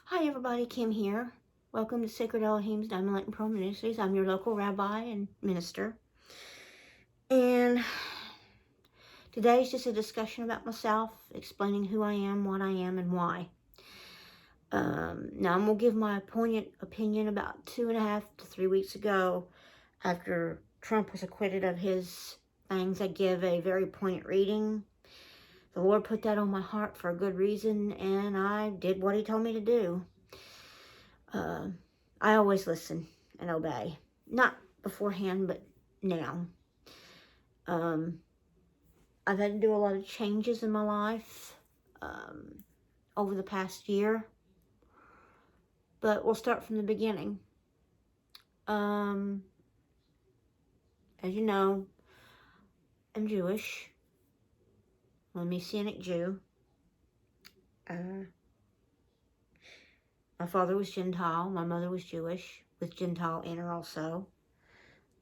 Hi everybody, Kim here. Welcome to Sacred Elohim's Diamond Light and Pearl Ministries. I'm your local rabbi and minister. And today's just a discussion about myself, explaining who I am, what I am, and why. Now I'm going to give my poignant opinion about 2.5 to 3 weeks ago, after Trump was acquitted of his things. I give a very poignant reading. The Lord put that on my heart for a good reason, and I did what He told me to do. I always listen and obey. Not beforehand, but now. I've had to do a lot of changes in my life over the past year. But we'll start from the beginning. As you know, I'm Jewish. I'm a Messianic Jew. My father was Gentile. My mother was Jewish, with Gentile in her also,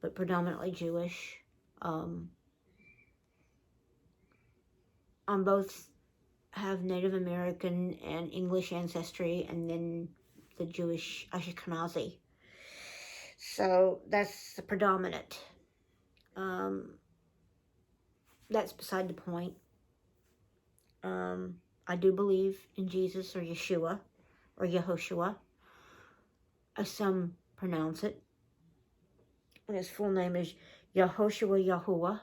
but predominantly Jewish. I'm both have Native American and English ancestry, and then the Jewish Ashkenazi. So that's the predominant. That's beside the point. I do believe in Jesus, or Yeshua, or Yehoshua, as some pronounce it. And his full name is Yehoshua Yahuwah.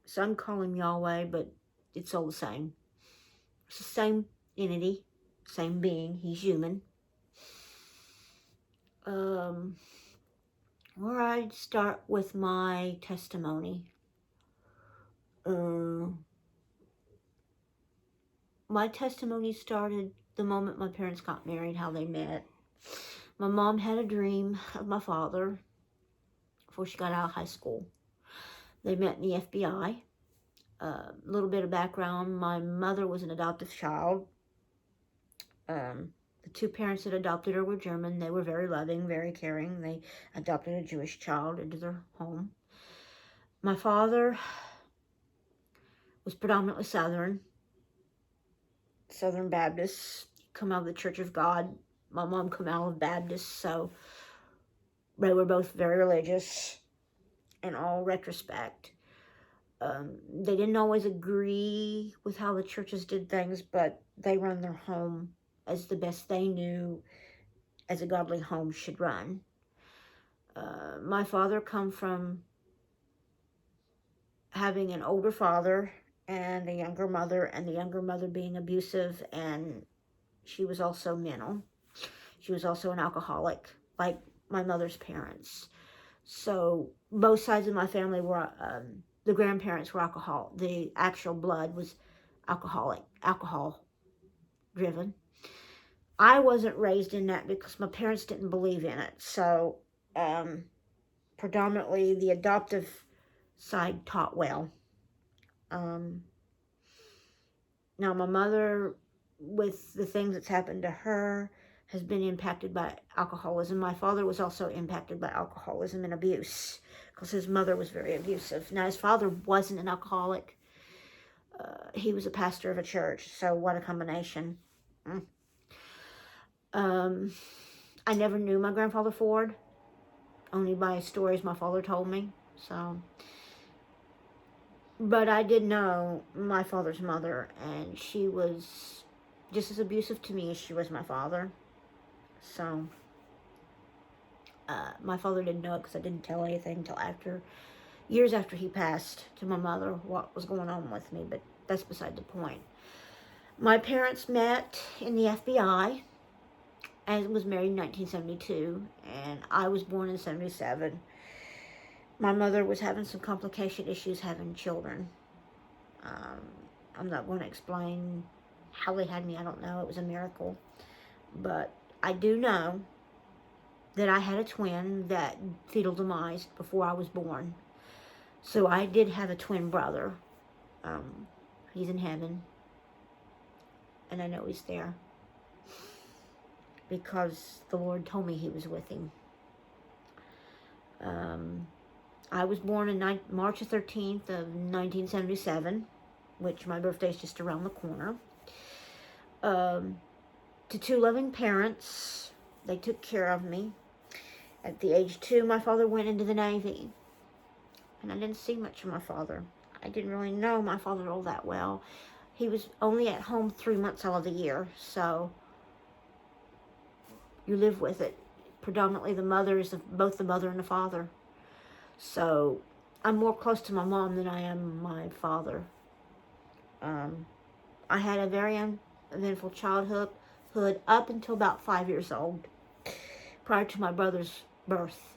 Some call him Yahweh, but it's all the same. It's the same entity, same being. He's human. Where I'd start with my testimony. My testimony started the moment my parents got married, how they met. My mom had a dream of my father before she got out of high school. They met in the FBI. A little bit of background: my mother was an adoptive child. The two parents that adopted her were German. They were very loving, very caring. They adopted a Jewish child into their home. My father was predominantly Southern Baptist, come out of the Church of God. My mom come out of Baptist, so they were both very religious in all retrospect. They didn't always agree with how the churches did things, but they run their home as the best they knew as a godly home should run. My father come from having an older father and a younger mother, and the younger mother being abusive, and she was also mental. She was also an alcoholic, like my mother's parents. So both sides of my family were, the grandparents were alcohol. The actual blood was alcohol driven. I wasn't raised in that because my parents didn't believe in it. So predominantly the adoptive side taught well. Now my mother, with the things that's happened to her, has been impacted by alcoholism. My father was also impacted by alcoholism and abuse because his mother was very abusive. Now his father wasn't an alcoholic. He was a pastor of a church, so what a combination. I never knew my grandfather Ford, only by stories my father told me. But I did know my father's mother, and she was just as abusive to me as she was my father. So my father didn't know it because I didn't tell anything until years after he passed, to my mother what was going on with me, but that's beside the point. My parents met in the FBI and was married in 1972, and I was born in 77. My mother was having some complication issues having children. I'm not going to explain how they had me. I don't know. It was a miracle. But I do know that I had a twin that fetal demised before I was born. So I did have a twin brother. He's in heaven. And I know he's there, because the Lord told me he was with him. I was born on March 13th of 1977, which my birthday is just around the corner. To two loving parents, they took care of me. At the age 2, my father went into the Navy, and I didn't see much of my father. I didn't really know my father all that well. He was only at home 3 months out of the year, so you live with it. Predominantly the mother is both the mother and the father. So I'm more close to my mom than I am my father. I had a very uneventful childhood up until about 5 years old. Prior to my brother's birth,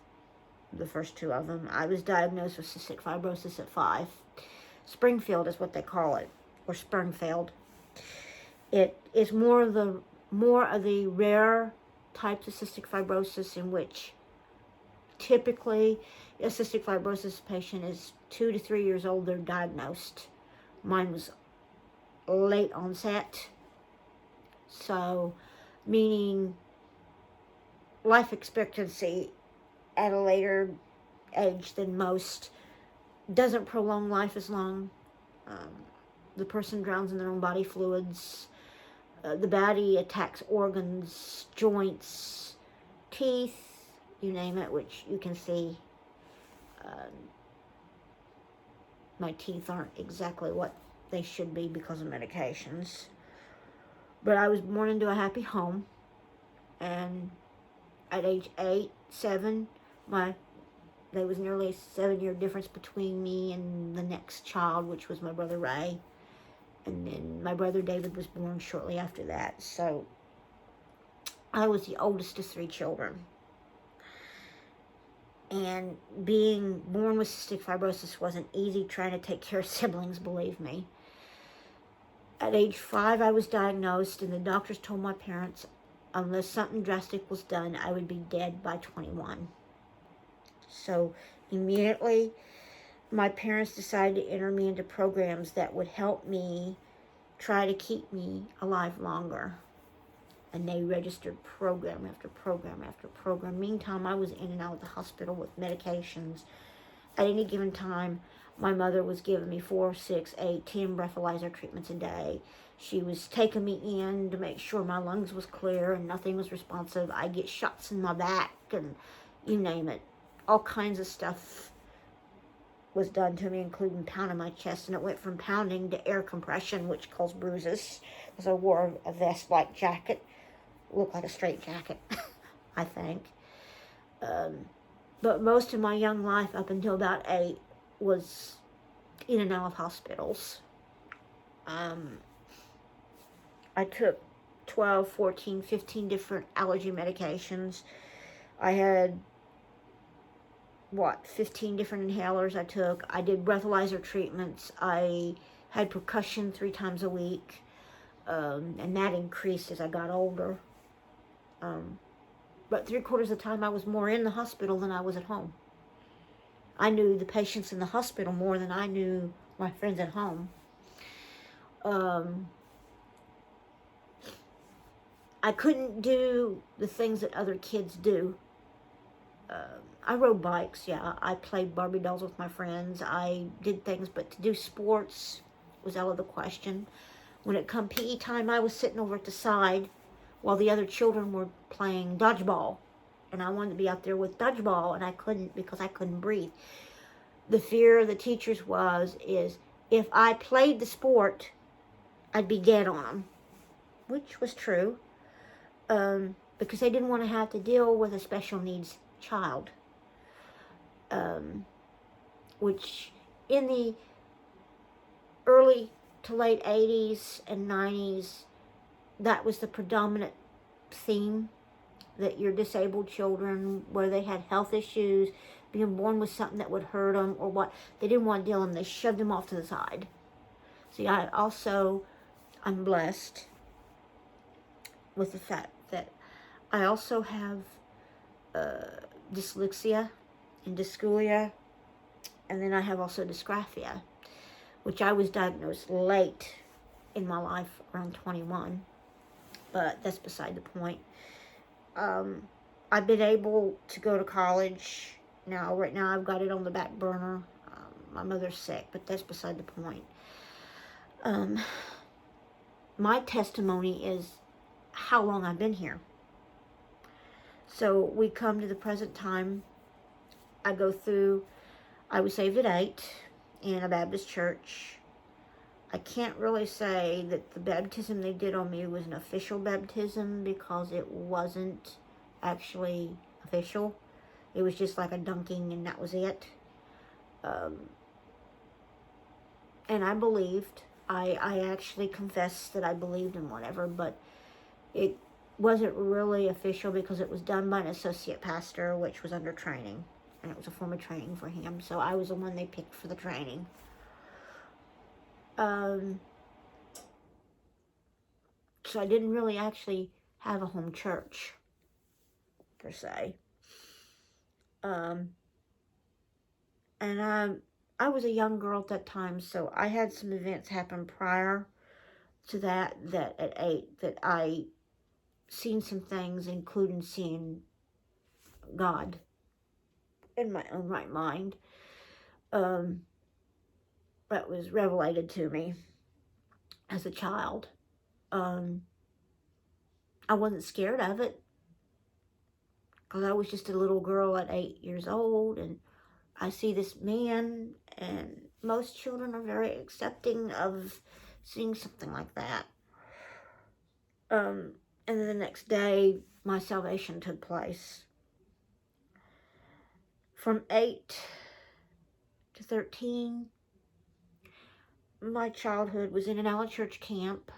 the first 2 of them, I was diagnosed with cystic fibrosis at 5. Springfield is what they call it, or Springfield. It is more of the rare types of cystic fibrosis in which typically a cystic fibrosis patient is 2 to 3 years old, they're diagnosed. Mine was late onset, so meaning life expectancy at a later age than most, doesn't prolong life as long. The person drowns in their own body fluids. The body attacks organs, joints, teeth, you name it, which you can see. My teeth aren't exactly what they should be because of medications. But I was born into a happy home, and at age 8, 7, there was nearly a 7-year difference between me and the next child, which was my brother Ray. And then my brother David was born shortly after that. So I was the oldest of 3 children. And being born with cystic fibrosis wasn't easy trying to take care of siblings, believe me. At age 5, I was diagnosed, and the doctors told my parents unless something drastic was done, I would be dead by 21. So immediately, my parents decided to enter me into programs that would help me try to keep me alive longer. And they registered program after program after program. Meantime, I was in and out of the hospital with medications. At any given time, my mother was giving me 4, 6, 8, 10 breathalyzer treatments a day. She was taking me in to make sure my lungs was clear and nothing was responsive. I get shots in my back and you name it. All kinds of stuff was done to me, including pounding my chest. And it went from pounding to air compression, which caused bruises. Because I wore a vest-like jacket. Looked like a straight jacket, I think. But most of my young life, up until about 8, was in and out of hospitals. I took 12, 14, 15 different allergy medications. I had, 15 different inhalers I took. I did breathalyzer treatments. I had percussion 3 times a week. And that increased as I got older. But 3/4 of the time I was more in the hospital than I was at home. I knew the patients in the hospital more than I knew my friends at home. I couldn't do the things that other kids do. I rode bikes, yeah. I played Barbie dolls with my friends. I did things, but to do sports was out of the question. When it come PE time, I was sitting over at the side while the other children were playing dodgeball. And I wanted to be out there with dodgeball, and I couldn't because I couldn't breathe. The fear of the teachers is if I played the sport, I'd be dead on them. Which was true. Because they didn't want to have to deal with a special needs child. Which in the early to late 80s and 90s, that was the predominant theme, that your disabled children, where they had health issues, being born with something that would hurt them or what, they didn't want to deal with them. They shoved them off to the side. See, I'm blessed with the fact that I also have dyslexia and dyscalculia, and then I have also dysgraphia, which I was diagnosed late in my life, around 21. But that's beside the point. I've been able to go to college Now, right now, I've got it on the back burner. My mother's sick, but that's beside the point. My testimony is how long I've been here. So we come to the present time. I was saved at 8 in a Baptist church. I can't really say that the baptism they did on me was an official baptism because it wasn't actually official. It was just like a dunking and that was it. And I believed. I actually confessed that I believed in whatever, but it wasn't really official because it was done by an associate pastor, which was under training. And it was a form of training for him. So I was the one they picked for the training. So I didn't really actually have a home church, per se. And I was a young girl at that time, so I had some events happen prior to that at 8 that I seen some things, including seeing God in my own right mind. That was revelated to me as a child. I wasn't scared of it because I was just a little girl at 8 years old, and I see this man, and most children are very accepting of seeing something like that. And then the next day, my salvation took place. From 8 to 13, my childhood was in an out church camp,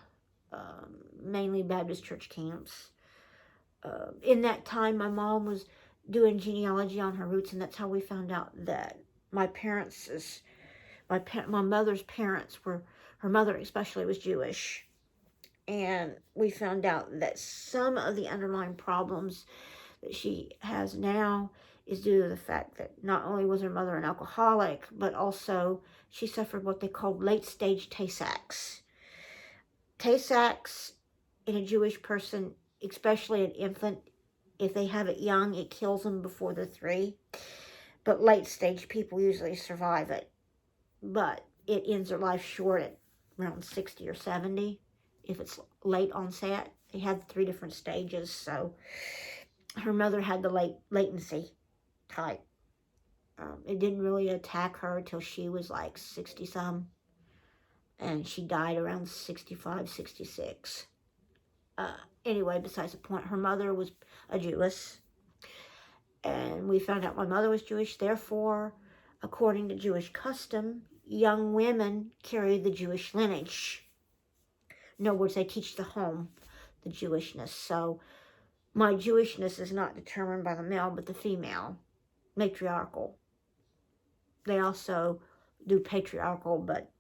mainly Baptist church camps. In that time, my mom was doing genealogy on her roots, and that's how we found out that my mother's parents were, her mother especially was Jewish. And we found out that some of the underlying problems that she has now is due to the fact that not only was her mother an alcoholic, but also she suffered what they called late-stage Tay-Sachs. Tay-Sachs in a Jewish person, especially an infant, if they have it young, it kills them before they're 3. But late-stage people usually survive it. But it ends their life short at around 60 or 70. If it's late onset, they had 3 different stages. So her mother had the latency type. It didn't really attack her till she was like 60-some. And she died around 65, 66. Anyway, besides the point, her mother was a Jewess. And we found out my mother was Jewish. Therefore, according to Jewish custom, young women carry the Jewish lineage. In other words, they teach the home the Jewishness. So my Jewishness is not determined by the male, but the female, matriarchal. They also do patriarchal, but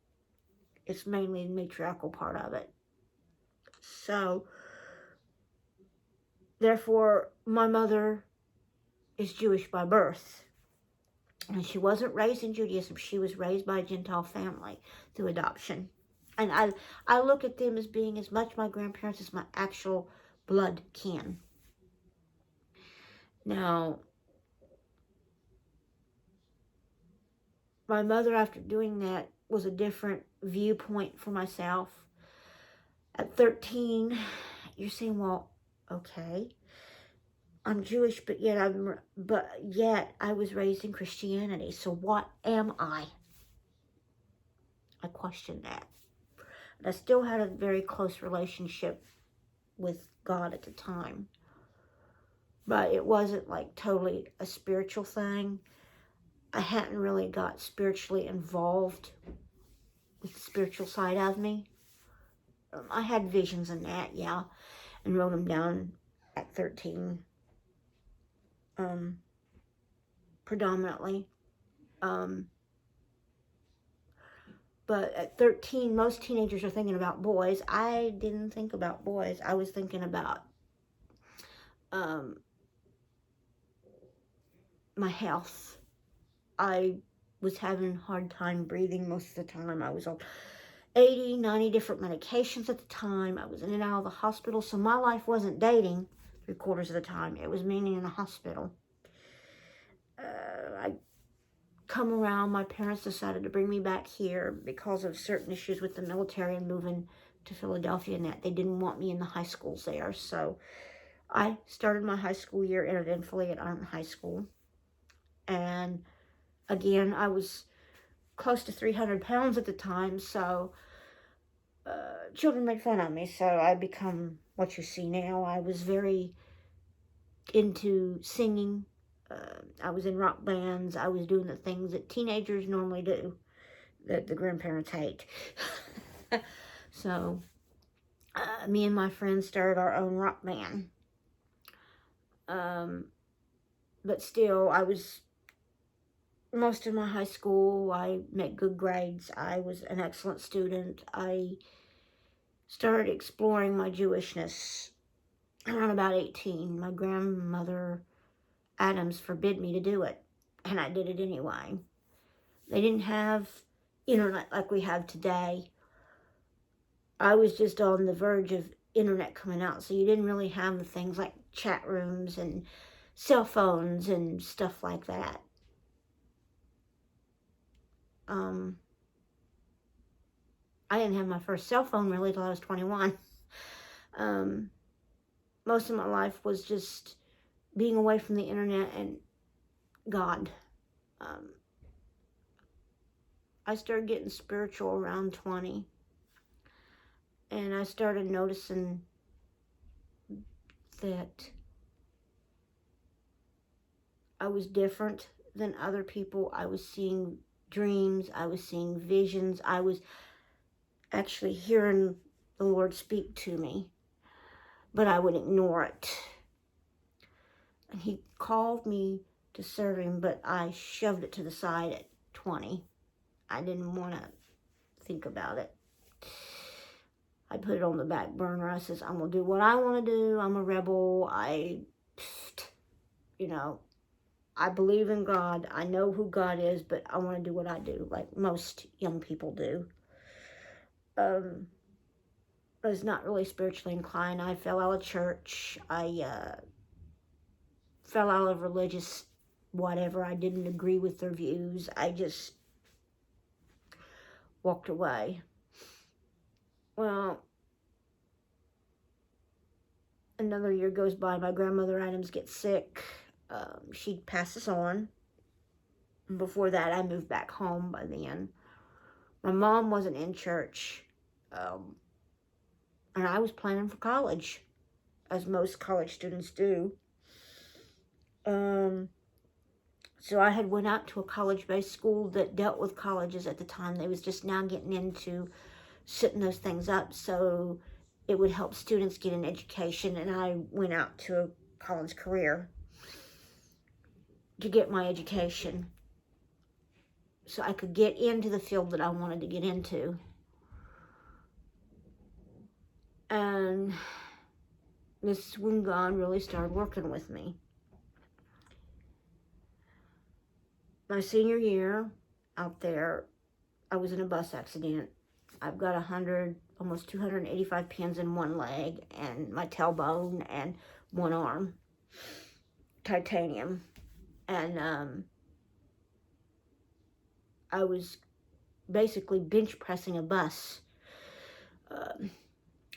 it's mainly the matriarchal part of it. So, therefore, my mother is Jewish by birth. And she wasn't raised in Judaism. She was raised by a Gentile family through adoption. And I look at them as being as much my grandparents as my actual blood kin. Now, my mother, after doing that, was a different viewpoint for myself. At 13, you're saying, well, okay, I'm Jewish, but yet I was raised in Christianity. So what am I? I questioned that. And I still had a very close relationship with God at the time. But it wasn't like totally a spiritual thing. I hadn't really got spiritually involved with the spiritual side of me. I had visions in that, yeah, and wrote them down at 13, predominantly. But at 13, most teenagers are thinking about boys. I didn't think about boys. I was thinking about my health. I was having a hard time breathing most of the time. I was on 80, 90 different medications at the time. I was in and out of the hospital. So my life wasn't dating 3/4 of the time. It was mainly in the hospital. come around, my parents decided to bring me back here because of certain issues with the military and moving to Philadelphia, and that they didn't want me in the high schools there. So I started my high school year uneventfully at Arndt High School. And again, I was close to 300 pounds at the time, so children made fun of me. So I become what you see now. I was very into singing. I was in rock bands. I was doing the things that teenagers normally do that the grandparents hate. So me and my friends started our own rock band. But still, I was, most of my high school, I met good grades. I was an excellent student. I started exploring my Jewishness around about 18. My grandmother Adams forbid me to do it, and I did it anyway. They didn't have internet like we have today. I was just on the verge of internet coming out, so you didn't really have the things like chat rooms and cell phones and stuff like that. I didn't have my first cell phone really till I was 21. Most of my life was just being away from the internet and God. I started getting spiritual around 20, and I started noticing that I was different than other people. I was seeing dreams. I was seeing visions. I was actually hearing the Lord speak to me, but I would ignore it. And He called me to serve Him, but I shoved it to the side at 20. I didn't want to think about it. I put it on the back burner. I says, I'm going to do what I want to do. I'm a rebel. I believe in God. I know who God is, but I want to do what I do, like most young people do. I was not really spiritually inclined. I fell out of church. I fell out of religious whatever. I didn't agree with their views. I just walked away. Well, another year goes by. My grandmother Adams gets sick. She passes on. Before that, I moved back home by then. My mom wasn't in church. And I was planning for college, as most college students do. So I had went out to a college-based school that dealt with colleges at the time. They was just now getting into setting those things up, so it would help students get an education. And I went out to a college career to get my education, so I could get into the field that I wanted to get into. And this is when God really started working with me. My senior year out there, I was in a bus accident. I've got almost 285 pins in one leg and my tailbone and one arm, titanium. And I was basically bench pressing a bus.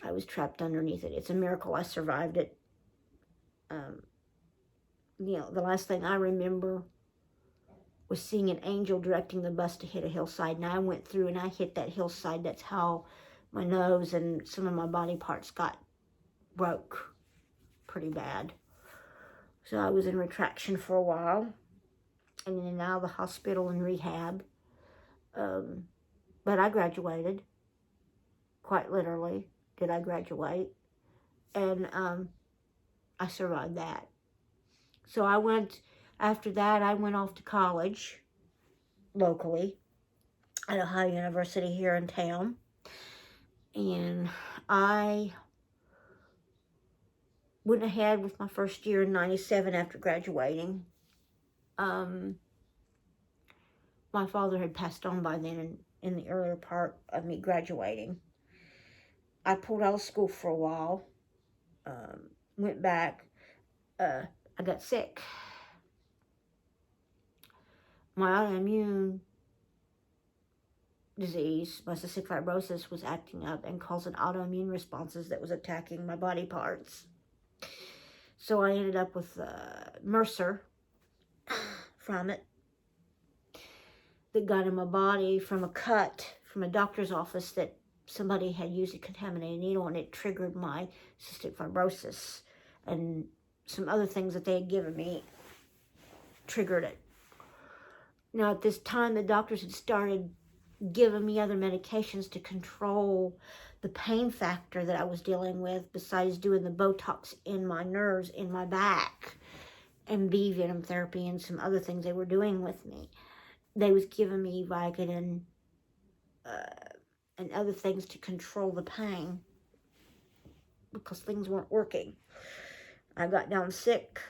I was trapped underneath it. It's a miracle I survived it. The last thing I remember was seeing an angel directing the bus to hit a hillside, and I went through and I hit that hillside. That's how my nose and some of my body parts broke pretty bad. So I was in retraction for a while, and then out of the hospital and rehab. But I graduated. Quite literally did I graduate, and I survived that. So after that I went off to college locally at Ohio University here in town, and I went ahead with my first year in 97 after graduating. My father had passed on by then in the earlier part of me graduating. I pulled out of school for a while, went back. I got sick. my autoimmune disease, my cystic fibrosis, was acting up and causing autoimmune responses that was attacking my body parts. So I ended up with MRSA from it that got in my body from a cut from a doctor's office that somebody had used a contaminated needle, and it triggered my cystic fibrosis, and some other things that they had given me triggered it. Now at this time, the doctors had started giving me other medications to control the pain factor that I was dealing with, besides doing the Botox in my nerves in my back and B venom therapy and some other things they were doing with me. They was giving me Vicodin and other things to control the pain because things weren't working. I got down sick,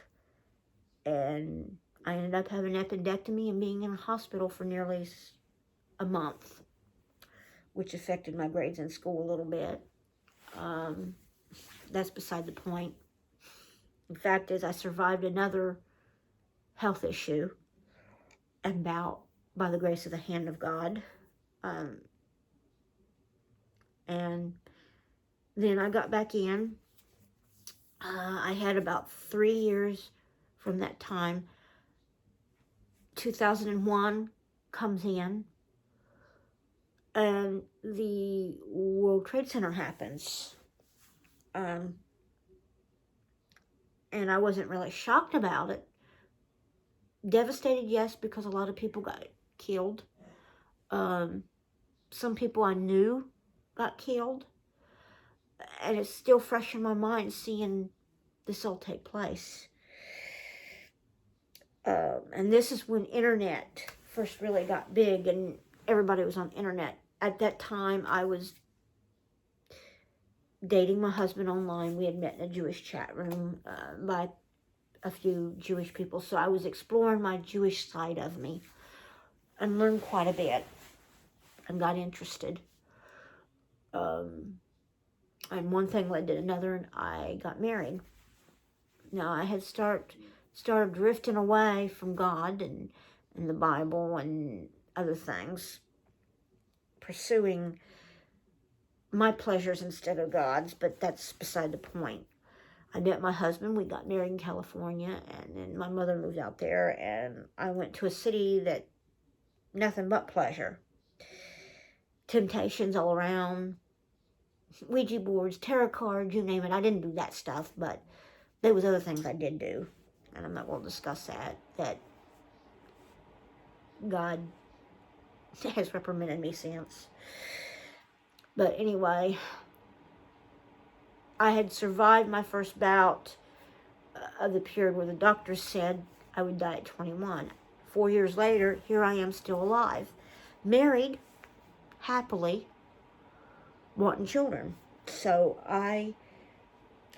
and I ended up having an appendectomy and being in a hospital for nearly a month, which affected my grades in school a little bit. That's beside the point. The fact is, I survived another health issue, and by the grace of the hand of God. And then I got back in. I had about 3 years from that time. 2001 comes in, and the World Trade Center happens. And I wasn't really shocked about it. Devastated, yes, because a lot of people got killed. Some people I knew got killed. And it's still fresh in my mind seeing this all take place. And this is when internet first really got big and everybody was on internet. At that time, I was dating my husband online. We had met in a Jewish chat room by a few Jewish people. So I was exploring my Jewish side of me and learned quite a bit and got interested. And one thing led to another, and I got married. Now, I had started drifting away from God and the Bible and other things, pursuing my pleasures instead of God's, but that's beside the point. I met my husband, we got married in California, and then my mother moved out there, and I went to a city that nothing but pleasure. Temptations all around, Ouija boards, tarot cards, you name it. I didn't do that stuff, but there was other things I did do, and I'm not going to discuss that God has reprimanded me since. But anyway, I had survived my first bout of the period where the doctors said I would die at 21. 4 years later, here I am still alive, married, happily, wanting children. So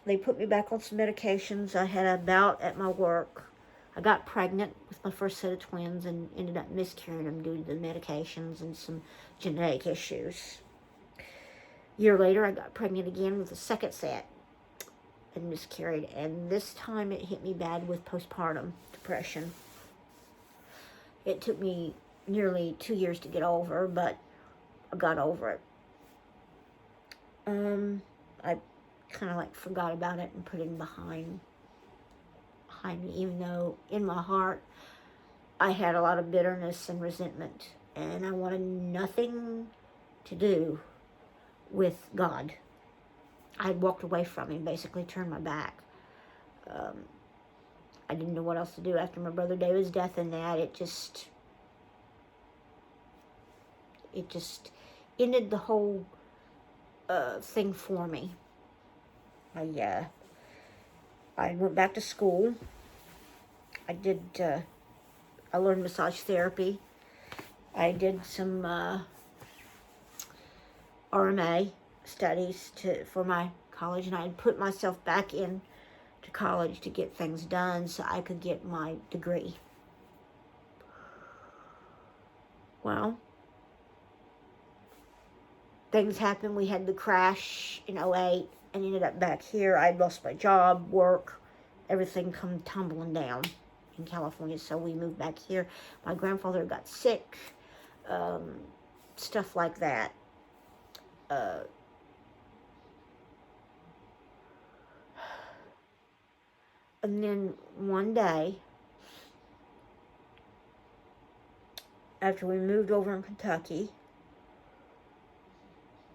they put me back on some medications. I had a bout at my work. I got pregnant with my first set of twins and ended up miscarrying them due to the medications and some genetic issues. A year later, I got pregnant again with a second set and miscarried. And this time it hit me bad with postpartum depression. It took me nearly 2 years to get over, but I got over it. I kind of like forgot about it and put it behind me, even though in my heart I had a lot of bitterness and resentment, and I wanted nothing to do with God. I had walked away from him, basically turned my back. I didn't know what else to do after my brother David's death, and that it just ended the whole thing for me. I went back to school. I learned massage therapy. I did some RMA studies for my college, and I had put myself back in to college to get things done so I could get my degree. Well, things happened. We had the crash in 2008 and ended up back here. I lost my job, work, everything come tumbling down in California, so we moved back here. My grandfather got sick, stuff like that. And then one day, after we moved over in Kentucky,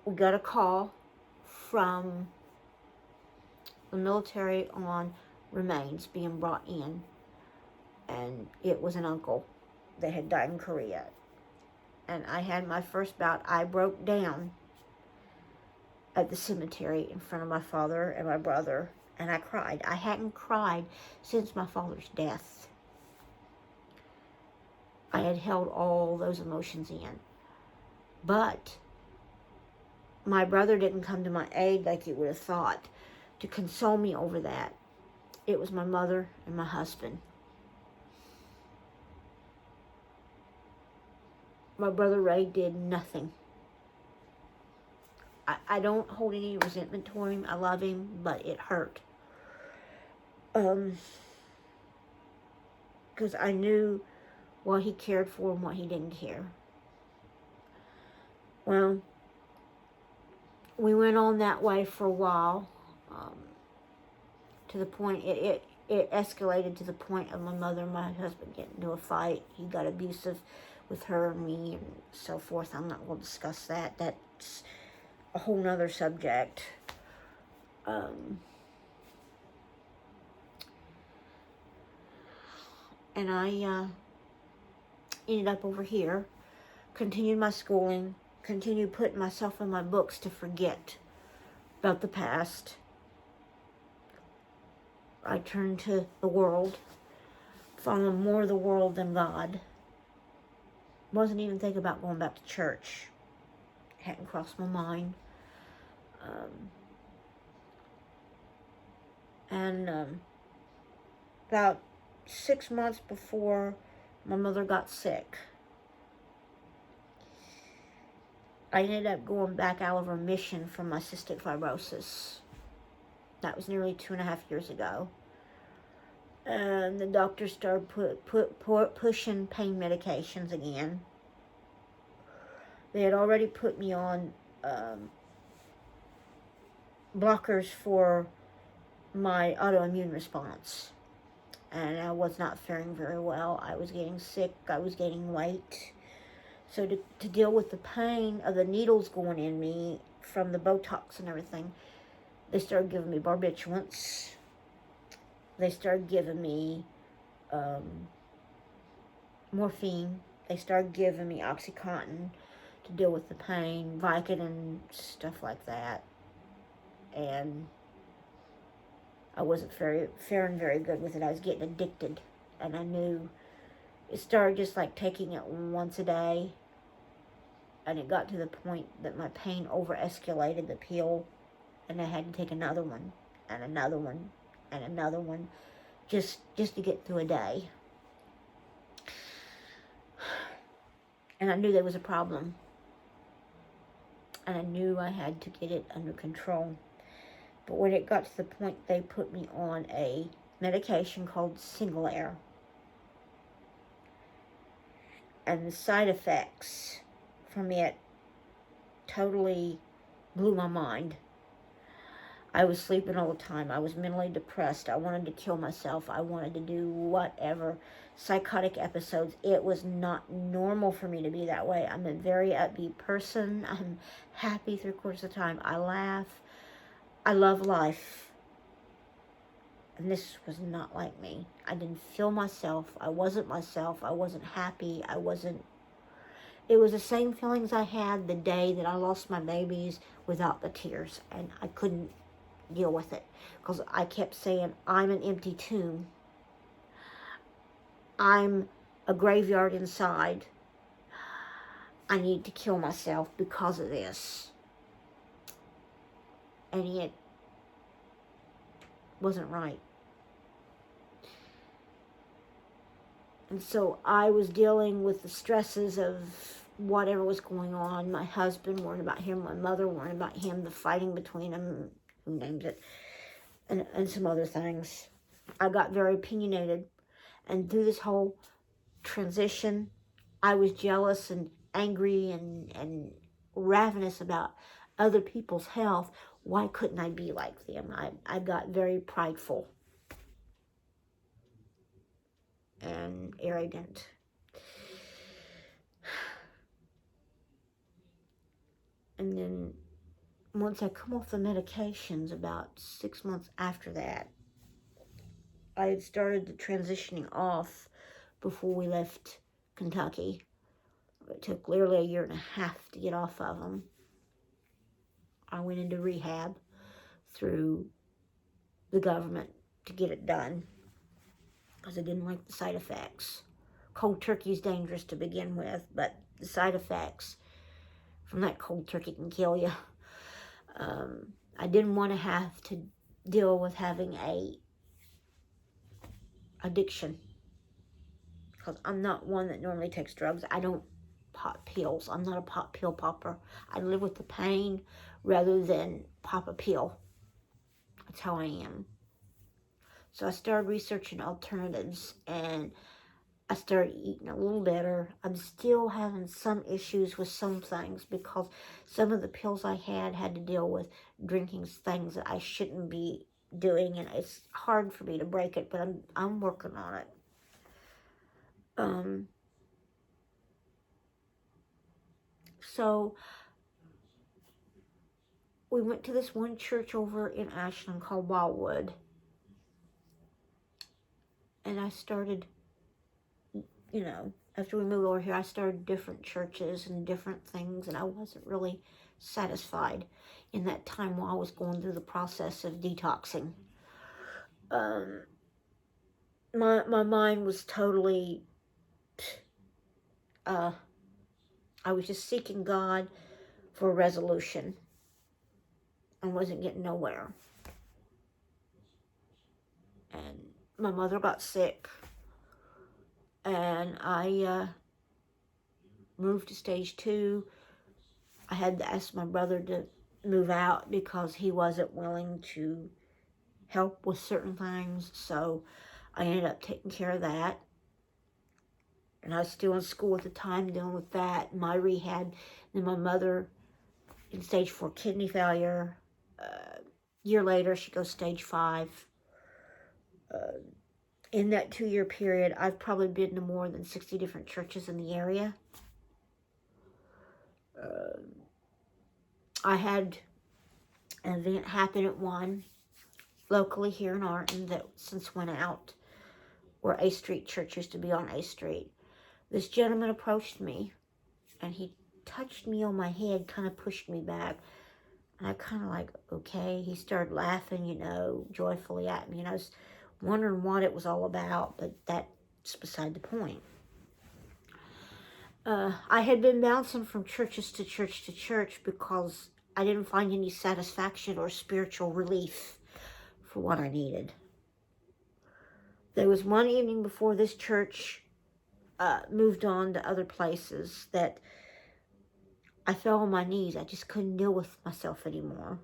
we got a call from the military on remains being brought in, and it was an uncle that had died in Korea. And I had my first bout. I broke down at the cemetery in front of my father and my brother, and I cried. I hadn't cried since my father's death. I had held all those emotions in. But my brother didn't come to my aid like you would have thought to console me over that. It was my mother and my husband. My brother Ray did nothing. I don't hold any resentment toward him. I love him, but it hurt. Because I knew what he cared for and what he didn't care. Well, we went on that way for a while, to the point, it escalated to the point of my mother and my husband getting into a fight. He got abusive with her and me and so forth. I'm not going to discuss that. That's a whole nother subject. And I ended up over here, continued my schooling, continued putting myself in my books to forget about the past. I turned to the world, following more of the world than God. Wasn't even thinking about going back to church. Hadn't crossed my mind. About 6 months before my mother got sick, I ended up going back out of remission from my cystic fibrosis. That was nearly 2.5 years ago. And the doctor started pushing pain medications again. They had already put me on blockers for my autoimmune response. And I was not faring very well. I was getting sick. I was gaining weight. So to deal with the pain of the needles going in me from the Botox and everything, they started giving me barbiturates. They started giving me morphine. They started giving me OxyContin to deal with the pain, Vicodin, stuff like that. And I wasn't faring very good with it. I was getting addicted. And I knew it started just like taking it once a day. And it got to the point that my pain over-escalated the pill. And I had to take another one, and another one, and another one, just to get through a day. And I knew there was a problem. And I knew I had to get it under control. But when it got to the point, they put me on a medication called Single Air. And the side effects from it totally blew my mind. I was sleeping all the time. I was mentally depressed. I wanted to kill myself. I wanted to do whatever. Psychotic episodes. It was not normal for me to be that way. I'm a very upbeat person. I'm happy 3/4 of the time. I laugh. I love life. And this was not like me. I didn't feel myself. I wasn't myself. I wasn't happy. It was the same feelings I had the day that I lost my babies without the tears. And I couldn't deal with it. Because I kept saying, I'm an empty tomb. I'm a graveyard inside. I need to kill myself because of this. And it wasn't right. And so I was dealing with the stresses of whatever was going on. My husband worried about him, my mother worried about him, the fighting between them, who names it, and some other things. I got very opinionated, And through this whole transition, I was jealous and angry and ravenous about other people's health. Why couldn't I be like them? I got very prideful and arrogant. And then once I come off the medications, about 6 months after that, I had started the transitioning off before we left Kentucky. It took literally a year and a half to get off of them. I went into rehab through the government to get it done because I didn't like the side effects. Cold turkey is dangerous to begin with, but the side effects from that cold turkey can kill you. I didn't want to have to deal with having a addiction because I'm not one that normally takes drugs. I don't pop pills. I'm not a pop pill popper. I live with the pain rather than pop a pill. That's how I am. So I started researching alternatives and I started eating a little better. I'm still having some issues with some things because some of the pills I had to deal with drinking things that I shouldn't be doing, and it's hard for me to break it, but I'm working on it. So we went to this one church over in Ashland called Wildwood, and I started, after we moved over here, I started different churches and different things, and I wasn't really satisfied in that time while I was going through the process of detoxing. My mind was totally, I was just seeking God for a resolution. I wasn't getting nowhere. And my mother got sick, and I moved to stage 2. I had to ask my brother to move out because he wasn't willing to help with certain things, so I ended up taking care of that. And I was still in school at the time dealing with that, my rehab. Then my mother in stage 4 kidney failure. A year later, she goes stage 5. In that 2-year period, I've probably been to more than 60 different churches in the area. I had an event happen at one locally here in Arden that since went out, where A Street Church used to be on A Street. This gentleman approached me, and he touched me on my head, kind of pushed me back. And I kind of like, okay. He started laughing, joyfully at me. And I was wondering what it was all about, but that's beside the point. I had been bouncing from churches to church to church because I didn't find any satisfaction or spiritual relief for what I needed. There was one evening before this church moved on to other places that I fell on my knees. I just couldn't deal with myself anymore.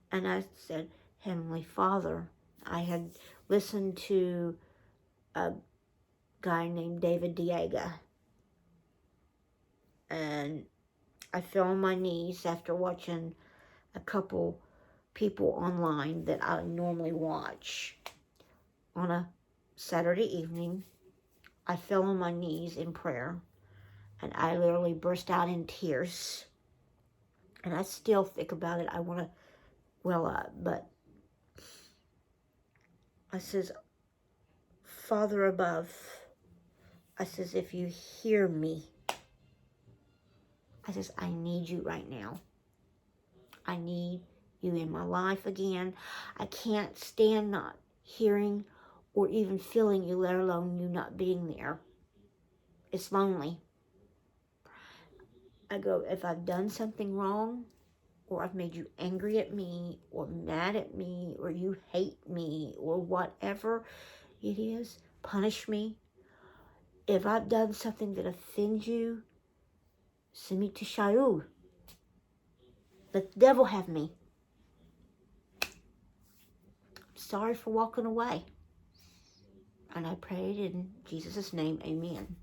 And I said, Heavenly Father, I had listened to a guy named David Diega. And I fell on my knees after watching a couple people online that I normally watch. On a Saturday evening, I fell on my knees in prayer. And I literally burst out in tears. And I still think about it. I want to well up. But I says, Father above, I says, if you hear me, I says, I need you right now. I need you in my life again. I can't stand not hearing or even feeling you, let alone you not being there. It's lonely. I go, if I've done something wrong, or I've made you angry at me, or mad at me, or you hate me, or whatever it is, punish me. If I've done something that offends you, send me to Shaul. Let the devil have me. I'm sorry for walking away. And I prayed in Jesus' name, amen.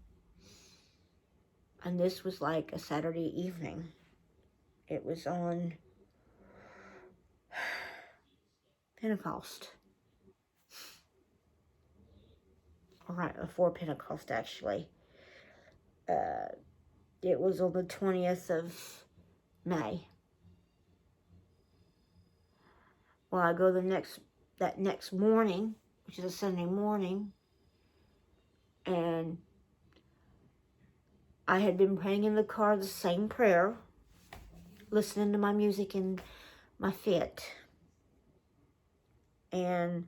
And this was like a Saturday evening. It was on Pentecost. All right, before Pentecost, actually. It was on the 20th of May. Well, I go that next morning, which is a Sunday morning, and I had been praying in the car the same prayer, listening to my music in my Fit, and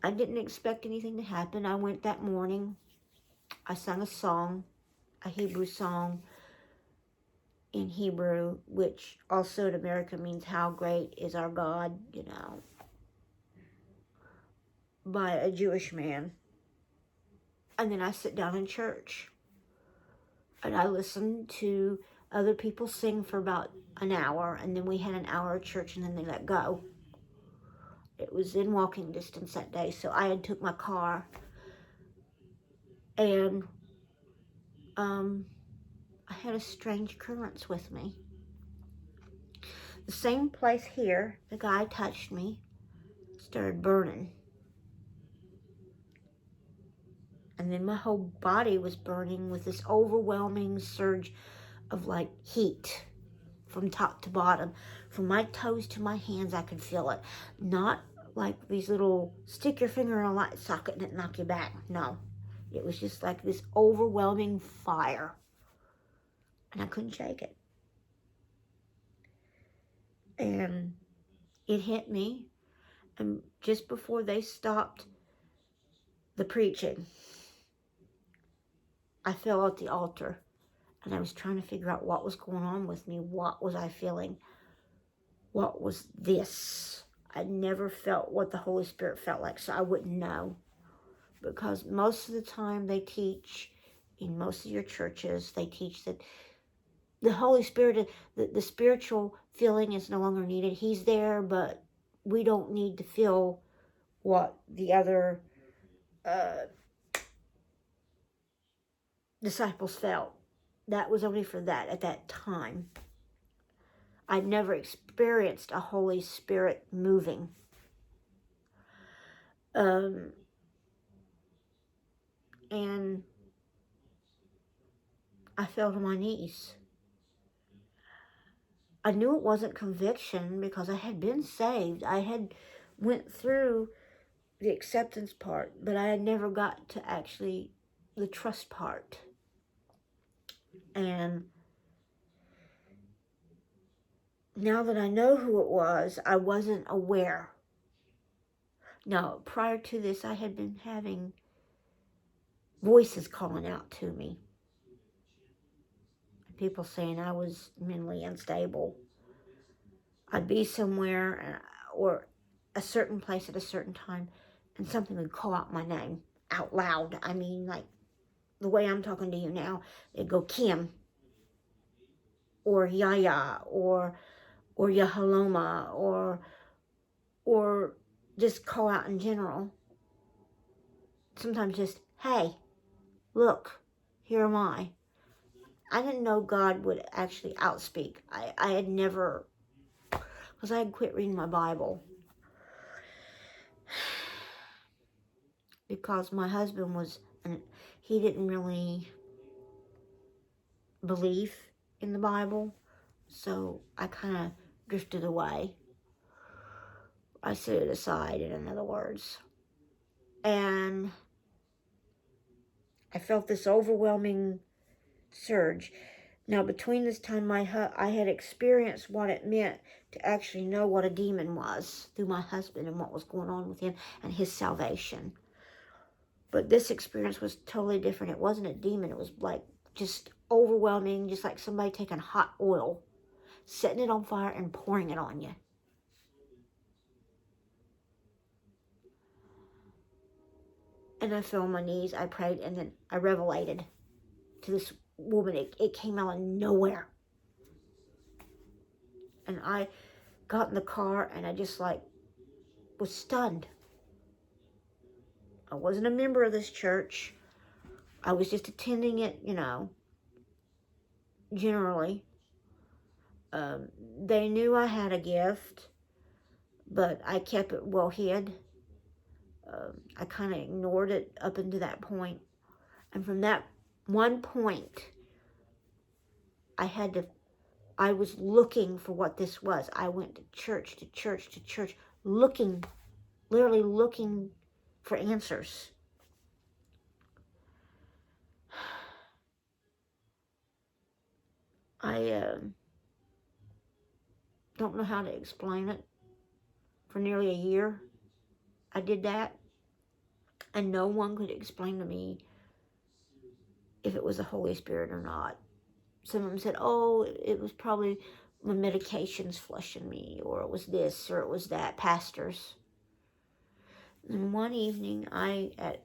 I didn't expect anything to happen. I went that morning. I sang a song, a Hebrew song in Hebrew, which also in America means "How great is our God," by a Jewish man. And then I sit down in church, and I listened to other people sing for about an hour, and then we had an hour of church, and then they let go. It was in walking distance that day, so I had took my car, and I had a strange occurrence with me. The same place here, the guy touched me, started burning. And then my whole body was burning with this overwhelming surge of like heat from top to bottom. From my toes to my hands, I could feel it. Not like these little stick your finger in a light socket and it knock you back. No. It was just like this overwhelming fire. And I couldn't shake it. And it hit me. And just before they stopped the preaching, I fell at the altar. And I was trying to figure out what was going on with me. What was I feeling? What was this? I never felt what the Holy Spirit felt like, so I wouldn't know. Because most of the time they teach, in most of your churches, they teach that the Holy Spirit, the spiritual feeling is no longer needed. He's there, but we don't need to feel what the other disciples felt. That was only for that at that time. I'd never experienced a Holy Spirit moving. And I fell to my knees. I knew it wasn't conviction because I had been saved. I had went through the acceptance part, but I had never got to actually the trust part. And now that I know who it was, I wasn't aware. Now, prior to this, I had been having voices calling out to me. People saying I was mentally unstable. I'd be somewhere or a certain place at a certain time, and something would call out my name out loud. I mean, like the way I'm talking to you now, it'd go Kim, or Yaya, or Yahaloma, or just call out in general. Sometimes just, hey, look, here am I. I didn't know God would actually outspeak. I had never, because I had quit reading my Bible. Because my husband he didn't really believe in the Bible, so I kind of drifted away. I set it aside, in other words. And I felt this overwhelming surge. Now, between this time, I had experienced what it meant to actually know what a demon was through my husband and what was going on with him and his salvation. But this experience was totally different. It wasn't a demon. It was like just overwhelming, just like somebody taking hot oil, setting it on fire and pouring it on you. And I fell on my knees, I prayed, and then I revelated to this woman. It came out of nowhere. And got in the car and I just like was stunned. I wasn't a member of this church. I was just attending it, generally. They knew I had a gift, but I kept it well hid. I kind of ignored it up until that point. And from that one point, I was looking for what this was. I went to church, to church, to church, literally looking for answers. I don't know how to explain it. For nearly a year, I did that, and no one could explain to me if it was the Holy Spirit or not. Some of them said, oh, it was probably my medications flushing me, or it was this, or it was that, pastors. And one evening, at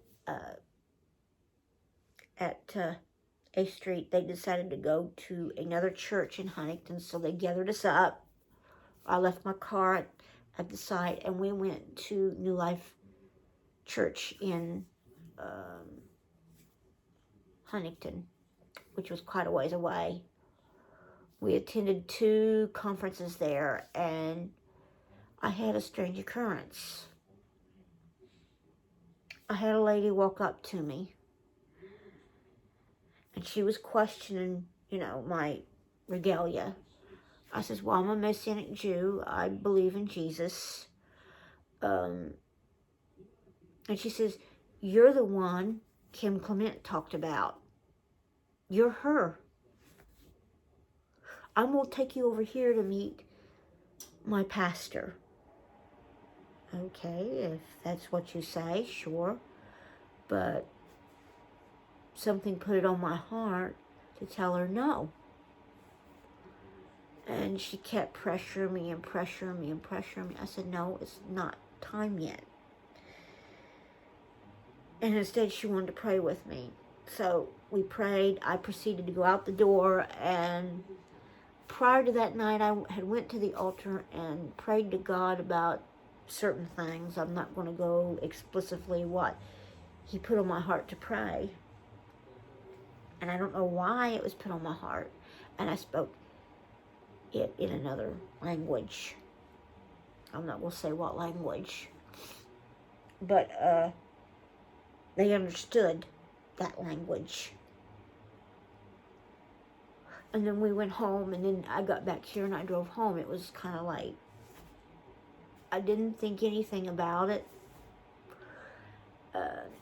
8th Street, they decided to go to another church in Huntington, so they gathered us up. I left my car at the site, and we went to New Life Church in Huntington, which was quite a ways away. We attended 2 conferences there, and I had a strange occurrence. I had a lady walk up to me, and she was questioning, my regalia. I says, well, I'm a Messianic Jew. I believe in Jesus. And she says, you're the one Kim Clement talked about. You're her. I'm going to take you over here to meet my pastor. Okay, if that's what you say, sure. But something put it on my heart to tell her no. And she kept pressuring me and pressuring me and pressuring me. I said, no, it's not time yet. And instead she wanted to pray with me. So we prayed. I proceeded to go out the door, and prior to that night, I had went to the altar and prayed to God about certain things. I'm not going to go explicitly what he put on my heart to pray. And I don't know why it was put on my heart. And I spoke it in another language. I'm not going to say what language. But they understood that language. And then we went home, and then I got back here and I drove home. It was kind of like, I didn't think anything about it.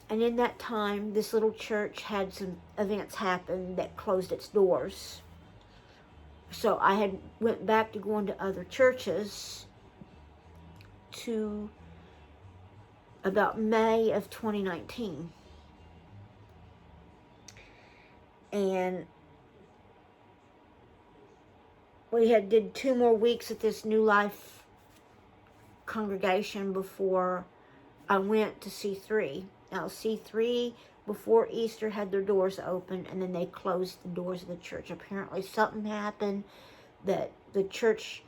And in that time, this little church had some events happen that closed its doors. So I had went back to going to other churches to about May of 2019. And we did 2 more weeks at this New Life congregation before I went to C3. Now, C3 before Easter had their doors open, and then they closed the doors of the church. Apparently something happened that the church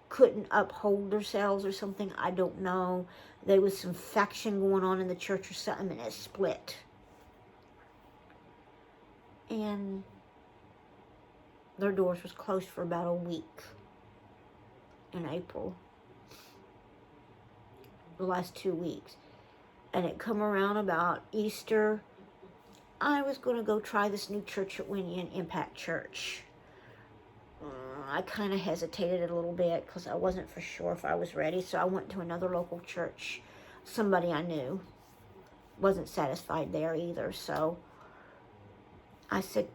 couldn't uphold themselves or something. I don't know. There was some faction going on in the church or something, and it split. And their doors was closed for about a week in April. The last 2 weeks. And it come around about Easter. I was going to go try this new church at Winnie, Impact Church. I kind of hesitated a little bit because I wasn't for sure if I was ready. So I went to another local church. Somebody I knew. Wasn't satisfied there either. So I sit,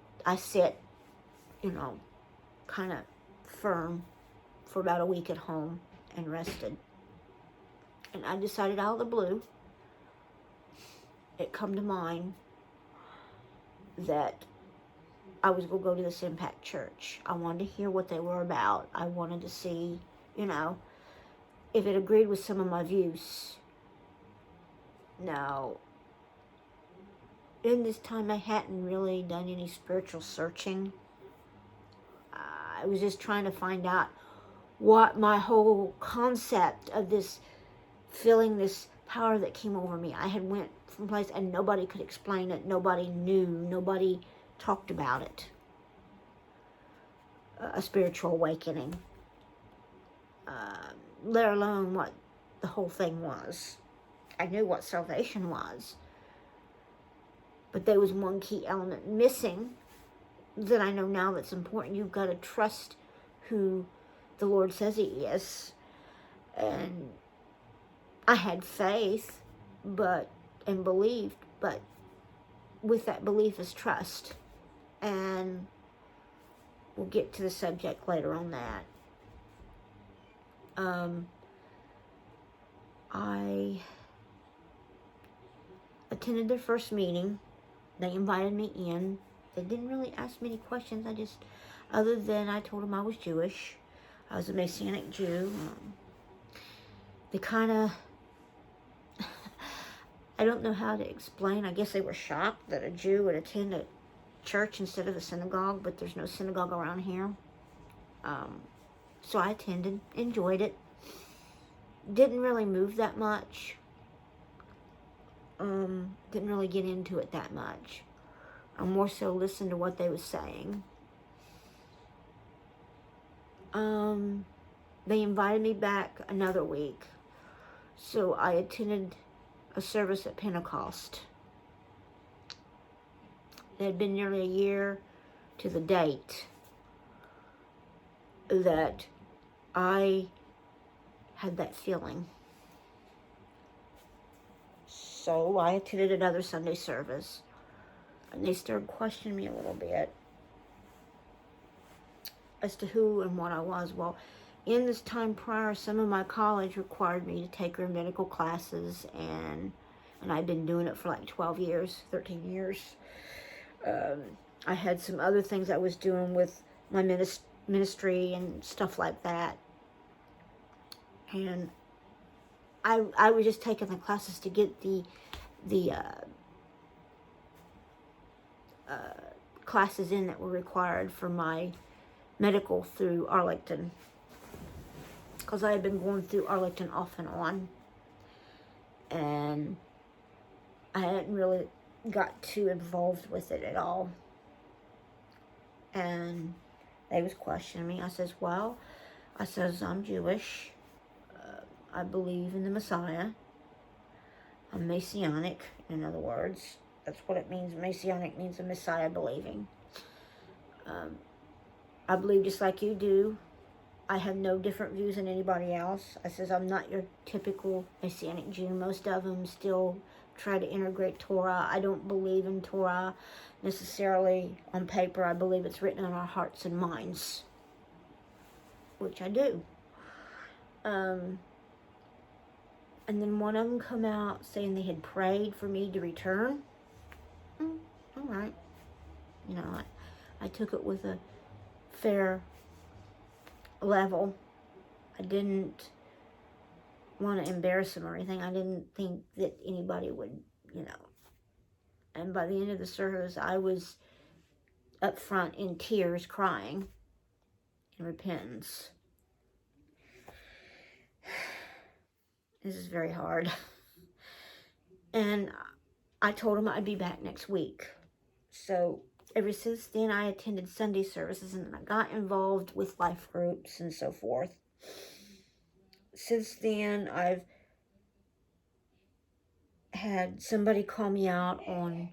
kind of firm for about a week at home and rested. And I decided out of the blue, it come to mind that I was going to go to this Impact Church. I wanted to hear what they were about. I wanted to see, if it agreed with some of my views. Now, in this time, I hadn't really done any spiritual searching. I was just trying to find out what my whole concept of this feeling, this power that came over me. I had went from place and nobody could explain it. Nobody knew. Nobody talked about it. A spiritual awakening. Let alone what the whole thing was. I knew what salvation was. But there was one key element missing that I know now that's important. You've got to trust who the Lord says He is. And I had faith, and believed, but with that belief is trust. And we'll get to the subject later on that. I attended their first meeting. They invited me in. They didn't really ask many questions. Other than I told them I was Jewish. I was a Messianic Jew. They kind of, I don't know how to explain. I guess they were shocked that a Jew would attend a church instead of a synagogue, but there's no synagogue around here. So I attended, enjoyed it. Didn't really move that much. Didn't really get into it that much. I more so listened to what they were saying. They invited me back another week. So I attended a service at Pentecost. It had been nearly a year to the date that I had that feeling. So I attended another Sunday service, and they started questioning me a little bit as to who and what I was. Well, in this time prior, some of my college required me to take medical classes, and I'd been doing it for like 12 years, 13 years. I had some other things I was doing with my ministry and stuff like that. And I was just taking the classes to get the classes in that were required for my medical through Arlington, because I had been going through Arlington off and on, and I hadn't really got too involved with it at all. And they was questioning me. I says, I'm Jewish. I believe in the Messiah. I'm Messianic, in other words. That's what it means. Messianic means a Messiah believing. I believe just like you do. I have no different views than anybody else. I says, I'm not your typical Messianic Jew. Most of them still try to integrate Torah. I don't believe in Torah necessarily on paper. I believe it's written on our hearts and minds, which I do. And then one of them come out saying they had prayed for me to return. All right. You know, I took it with a fair level. I didn't want to embarrass them or anything. I didn't think that anybody would, And by the end of the service, I was up front in tears, crying in repentance. This is very hard. And I told him I'd be back next week. So ever since then, I attended Sunday services and I got involved with life groups and so forth. Since then, I've had somebody call me out on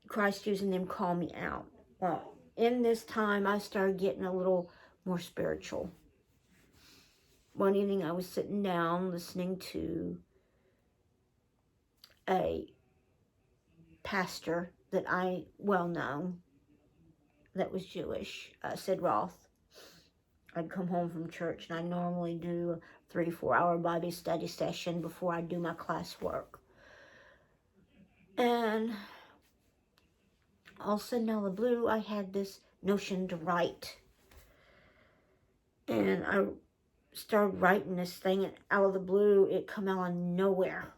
Christ using them call me out. Well, in this time, I started getting a little more spiritual. One evening, I was sitting down listening to a pastor that I well know that was Jewish, Sid Roth. I'd come home from church and I normally do a 3-4 hour Bible study session before I do my classwork. And all of a sudden, out of the blue, I had this notion to write. And I started writing this thing, and out of the blue, it come out of nowhere.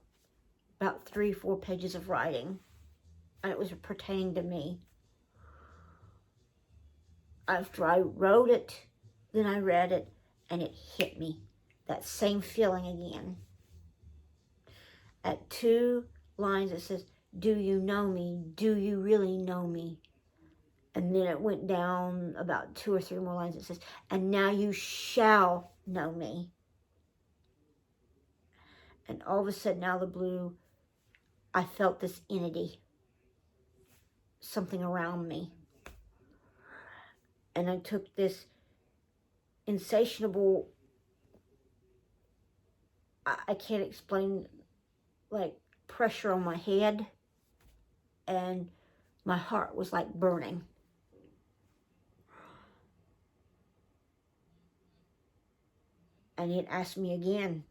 About 3-4 pages of writing. And it was pertaining to me. After I wrote it, Then I read it, and it hit me. That same feeling again. At 2 lines it says, do you know me? Do you really know me? And then it went down about 2 or 3 more lines. It says, and now you shall know me. And all of a sudden, out of the blue, I felt this entity, something around me. And I took this insatiable, I can't explain, like pressure on my head, and my heart was like burning. And it asked me again,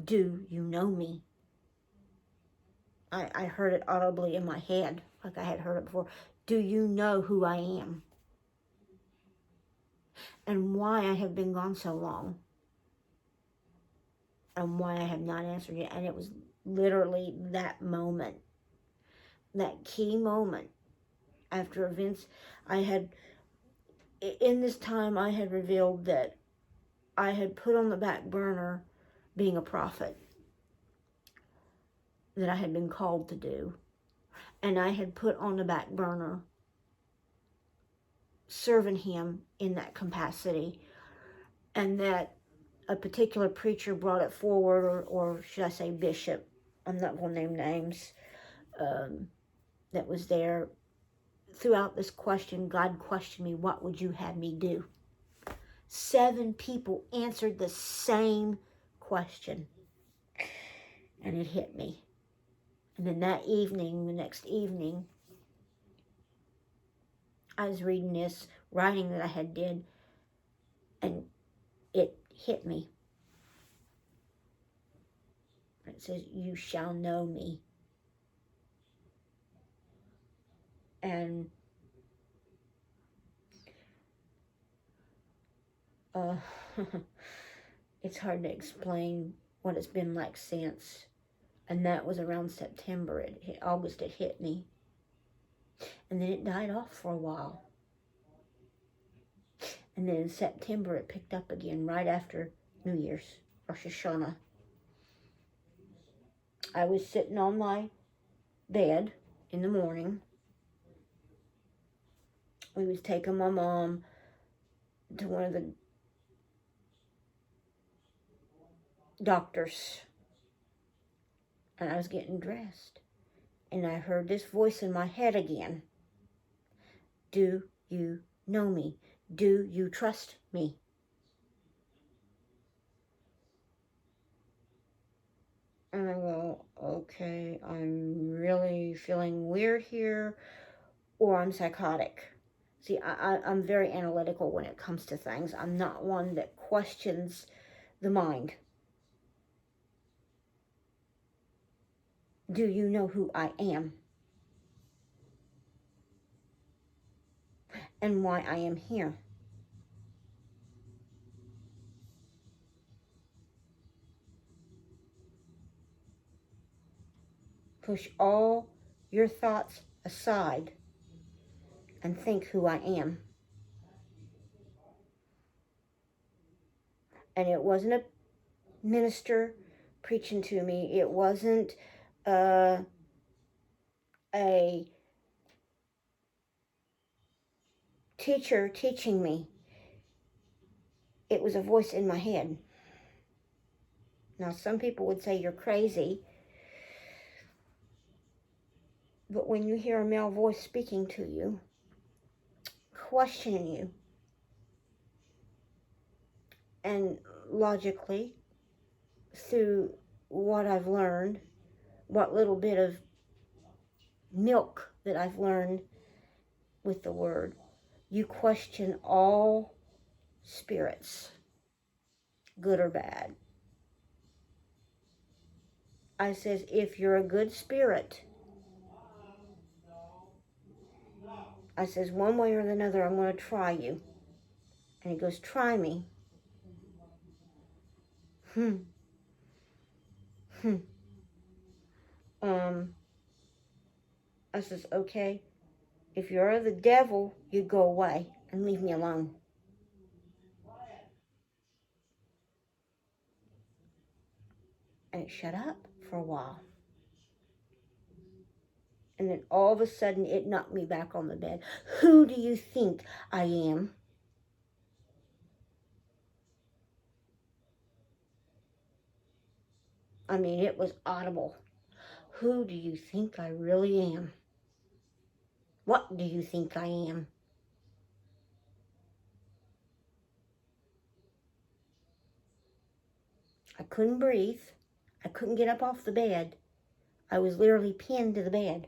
do you know me? I heard it audibly in my head, like I had heard it before. Do you know who I am? And why I have been gone so long? And why I have not answered yet? And it was literally that moment, that key moment after events. In this time, I had revealed that I had put on the back burner being a prophet, that I had been called to do. And I had put on the back burner serving him in that capacity. And that a particular preacher brought it forward, or should I say bishop, I'm not going to name names, that was there. Throughout this question, God questioned me, what would you have me do? 7 people answered the same question. And it hit me. And then that evening, the next evening, I was reading this writing that I had did, and it hit me. It says, you shall know me. And it's hard to explain what it's been like since. And that was around September. August it hit me. And then it died off for a while. And then in September it picked up again right after New Year's, Rosh Hashanah. I was sitting on my bed in the morning. We was taking my mom to one of the doctors. And I was getting dressed. And I heard this voice in my head again. Do you know me? Do you trust me? And I go, okay, I'm really feeling weird here, or I'm psychotic. See, I'm very analytical when it comes to things. I'm not one that questions the mind. Do you know who I am? And why I am here? Push all your thoughts aside and think who I am. And it wasn't a minister preaching to me. It wasn't a teacher teaching me. It was a voice in my head. Now, some people would say you're crazy, but when you hear a male voice speaking to you, questioning you, and logically, through what I've learned, what little bit of milk that I've learned with the word, you question all spirits, good or bad. I says, if you're a good spirit, I says, one way or another, I'm going to try you. And he goes, try me. I says, okay, if you're the devil, you go away and leave me alone. And it shut up for a while. And then all of a sudden, it knocked me back on the bed. Who do you think I am? I mean, it was audible. Who do you think I really am? What do you think I am? I couldn't breathe. I couldn't get up off the bed. I was literally pinned to the bed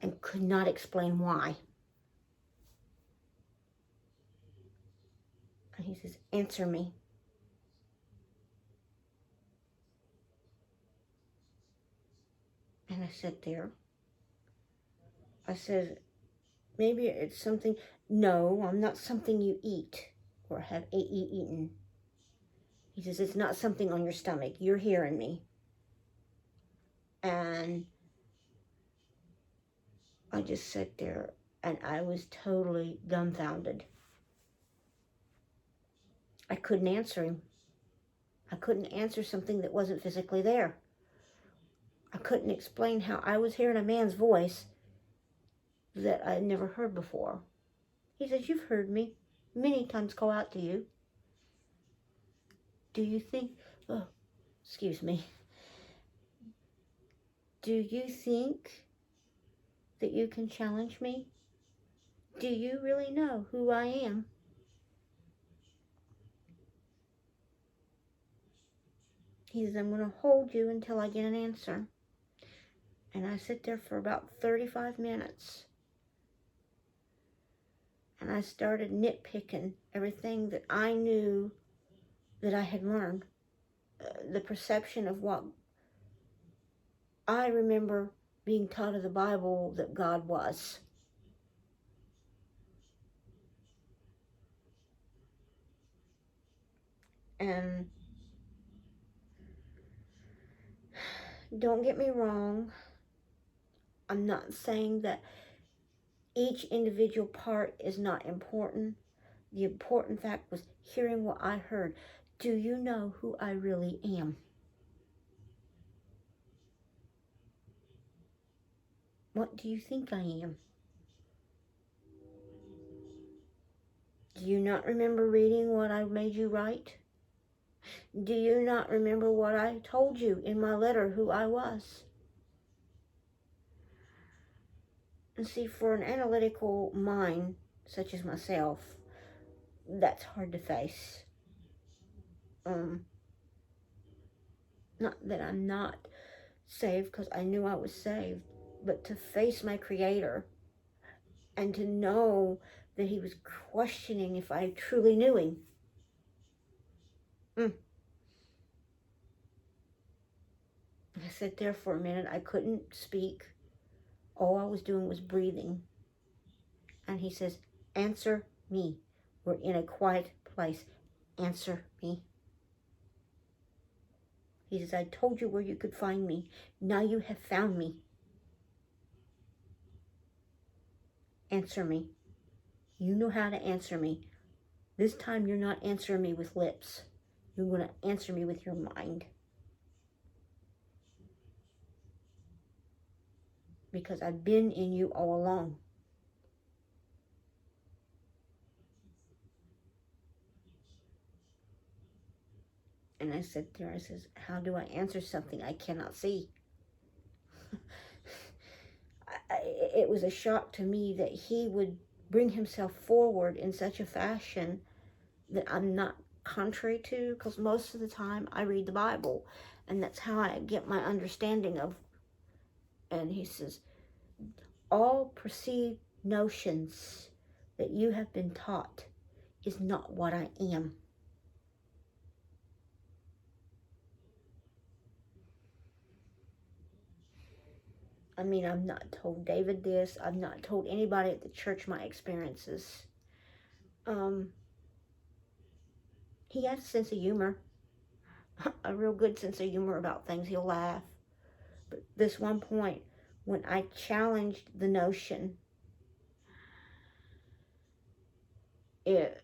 and could not explain why. And he says, answer me. And I sat there. I said, maybe it's something. No, I'm not something you eat or have eaten. He says, it's not something on your stomach. You're hearing me. And I just sat there and I was totally dumbfounded. I couldn't answer him. I couldn't answer something that wasn't physically there. I couldn't explain how I was hearing a man's voice that I'd never heard before. He says, you've heard me many times call out to you. Do you think, oh, excuse me. Do you think that you can challenge me? Do you really know who I am? He says, I'm going to hold you until I get an answer. And I sit there for about 35 minutes. And I started nitpicking everything that I knew that I had learned. The perception of what I remember being taught of the Bible that God was. And don't get me wrong, I'm not saying that each individual part is not important. The important fact was hearing what I heard. Do you know who I really am? What do you think I am? Do you not remember reading what I made you write? Do you not remember what I told you in my letter who I was? And see, for an analytical mind such as myself, that's hard to face. Not that I'm not saved, because I knew I was saved, but to face my Creator and to know that He was questioning if I truly knew Him. I sat there for a minute. I couldn't speak. All I was doing was breathing. And He says, answer me. We're in a quiet place. Answer me. He says, I told you where you could find me. Now you have found me. Answer me. You know how to answer me. This time you're not answering me with lips. You're going to answer me with your mind. Because I've been in you all along. And I sat there, I says, how do I answer something I cannot see? It was a shock to me that He would bring Himself forward in such a fashion that I'm not contrary to, because most of the time I read the Bible, and that's how I get my understanding of. And He says, all perceived notions that you have been taught is not what I am. I mean, I've not told David this. I've not told anybody at the church my experiences. He has a sense of humor. A real good sense of humor about things. He'll laugh. But this one point, when I challenged the notion, it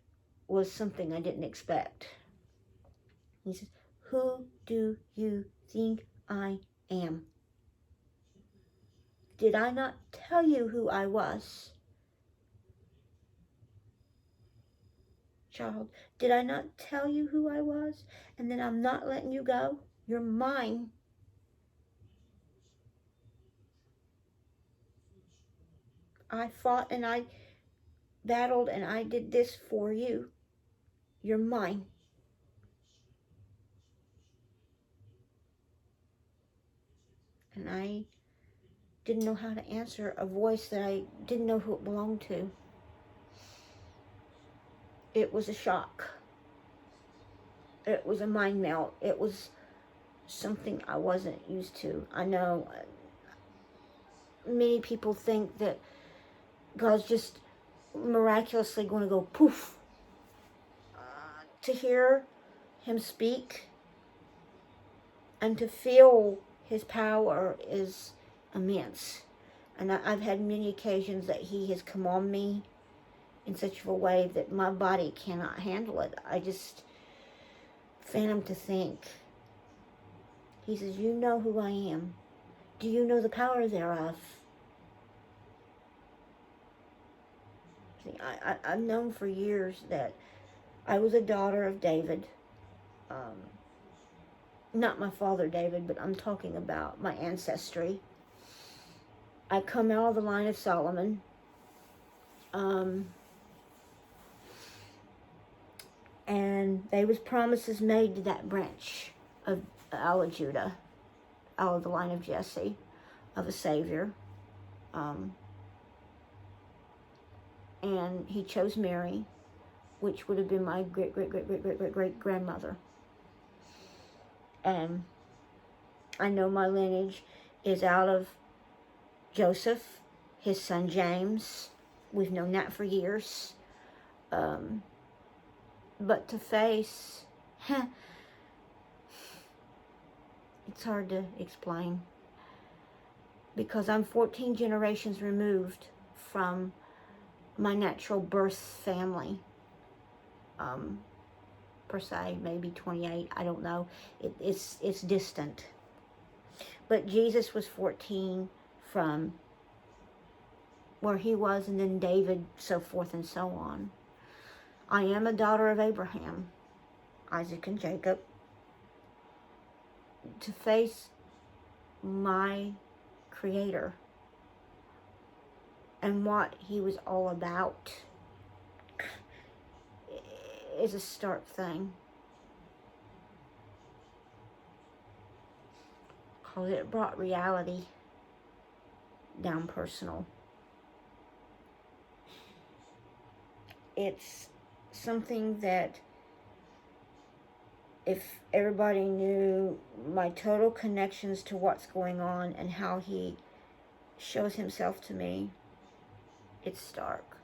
was something I didn't expect. He says, Who do you think I am? Did I not tell you who I was? Child, did I not tell you who I was? And then I'm not letting you go? You're mine. I fought and I battled and I did this for you. You're mine. And I didn't know how to answer a voice that I didn't know who it belonged to. It was a shock. It was a mind melt. It was something I wasn't used to. I know many people think that God's just miraculously going to go poof. To hear him speak and to feel his power is immense. And I've had many occasions that he has come on me in such a way that my body cannot handle it. I just phantom to think. He says, you know who I am. Do you know the power thereof? See, I've known for years that I was a daughter of David. Not my father David, but I'm talking about my ancestry. I come out of the line of Solomon. And there was promises made to that branch of out of Judah, out of the line of Jesse, of a Savior. And he chose Mary, which would have been my great-great-great-great-great-great-grandmother. I know my lineage is out of Joseph, his son James. We've known that for years. But to face, it's hard to explain. Because I'm 14 generations removed from my natural birth family. Per se, maybe 28, I don't know. It's distant. But Jesus was 14 from where he was, and then David, so forth and so on. I am a daughter of Abraham, Isaac, and Jacob. To face my Creator and what he was all about is a stark thing. Because it brought reality down personal. It's something that if everybody knew my total connections to what's going on and how he shows himself to me, it's stark.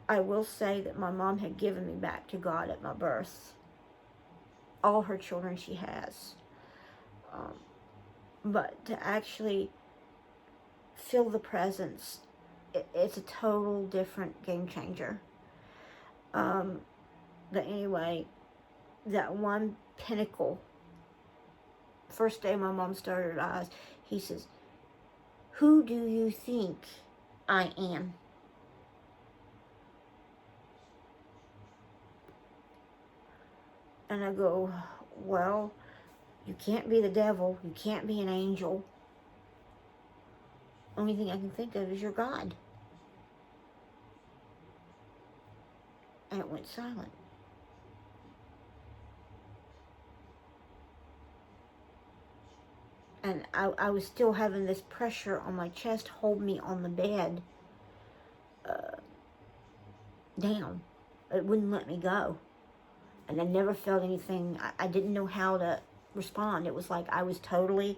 I will say that my mom had given me back to God at my birth. All her children she has. But to actually feel the presence, it's a total different game changer. But anyway, that one pinnacle, first day my mom started her eyes, he says, who do you think I am? And I go, well, you can't be the devil. You can't be an angel. Only thing I can think of is your God. And it went silent. And I was still having this pressure on my chest, hold me on the bed, down. It wouldn't let me go. And I never felt anything. I didn't know how to respond. It was like I was totally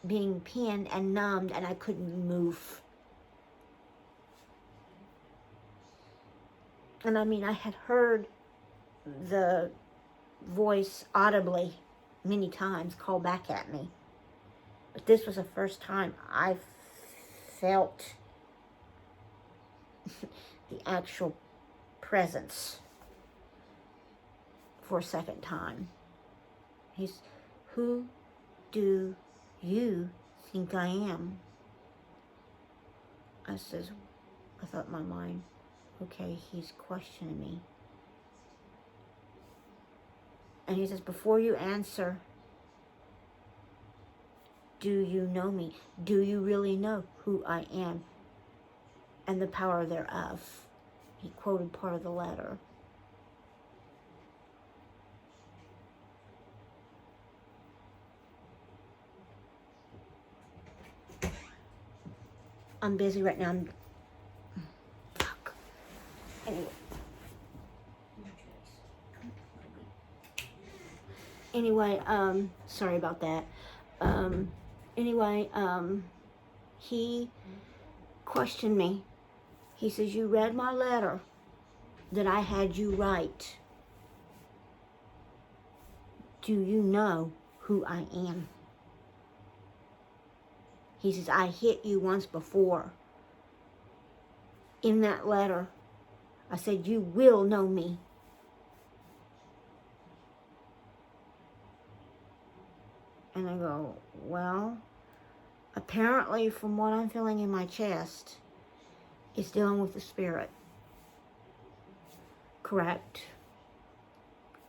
being pinned and numbed and I couldn't move. And I mean, I had heard the voice audibly many times call back at me. But this was the first time I felt the actual presence for a second time. He's, who do you think I am? I says, I thought in my mind, okay, he's questioning me. And he says, before you answer, do you know me? Do you really know who I am and the power thereof? He quoted part of the letter. I'm busy right now. Fuck. Anyway, sorry about that. Anyway, he questioned me. He says, you read my letter that I had you write. Do you know who I am? He says, I hit you once before. In that letter, I said, you will know me. And I go, well, apparently from what I'm feeling in my chest, it's dealing with the spirit. Correct.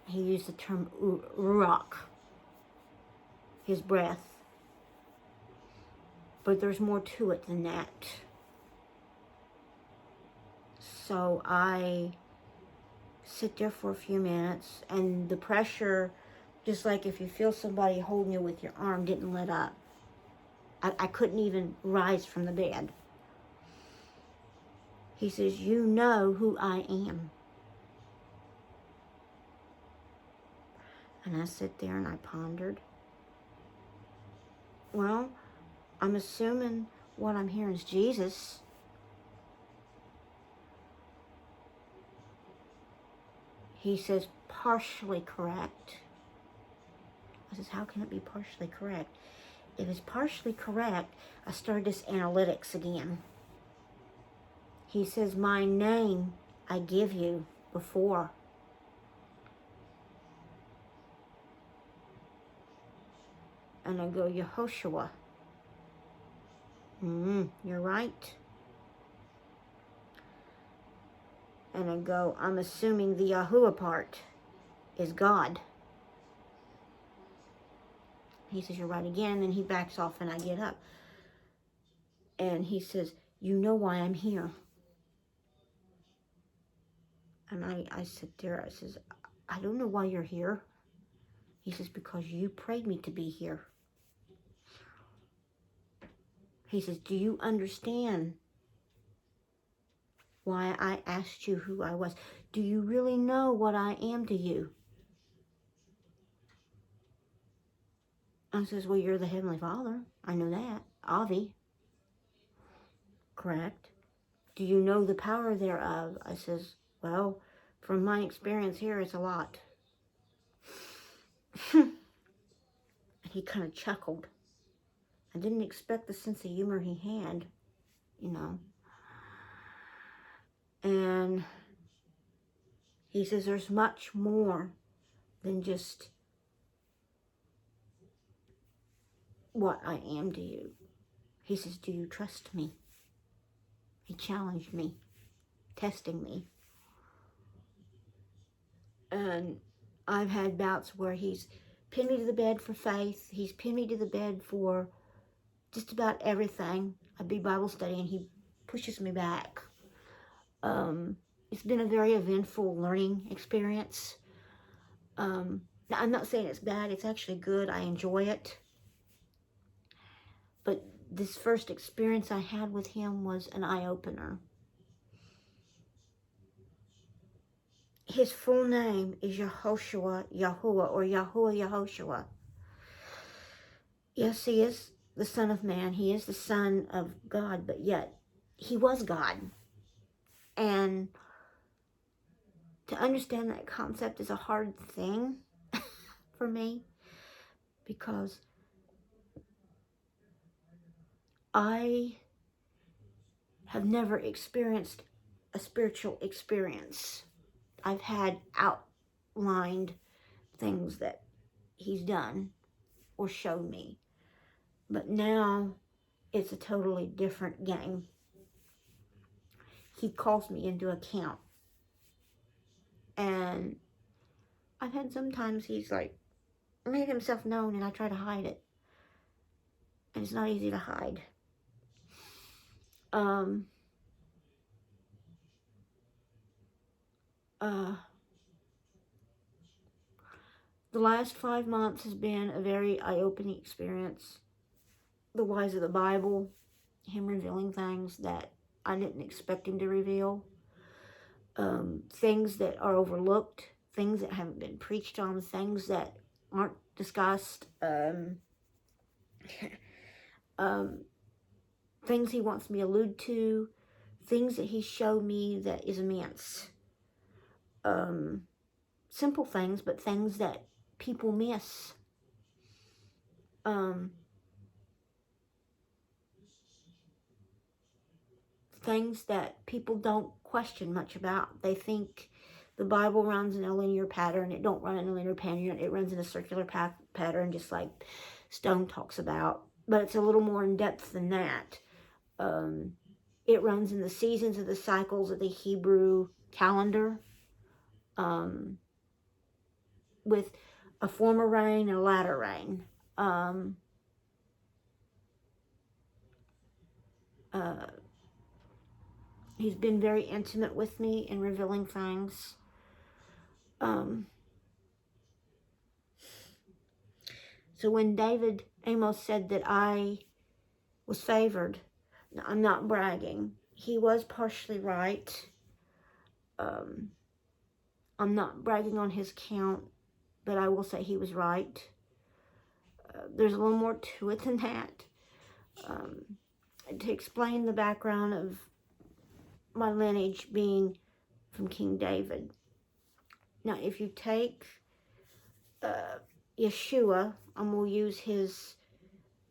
He used the term ruach, his breath. But there's more to it than that. So I sit there for a few minutes, and the pressure, just like if you feel somebody holding you with your arm, didn't let up. I couldn't even rise from the bed. He says, you know who I am. And I sit there and I pondered. Well, I'm assuming what I'm hearing is Jesus. He says, partially correct. I says, how can it be partially correct? If it's partially correct, I started this analytics again. He says, my name I give you before. And I go, Yehoshua. You're right. And I go, I'm assuming the yahuwah part is God. He says, you're right again. And he backs off and I get up. And he says, you know why I'm here. And I sit there. I says, I don't know why you're here. He says, because you prayed me to be here. He says, do you understand why I asked you who I was? Do you really know what I am to you? I says, well, you're the Heavenly Father. I know that. Avi. Correct. Do you know the power thereof? I says, well, from my experience here, it's a lot. And he kind of chuckled. I didn't expect the sense of humor he had, you know. And he says, there's much more than just what I am to you. He says, do you trust me? He challenged me, testing me. And I've had bouts where he's pinned me to the bed for faith. He's pinned me to the bed for just about everything. I'd be Bible study and he pushes me back. It's been a very eventful learning experience. Now, I'm not saying it's bad. It's actually good. I enjoy it. But this first experience I had with him was an eye-opener. His full name is Yehoshua, Yahuwah, or Yahuwah, Yehoshua. Yes, he is the Son of Man. He is the Son of God, but yet he was God. And to understand that concept is a hard thing for me because I have never experienced a spiritual experience. I've had outlined things that he's done or showed me. But now it's a totally different game. He calls me into account. And I've had sometimes he's like made himself known and I try to hide it. And it's not easy to hide. The last 5 months has been a very eye-opening experience. The whys of the Bible, him revealing things that I didn't expect him to reveal. Things that are overlooked, things that haven't been preached on, things that aren't discussed. Things he wants me to allude to, things that he showed me that is immense. Simple things, but things that people miss. Things that people don't question much about. They think the Bible runs in a linear pattern. It don't run in a linear pattern. It runs in a circular pattern, just like Stone talks about. But it's a little more in depth than that. It runs in the seasons of the cycles of the Hebrew calendar, with a former rain and a latter rain. He's been very intimate with me in revealing things. So when David Amos said that I was favored, I'm not bragging. He was partially right. I'm not bragging on his count, but I will say he was right. There's a little more to it than that. To explain the background of my lineage being from King David. Now, if you take Yeshua, I'm going to use his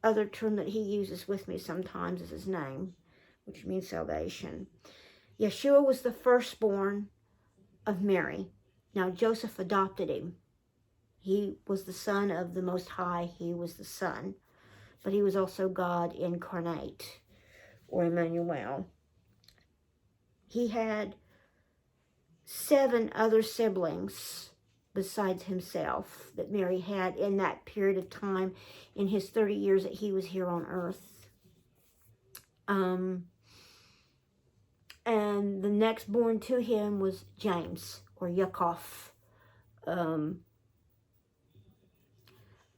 other term that he uses with me sometimes as his name, which means salvation. Yeshua was the firstborn of Mary. Now, Joseph adopted him. He was the son of the Most High. He was the son. But he was also God incarnate, or Emmanuel. He had 7 other siblings besides himself that Mary had in that period of time in his 30 years that he was here on earth. And the next born to him was James, or Yaakov.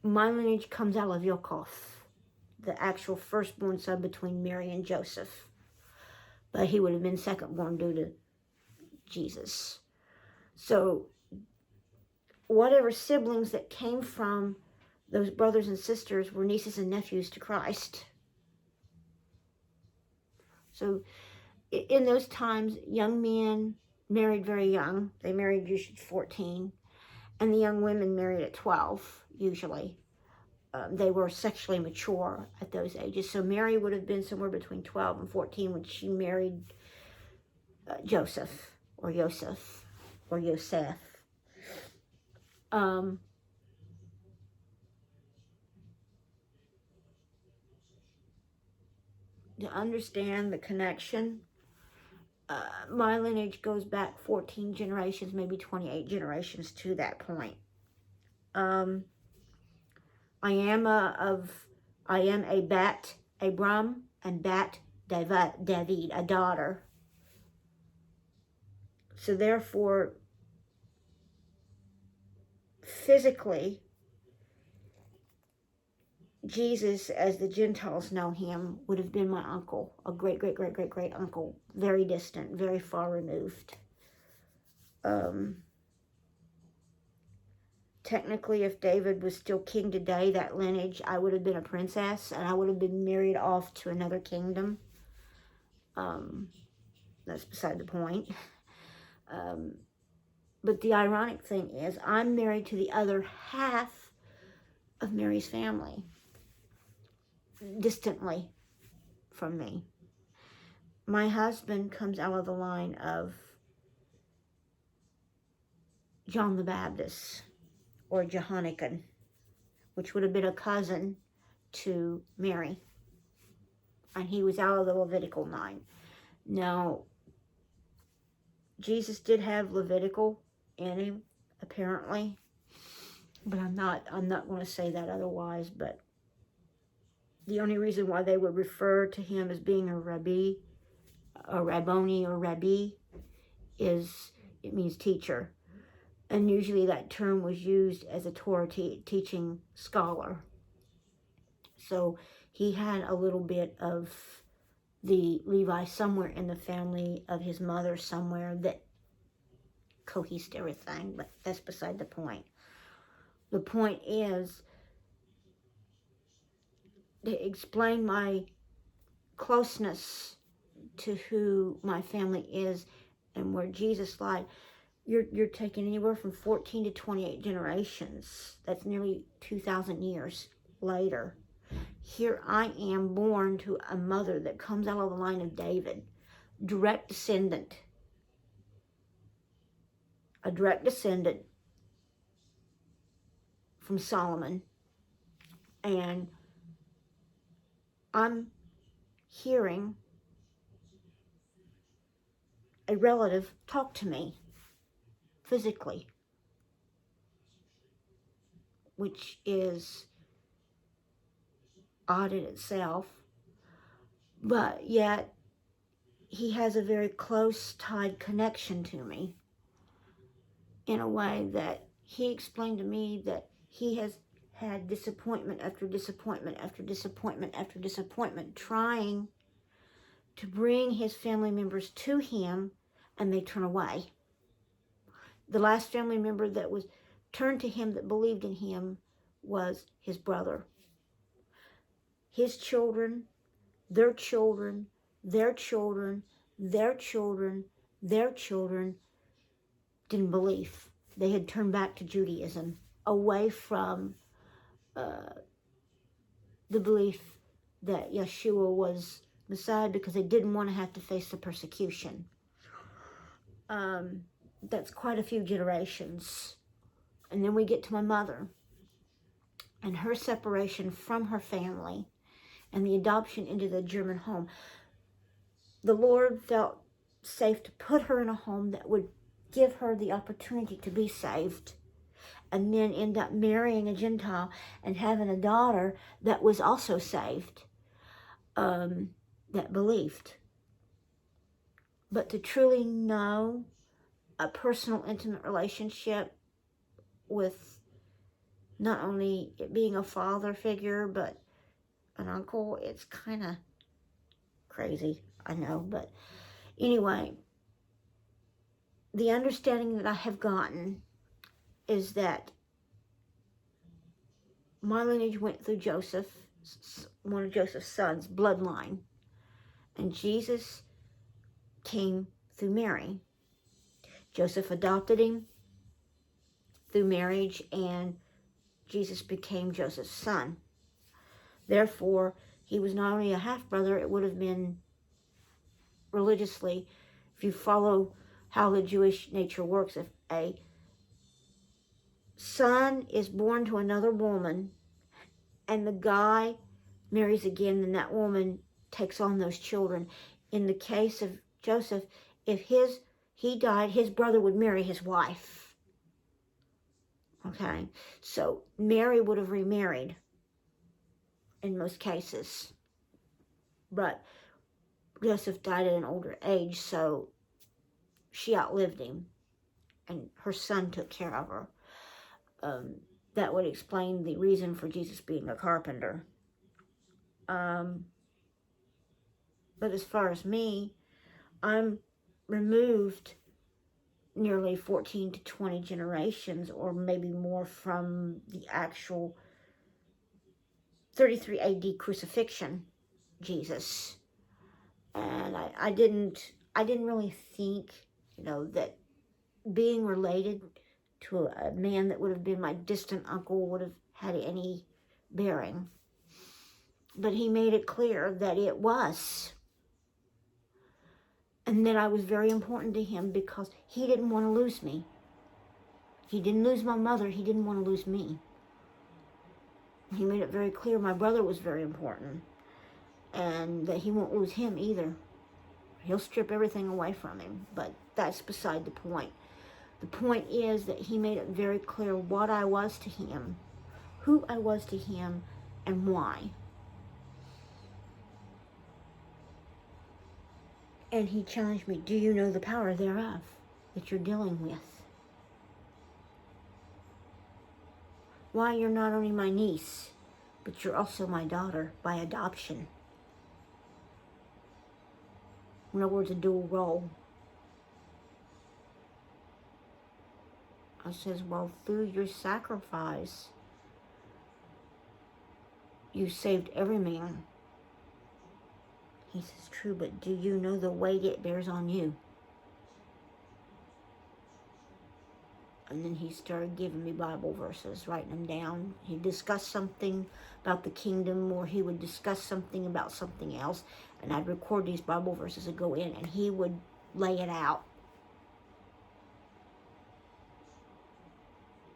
My lineage comes out of Yaakov, the actual firstborn son between Mary and Joseph. But he would have been secondborn due to Jesus. So whatever siblings that came from those brothers and sisters were nieces and nephews to Christ. So in those times, young men married very young. They married usually 14. And the young women married at 12, usually. They were sexually mature at those ages. So Mary would have been somewhere between 12 and 14 when she married Joseph, or Yosef, or Yosef. To understand the connection, my lineage goes back 14 generations, maybe 28 generations to that point. I am a Bat Abram and Bat David, a daughter. So therefore, physically, Jesus, as the Gentiles know him, would have been my uncle, a great, great, great, great, great uncle, very distant, very far removed. Technically, if David was still king today, that lineage, I would have been a princess, and I would have been married off to another kingdom. That's beside the point. But the ironic thing is, I'm married to the other half of Mary's family, distantly from me. My husband comes out of the line of John the Baptist, or Jehoiakim. which would have been a cousin to Mary. And he was out of the Levitical line. Now, Jesus did have Levitical in him, apparently. But I'm not going to say that otherwise. But the only reason why they would refer to him as being a rabbi, a rabboni or rabbi, is it means teacher. And usually that term was used as a Torah teaching scholar. So he had a little bit of the Levi somewhere in the family of his mother somewhere that cohesed everything, but that's beside the point. The point is to explain my closeness to who my family is and where Jesus lied. You're taking anywhere from 14 to 28 generations. That's nearly 2,000 years later. Here I am, born to a mother that comes out of the line of David, direct descendant, a direct descendant from Solomon, and I'm hearing a relative talk to me physically, which is odd in itself, but yet he has a very close tied connection to me in a way that he explained to me that he has had disappointment after disappointment after disappointment after disappointment trying to bring his family members to him, and they turn away. The last family member that was turned to him that believed in him was his brother. His children, their children, their children, their children, their children didn't believe. They had turned back to Judaism, away from the belief that Yeshua was Messiah, because they didn't want to have to face the persecution. That's quite a few generations. And then we get to my mother and her separation from her family and the adoption into the German home. The Lord felt safe to put her in a home that would give her the opportunity to be saved, and then end up marrying a Gentile and having a daughter that was also saved, that believed. But to truly know a personal, intimate relationship with not only it being a father figure, but an uncle, it's kind of crazy, I know. But anyway, the understanding that I have gotten is that my lineage went through Joseph, one of Joseph's sons, bloodline. And Jesus came through Mary. Joseph adopted him through marriage, and Jesus became Joseph's son. Therefore, he was not only a half-brother, it would have been religiously, if you follow how the Jewish nature works, if a son is born to another woman and the guy marries again, then that woman takes on those children. In the case of Joseph, if he died, his brother would marry his wife. Okay, so Mary would have remarried in most cases, but Joseph died at an older age, so she outlived him, and her son took care of her. That would explain the reason for Jesus being a carpenter. But as far as me, I'm removed nearly 14 to 20 generations, or maybe more, from the actual 33 AD crucifixion Jesus. And I didn't really think, that being related to a man that would have been my distant uncle would have had any bearing. But he made it clear that it was. And that I was very important to him because he didn't want to lose me. He didn't lose my mother. He didn't want to lose me. He made it very clear my brother was very important, and that he won't lose him either. He'll strip everything away from him, but that's beside the point. The point is that he made it very clear what I was to him, who I was to him, and why. And he challenged me, do you know the power thereof that you're dealing with? Why, you're not only my niece, but you're also my daughter by adoption. In other words, a dual role. I says, well, through your sacrifice, you saved every man. He says, true, but do you know the weight it bears on you? And then he started giving me Bible verses, writing them down. He discussed something about the kingdom, or he would discuss something about something else, and I'd record these Bible verses and go in, and he would lay it out.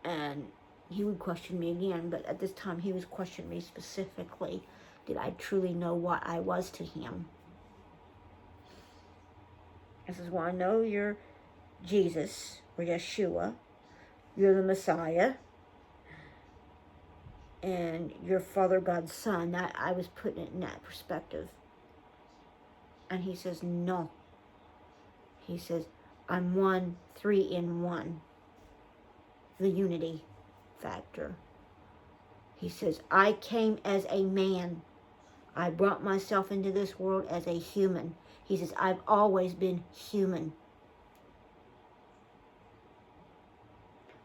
And he would question me again, but at this time he was questioning me specifically. Did I truly know what I was to him? I says, well, I know you're Jesus, or Yeshua. You're the Messiah. And you're Father God's son. I was putting it in that perspective. And he says, no. He says, I'm 1, 3 in 1. The unity factor. He says, I came as a man. I brought myself into this world as a human. He says, I've always been human.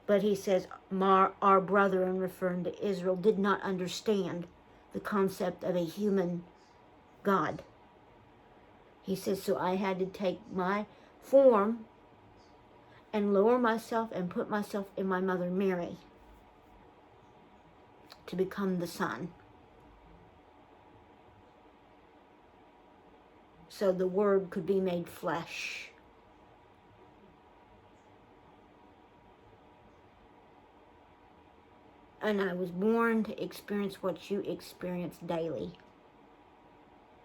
But he says, our brethren, referring to Israel, did not understand the concept of a human God. He says, so I had to take my form and lower myself and put myself in my mother Mary to become the Son. So the Word could be made flesh. And I was born to experience what you experience daily.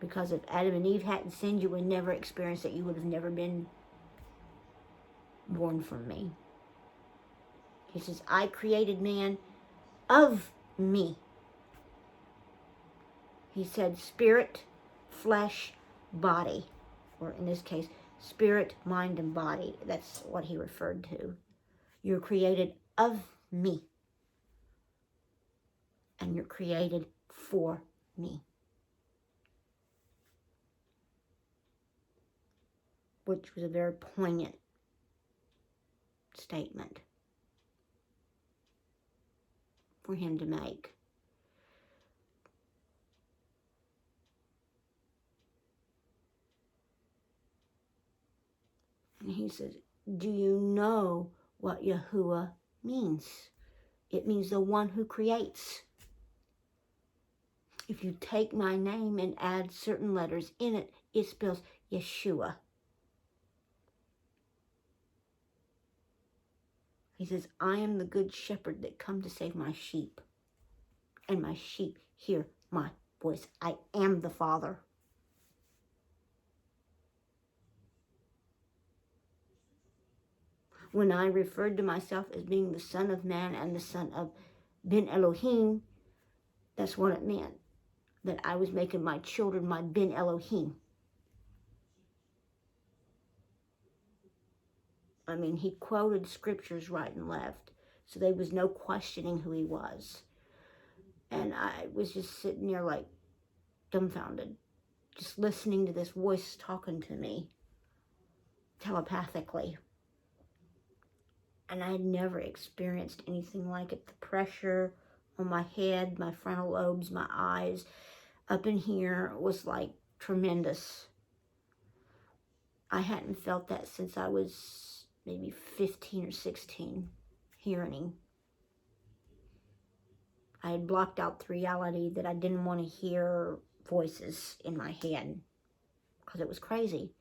Because if Adam and Eve hadn't sinned, you would never experience it. You would have never been born from me. He says, I created man of me. He said spirit, flesh, body. Or in this case, spirit, mind, and body. That's what he referred to. You're created of me. And you're created for me. Which was a very poignant statement for him to make. And he says, do you know what yahuwah means? It means the one who creates. If you take my name and add certain letters in it, it spells Yeshua. He says, I am the good shepherd that come to save my sheep. And my sheep hear my voice. I am the Father. When I referred to myself as being the Son of Man and the Son of Ben Elohim, that's what it meant. That I was making my children my Ben Elohim. I mean, he quoted scriptures right and left. So there was no questioning who he was. And I was just sitting there like dumbfounded. Just listening to this voice talking to me telepathically. And I had never experienced anything like it. The pressure on my head, my frontal lobes, my eyes, up in here was like tremendous. I hadn't felt that since I was maybe 15 or 16, hearing. I had blocked out the reality that I didn't want to hear voices in my head because it was crazy.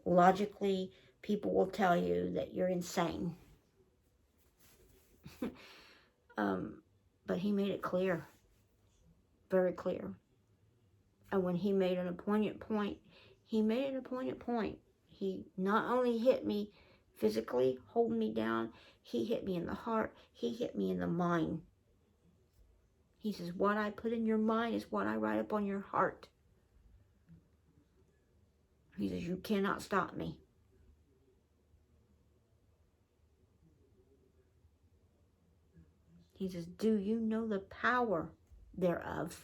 Logically, people will tell you that you're insane. But he made it clear. very clear. And when he made an appointed point, he made an appointed point. He not only hit me physically, holding me down, he hit me in the heart, he hit me in the mind. He says, what I put in your mind is what I write up on your heart. He says, you cannot stop me. He says, do you know the power thereof?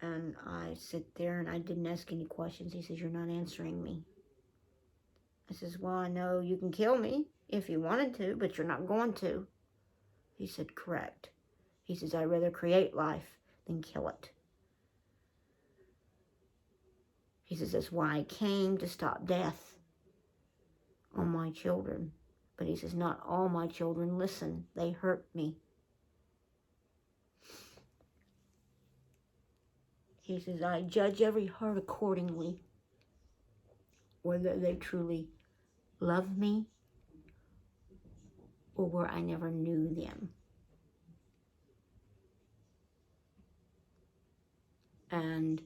And I sit there and I didn't ask any questions. He says, you're not answering me. I says, well, I know you can kill me if you wanted to, but you're not going to. He said, correct. He says, I'd rather create life than kill it. He says, that's why I came, to stop death on my children. But he says, not all my children listen. They hurt me. He says, I judge every heart accordingly, whether they truly love me or where I never knew them. And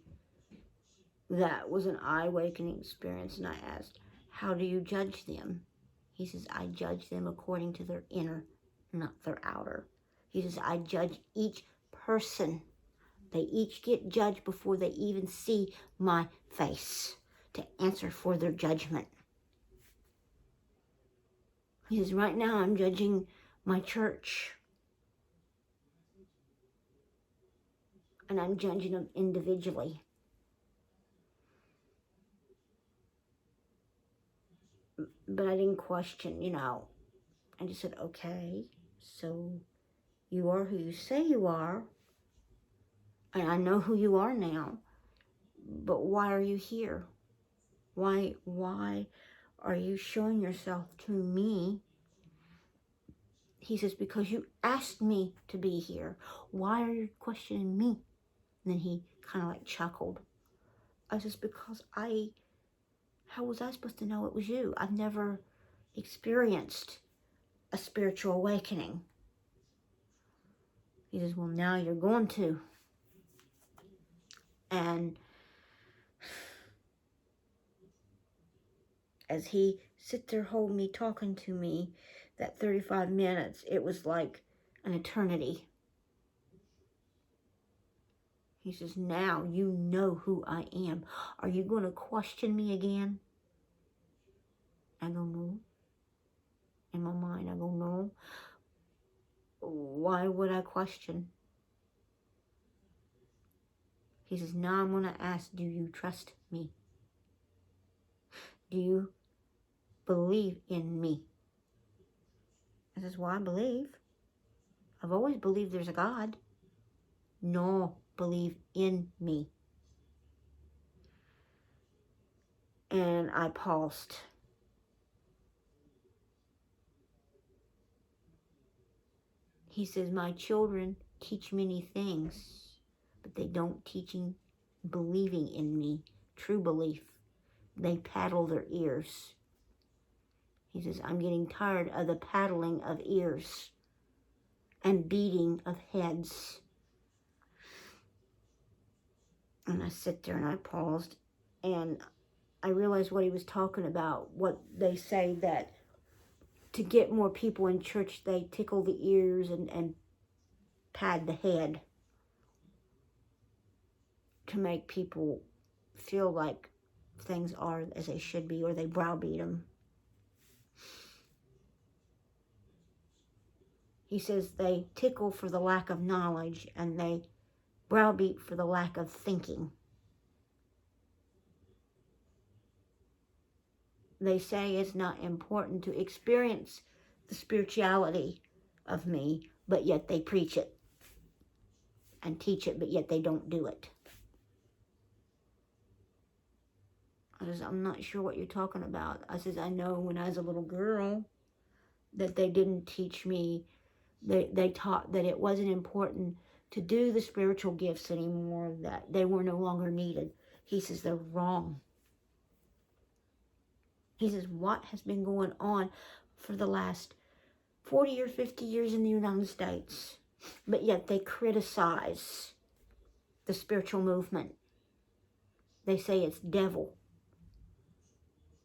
that was an eye-awakening experience. And I asked, how do you judge them? He says, I judge them according to their inner, not their outer. He says, I judge each person. They each get judged before they even see my face to answer for their judgment. He says, right now I'm judging my church. And I'm judging them individually. But I didn't question, I just said, okay, so you are who you say you are. And I know who you are now. But why are you here? Why are you showing yourself to me? He says, because you asked me to be here. Why are you questioning me? And then he kind of like chuckled. I says, because how was I supposed to know it was you? I've never experienced a spiritual awakening. He says, well, now you're going to. And as he sit there holding me, talking to me, that 35 minutes, it was like an eternity. He says, now you know who I am. Are you going to question me again? I go, no. In my mind, I go, no. Why would I question? He says, now I'm going to ask, do you trust me? Do you believe in me? I says, well, I believe. I've always believed there's a God. No, believe in me. And I paused. He says, my children teach many things, but they don't believing in me, true belief. They paddle their ears. He says, I'm getting tired of the paddling of ears and beating of heads. And I sit there and I paused and I realized what he was talking about, what they say that to get more people in church, they tickle the ears and pad the head to make people feel like things are as they should be, or they browbeat them. He says they tickle for the lack of knowledge and they browbeat for the lack of thinking. They say it's not important to experience the spirituality of me, but yet they preach it and teach it, but yet they don't do it. I says, I'm not sure what you're talking about. I says, I know when I was a little girl that they didn't teach me. They taught that it wasn't important to do the spiritual gifts anymore, that they were no longer needed. He says, they're wrong. He says, what has been going on for the last 40 or 50 years in the United States? but yet they criticize the spiritual movement. They say it's devil,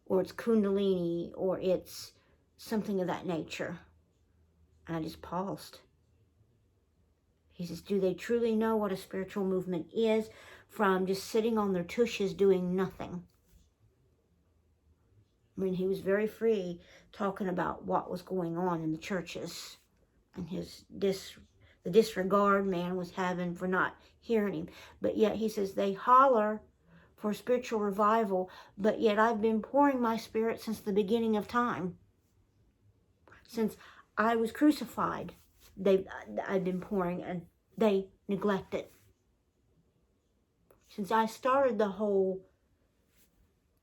or it's kundalini, or it's something of that nature. And I just paused. He says, do they truly know what a spiritual movement is from just sitting on their tushes doing nothing? I mean, he was very free talking about what was going on in the churches, and the disregard man was having for not hearing him. But yet he says they holler for spiritual revival, but yet I've been pouring my spirit since the beginning of time. Since I was crucified, I've been pouring, and they neglect it. Since I started the whole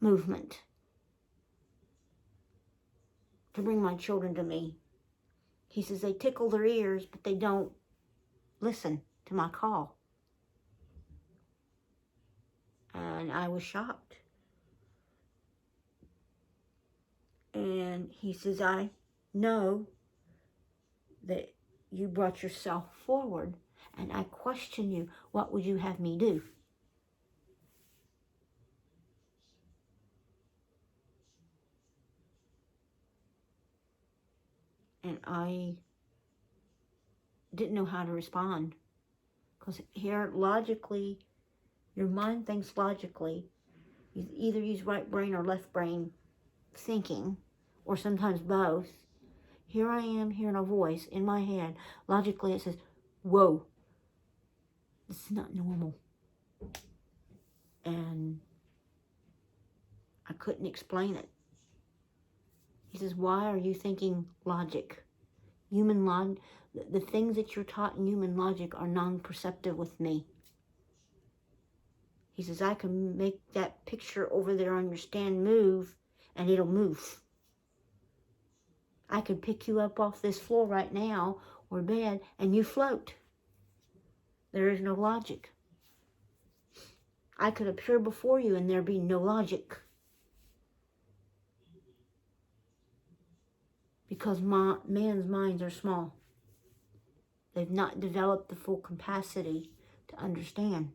movement to bring my children to me, he says they tickle their ears, but they don't listen to my call. And I was shocked. And he says, I know that you brought yourself forward, and I question you, what would you have me do? And I didn't know how to respond. Because here, logically, your mind thinks logically. You either use right brain or left brain thinking, or sometimes both. Here I am hearing a voice in my head. Logically, it says, whoa, this is not normal. And I couldn't explain it. He says, why are you thinking logic? Human logic, the things that you're taught in human logic are non-perceptive with me. He says, I can make that picture over there on your stand move, and it'll move. I could pick you up off this floor right now, or bed, and you float. There is no logic. I could appear before you, and there be no logic. Because man's minds are small. They've not developed the full capacity to understand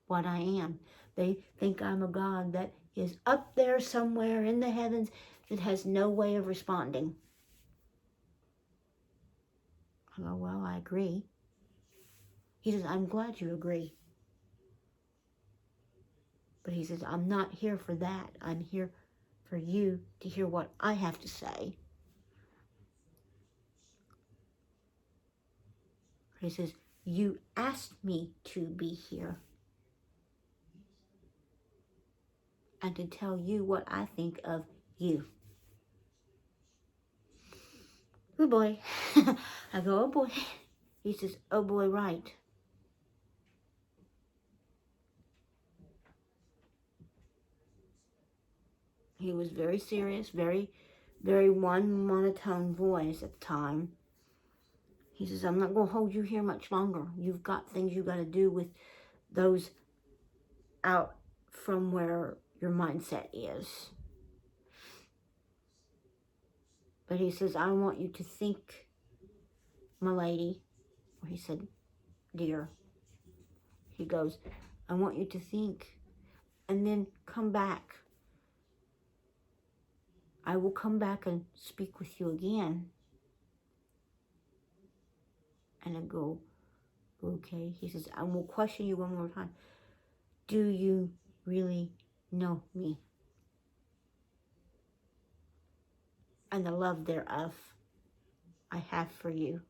what I am. They think I'm a God that is up there somewhere in the heavens that has no way of responding. I go, well, I agree. He says, I'm glad you agree. But he says, I'm not here for that. I'm here for you to hear what I have to say. He says, you asked me to be here and to tell you what I think of you. Oh boy. I go, oh boy. He says, oh boy, right. He was very serious, very, very one monotone voice at the time. He says, I'm not going to hold you here much longer. You've got things you got to do with those out from where your mindset is. But he says, I want you to think, my lady, or he said, dear. He goes, I want you to think and then come back. I will come back and speak with you again. And I go, okay. He says, I will question you one more time. Do you really know me? And the love thereof I have for you.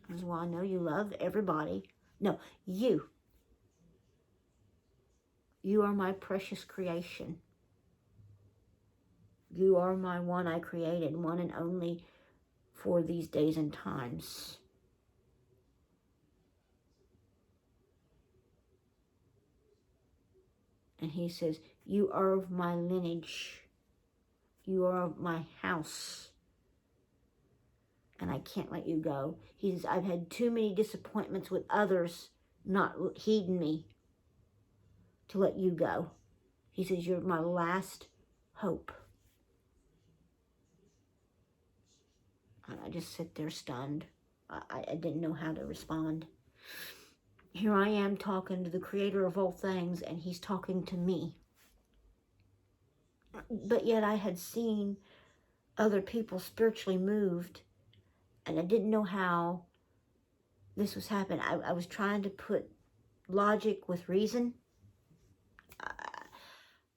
I says, well, I know you love everybody. No, you. You are my precious creation. You are my one I created, one and only for these days and times. And he says, you are of my lineage. You are of my house. And I can't let you go. He says, I've had too many disappointments with others not heeding me to let you go. He says, you're my last hope. And I just sit there stunned. I didn't know how to respond. Here I am talking to the creator of all things, and he's talking to me. But yet I had seen other people spiritually moved, and I didn't know how this was happening. I was trying to put logic with reason.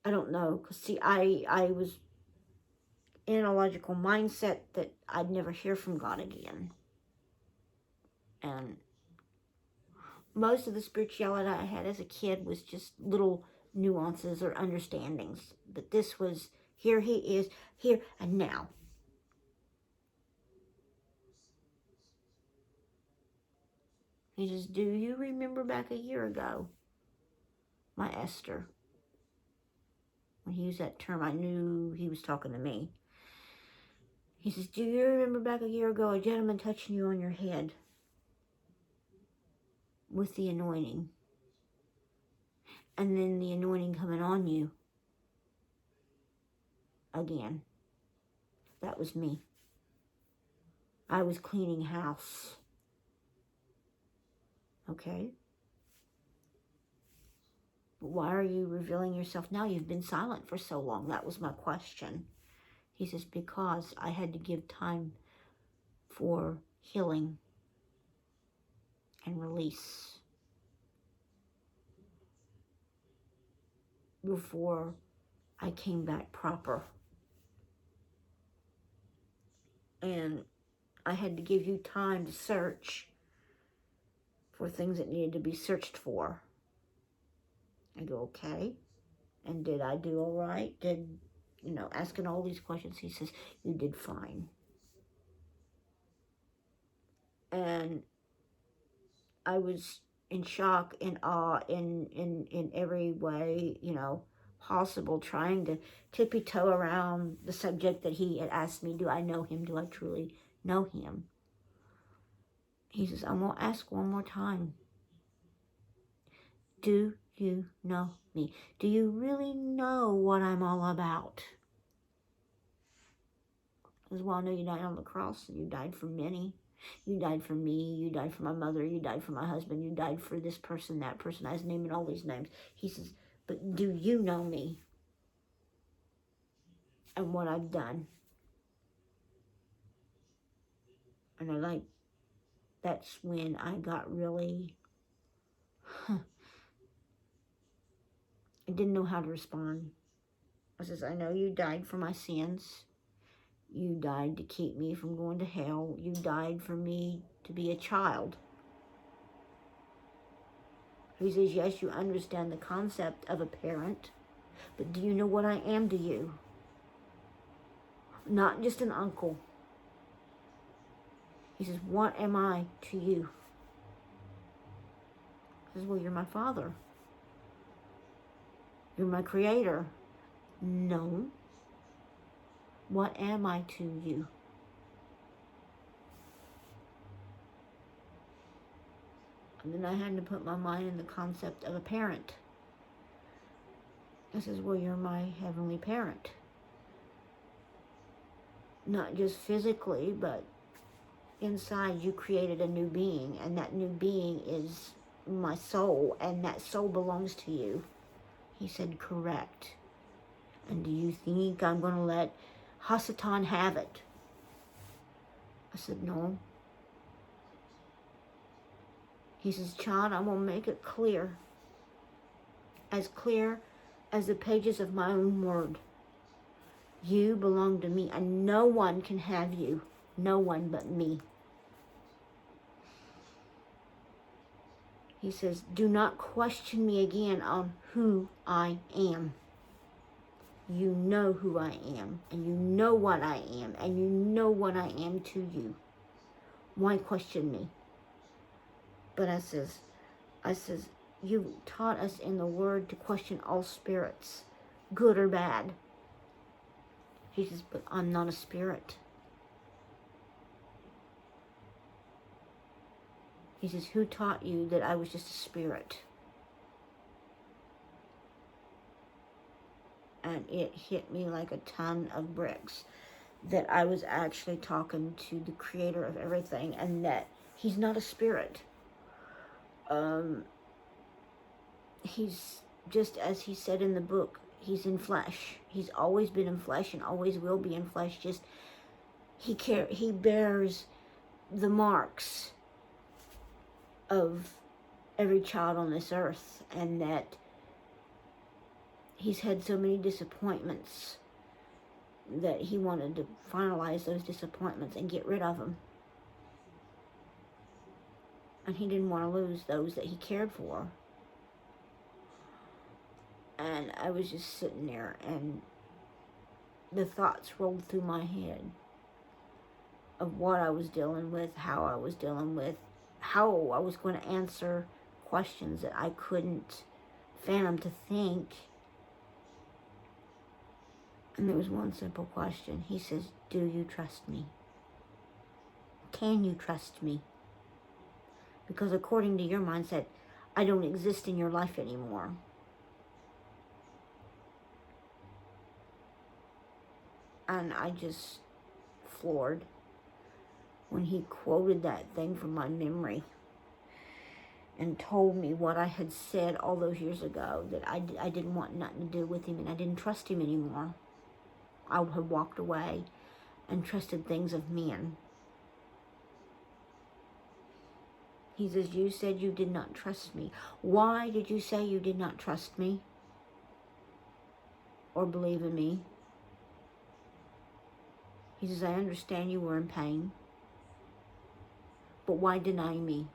I don't know, because see, I was in a logical mindset that I'd never hear from God again. And most of the spirituality I had as a kid was just little nuances or understandings. But this was, here he is, here and now. He says, do you remember back a year ago, my Esther? When he used that term, I knew he was talking to me. He says, do you remember back a year ago a gentleman touching you on your head with the anointing? And then the anointing coming on you again. That was me. I was cleaning house. Okay? But why are you revealing yourself now? You've been silent for so long. That was my question. He says, because I had to give time for healing and release before I came back proper. And I had to give you time to search for things that needed to be searched for. I go, okay. And did I do all right? Asking all these questions. He says, you did fine. And I was in shock, in awe, in every way, possible, trying to tippy-toe around the subject that he had asked me, do I know him? Do I truly know him? He says, I'm going to ask one more time. Do you know me? Do you really know what I'm all about? Because, well, I know you died on the cross, and you died for many. You died for me, you died for my mother, you died for my husband, you died for this person, that person. I was naming all these names. He says, but do you know me? And what I've done? And that's when I got really, I didn't know how to respond. I says, I know you died for my sins. You died to keep me from going to hell. You died for me to be a child. He says, yes, you understand the concept of a parent, but do you know what I am to you? Not just an uncle. He says, what am I to you? He says, well, you're my father. You're my creator. No. What am I to you? And then I had to put my mind in the concept of a parent. I says, well, you're my heavenly parent. Not just physically, but inside you created a new being, and that new being is my soul, and that soul belongs to you. He said, correct. And do you think I'm going to let Hasatan have it? I said, no. He says, child, I'm going to make it clear as the pages of my own word. You belong to me, and no one can have you. No one but me. He says, do not question me again on who I am. You know who I am, and you know what I am, and you know what I am to you. Why question me? But I says, you taught us in the word to question all spirits, good or bad. He says, but I'm not a spirit. He says, who taught you that I was just a spirit? And it hit me like a ton of bricks. that I was actually talking to the creator of everything, and that he's not a spirit. He's, just as he said in the book, he's in flesh. He's always been in flesh and always will be in flesh. Just he bears the marks of every child on this earth, and that he's had so many disappointments that he wanted to finalize those disappointments and get rid of them. And he didn't want to lose those that he cared for. And I was just sitting there, and the thoughts rolled through my head of what I was dealing with, how I was dealing with, how I was going to answer questions that I couldn't fathom to think. And there was one simple question. He says, do you trust me? Can you trust me? Because according to your mindset, I don't exist in your life anymore. And I just floored when he quoted that thing from my memory and told me what I had said all those years ago, that I didn't want nothing to do with him and I didn't trust him anymore. I had walked away and trusted things of men. He says, you said you did not trust me. Why did you say you did not trust me or believe in me? He says, I understand you were in pain, but why deny me?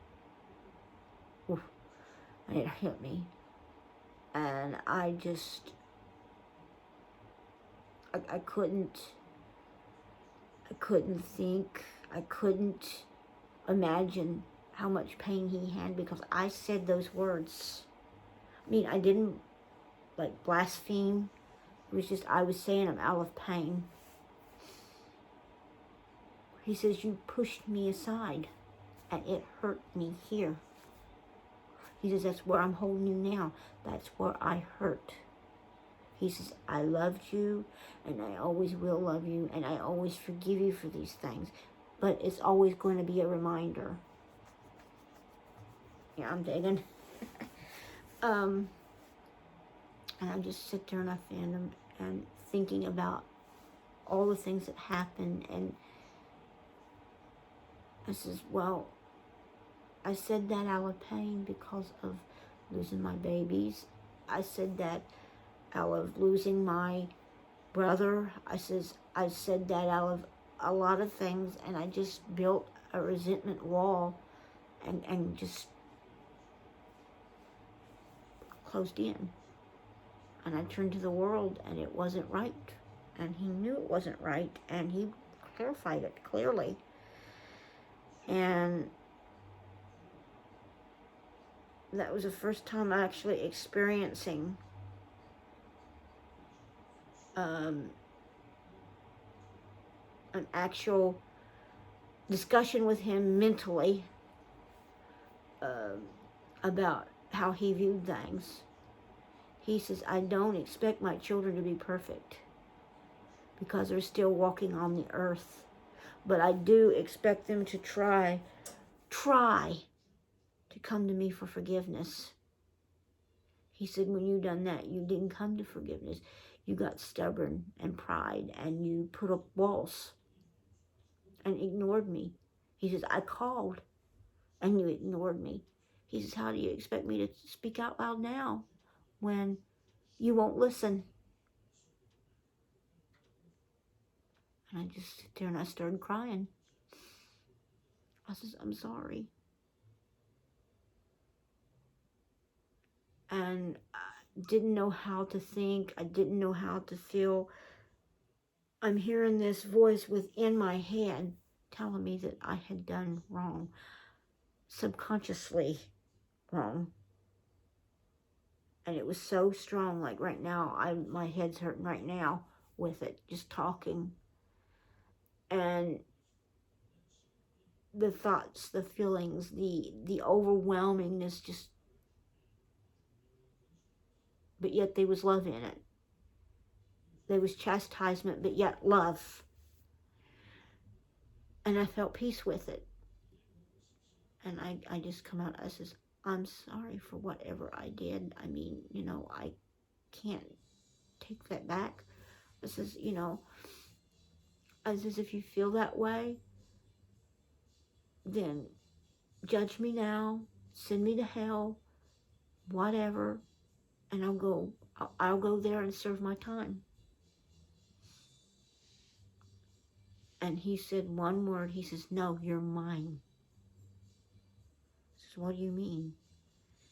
Oof, and it hit me. And I just, I couldn't think, I couldn't imagine how much pain he had, because I said those words. I mean, I didn't like blaspheme. It was just, I was saying them out of pain. He says, you pushed me aside and it hurt me here. He says, that's where I'm holding you now. That's where I hurt. He says, I loved you and I always will love you and I always forgive you for these things. But it's always going to be a reminder. Yeah, I'm digging. And I just sit there and I fan him and thinking about all the things that happened, and I says, well, I said that out of pain because of losing my babies. I said that out of losing my brother. I said that out of a lot of things, and I just built a resentment wall and just closed in. And I turned to the world, and it wasn't right. And he knew it wasn't right, and he clarified it clearly. And that was the first time actually experiencing an actual discussion with him mentally about how he viewed things. He says, I don't expect my children to be perfect because they're still walking on the earth. But I do expect them to try to come to me for forgiveness. He said, when you done that, you didn't come to forgiveness. You got stubborn and pride, and you put up walls and ignored me. He says, I called and you ignored me. He says, how do you expect me to speak out loud now when you won't listen? And I just sit there and I started crying. I says, I'm sorry. And I didn't know how to think. I didn't know how to feel. I'm hearing this voice within my head telling me that I had done wrong, subconsciously wrong. And it was so strong, like right now, my head's hurting right now with it, just talking. And the thoughts, the feelings, the overwhelmingness, just, but yet there was love in it. There was chastisement, but yet love. And I felt peace with it. And I just come out, I says, I'm sorry for whatever I did. I mean, I can't take that back. I says, I says, if you feel that way, then judge me now, send me to hell, whatever, and I'll go there and serve my time. And he said one word. He says, no, you're mine. I says, what do you mean?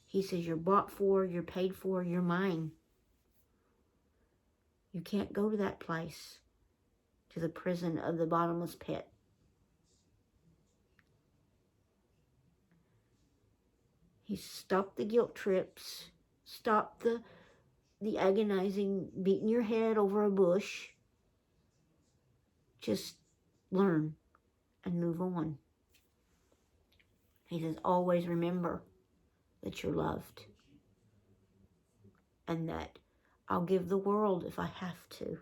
He says, you're bought for, you're paid for, you're mine. You can't go to that place, to the prison of the bottomless pit. He stopped the guilt trips, stopped the agonizing beating your head over a bush. Just learn and move on. He says, always remember that you're loved and that I'll give the world if I have to.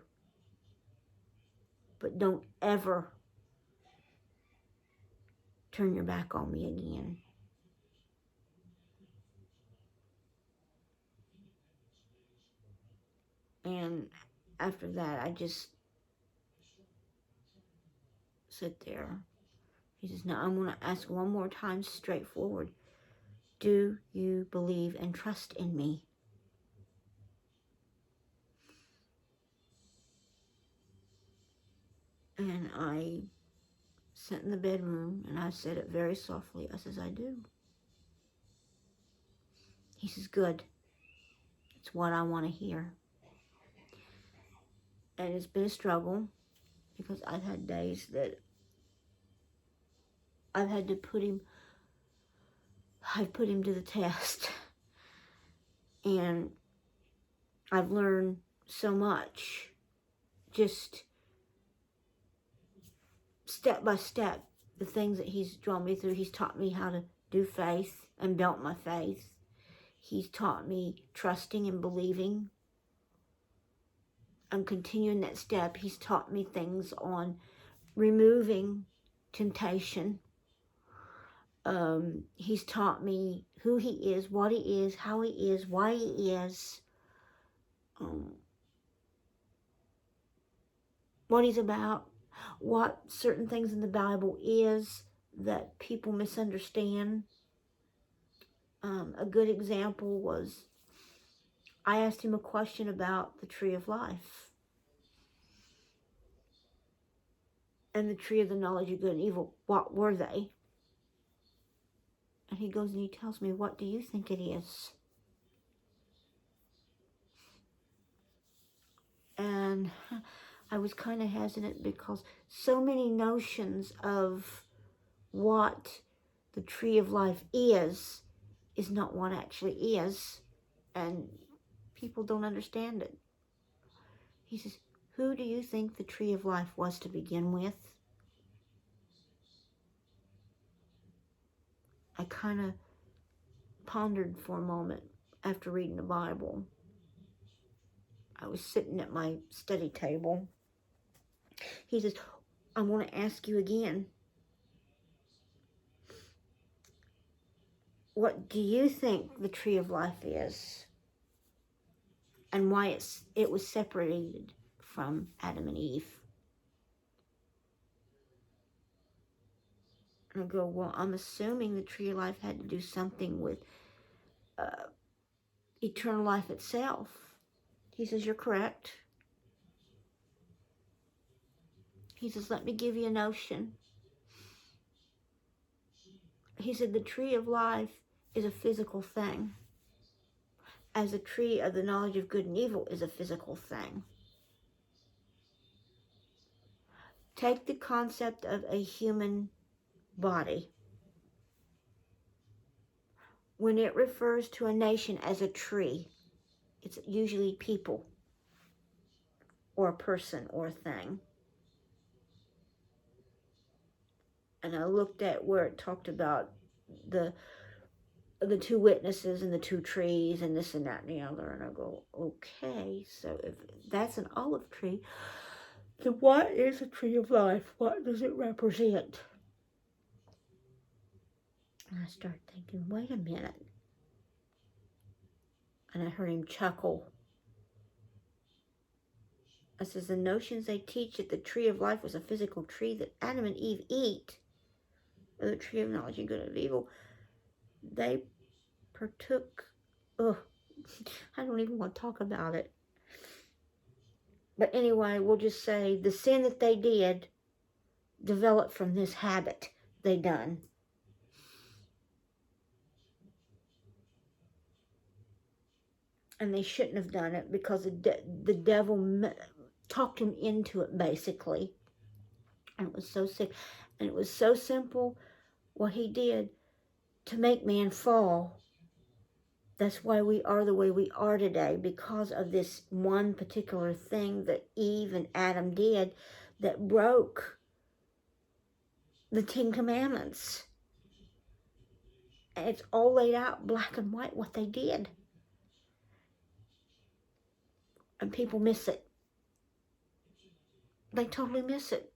But don't ever turn your back on me again. And after that, I just sit there. He says, now I'm going to ask one more time straightforward. Do you believe and trust in me? And I sat in the bedroom and I said it very softly. I says, I do. He says, good. It's what I want to hear. And it's been a struggle because I've had days that I've had to I've put him to the test. And I've learned so much, just step by step, the things that he's drawn me through. He's taught me how to do faith and built my faith. He's taught me trusting and believing. I'm continuing that step. He's taught me things on removing temptation. He's taught me who he is, what he is, how he is, why he is, what he's about, what certain things in the Bible is that people misunderstand. A good example was I asked him a question about the tree of life and the tree of the knowledge of good and evil. What were they? And he goes and he tells me, what do you think it is? And I was kind of hesitant because so many notions of what the tree of life is not what actually is. And people don't understand it. He says, who do you think the tree of life was to begin with? I kind of pondered for a moment after reading the Bible. I was sitting at my study table. He says, I want to ask you again. What do you think the tree of life is? And why it was separated from Adam and Eve? And I go, well, I'm assuming the tree of life had to do something with eternal life itself. He says, you're correct. He says, let me give you a notion. He said, the tree of life is a physical thing, as the tree of the knowledge of good and evil is a physical thing. Take the concept of a human body. When it refers to a nation as a tree, it's usually people or a person or a thing. And I looked at where it talked about the two witnesses and the two trees and this and that and the other, and I go, okay, so if that's an olive tree, So what is a tree of life? What does it represent? And I started thinking, wait a minute. And I heard him chuckle. I says, the notions they teach that the tree of life was a physical tree that Adam and Eve eat, or the tree of knowledge of good and evil, they partook. Ugh, I don't even want to talk about it. But anyway, we'll just say the sin that they did developed from this habit they done. And they shouldn't have done it because the devil talked him into it, basically. And it was so sick. And it was so simple what he did to make man fall. That's why we are the way we are today, because of this one particular thing that Eve and Adam did that broke the Ten Commandments. And it's all laid out black and white what they did. And people miss it. They totally miss it.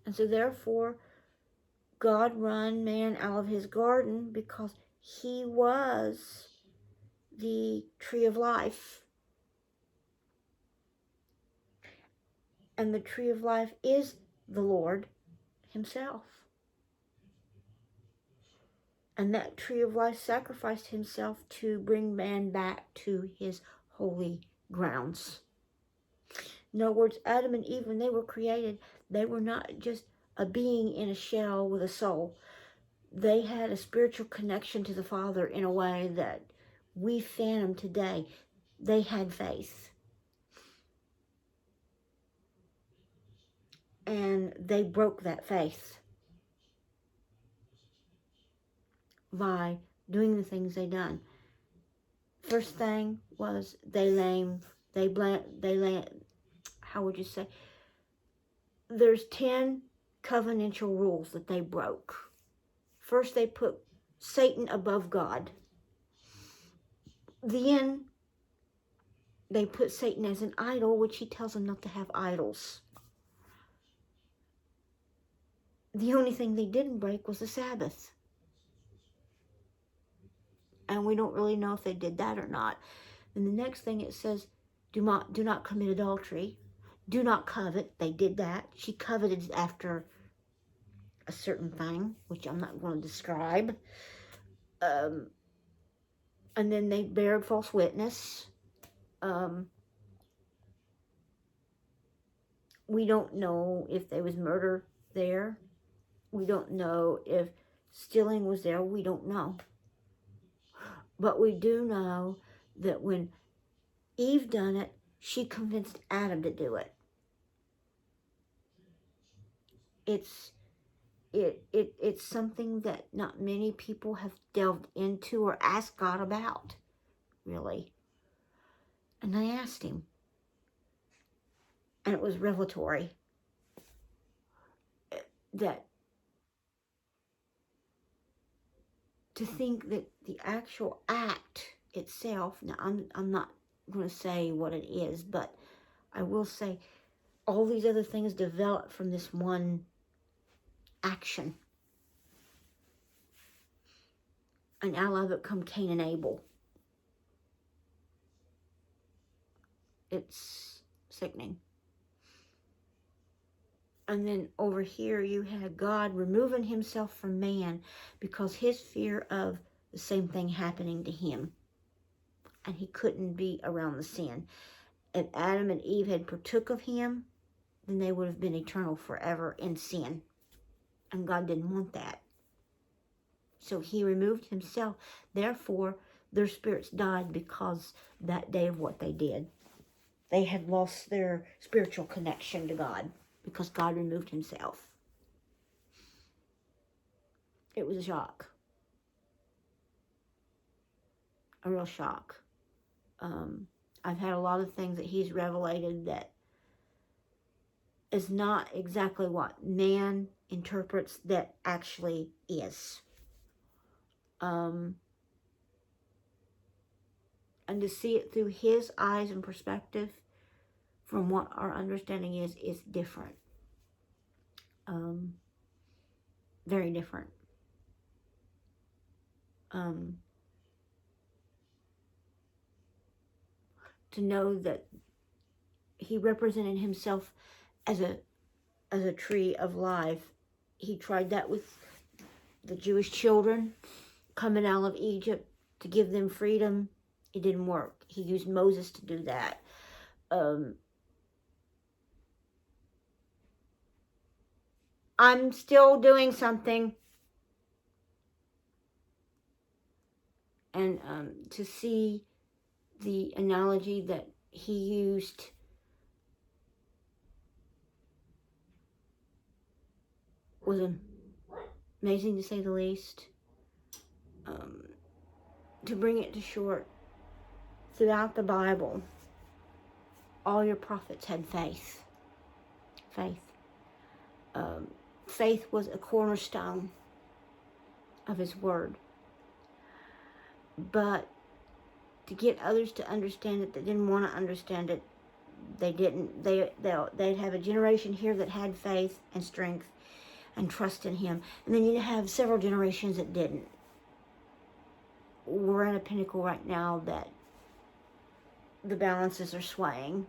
And so therefore, God run man out of his garden because he was the tree of life. And the tree of life is the Lord himself. And that tree of life sacrificed himself to bring man back to his holy grounds. In other words, Adam and Eve, when they were created, they were not just a being in a shell with a soul. They had a spiritual connection to the Father in a way that we fathom today. They had faith. And they broke that faith by doing the things they done. First thing was how would you say? There's 10 covenantal rules that they broke. First, they put Satan above God. Then they put Satan as an idol, which he tells them not to have idols. The only thing they didn't break was the Sabbath. And we don't really know if they did that or not. And the next thing it says, do not commit adultery. Do not covet. They did that. She coveted after a certain thing, which I'm not going to describe. And then they bared false witness. We don't know if there was murder there. We don't know if stealing was there. We don't know. But we do know that when Eve done it, she convinced Adam to do it. It's something that not many people have delved into or asked God about, really. And I asked him. And it was revelatory. That to think that the actual act itself, now I'm not going to say what it is, but I will say all these other things develop from this one action. And out of it come Cain and Abel. It's sickening. And then over here you had God removing himself from man because his fear of the same thing happening to him. And he couldn't be around the sin. If Adam and Eve had partook of him, then they would have been eternal forever in sin. And God didn't want that. So he removed himself. Therefore, their spirits died because that day of what they did. They had lost their spiritual connection to God because God removed himself. It was a shock. A real shock. I've had a lot of things that he's revelated that is not exactly what man interprets that actually is. And to see it through his eyes and perspective from what our understanding is different. Very different. To know that he represented himself as a tree of life. He tried that with the Jewish children coming out of Egypt to give them freedom. It didn't work. He used Moses to do that. I'm still doing something. And to see the analogy that he used was amazing, to say the least. To bring it to short, throughout the Bible, all your prophets had faith. Faith. Faith was a cornerstone of his word. But to get others to understand it that didn't want to understand it, they didn't. They'd have a generation here that had faith and strength and trust in him. And then you'd have several generations that didn't. We're at a pinnacle right now that the balances are swaying.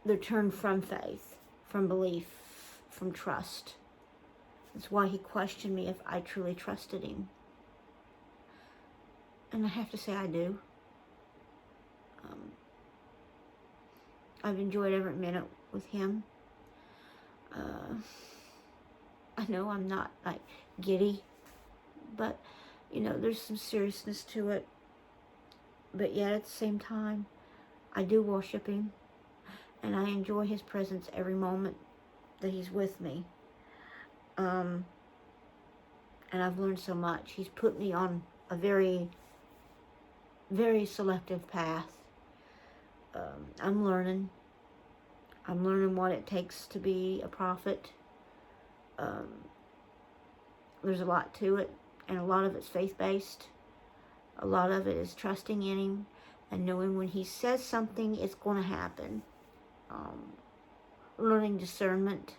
They're turned from faith, from belief, from trust. That's why he questioned me if I truly trusted him. And I have to say I do. I've enjoyed every minute with him. I know I'm not like giddy, but there's some seriousness to it. But yet at the same time, I do worship him, and I enjoy his presence every moment that he's with me. And I've learned so much. He's put me on a very, very selective path. I'm learning what it takes to be a prophet. There's a lot to it, and a lot of it's faith-based. A lot of it is trusting in him and knowing when he says something, it's going to happen. Learning discernment.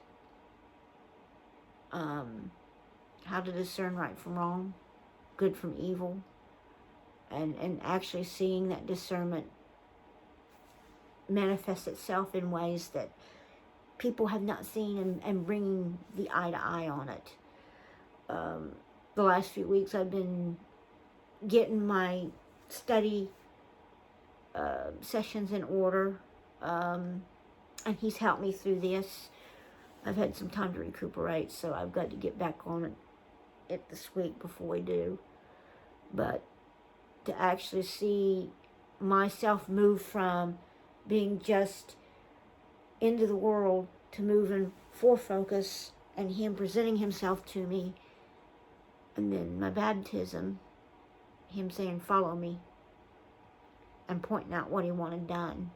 How to discern right from wrong, good from evil, and actually seeing that discernment manifest itself in ways that people have not seen, and bringing the eye to eye on it. The last few weeks I've been getting my study sessions in order, and he's helped me through this. I've had some time to recuperate, so I've got to get back on it this week before we do. But to actually see myself move from being just into the world to moving for focus, and him presenting himself to me, and then my baptism, him saying, "Follow me," and pointing out what he wanted done,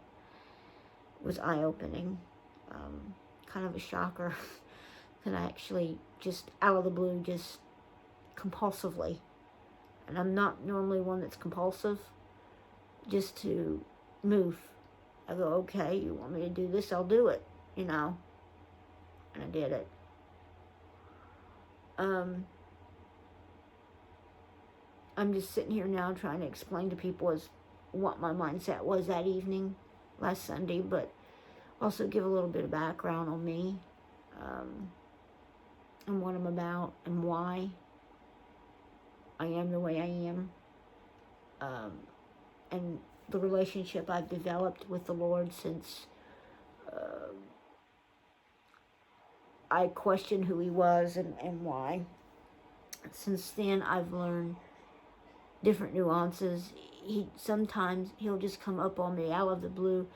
was eye-opening. Kind of a shocker that I actually just out of the blue, just compulsively, and I'm not normally one that's compulsive, just to move. I go, okay, you want me to do this, I'll do it, and I did it. I'm just sitting here now trying to explain to people what my mindset was that evening, last Sunday, but also give a little bit of background on me, and what I'm about, and why I am the way I am, and the relationship I've developed with the Lord since I questioned who he was and why. Since then, I've learned different nuances. Sometimes he'll just come up on me out of the blue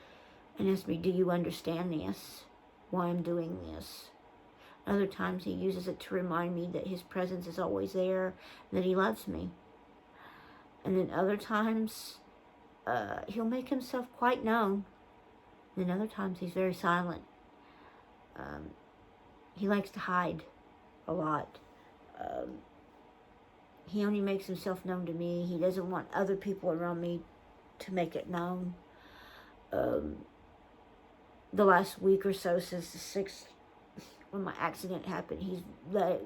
and ask me, "Do you understand this? Why I'm doing this?" Other times he uses it to remind me that his presence is always there, and that he loves me. And then other times he'll make himself quite known. And then other times he's very silent. He likes to hide a lot. He only makes himself known to me. He doesn't want other people around me to make it known. um, the last week or so since the 6th, when my accident happened, he's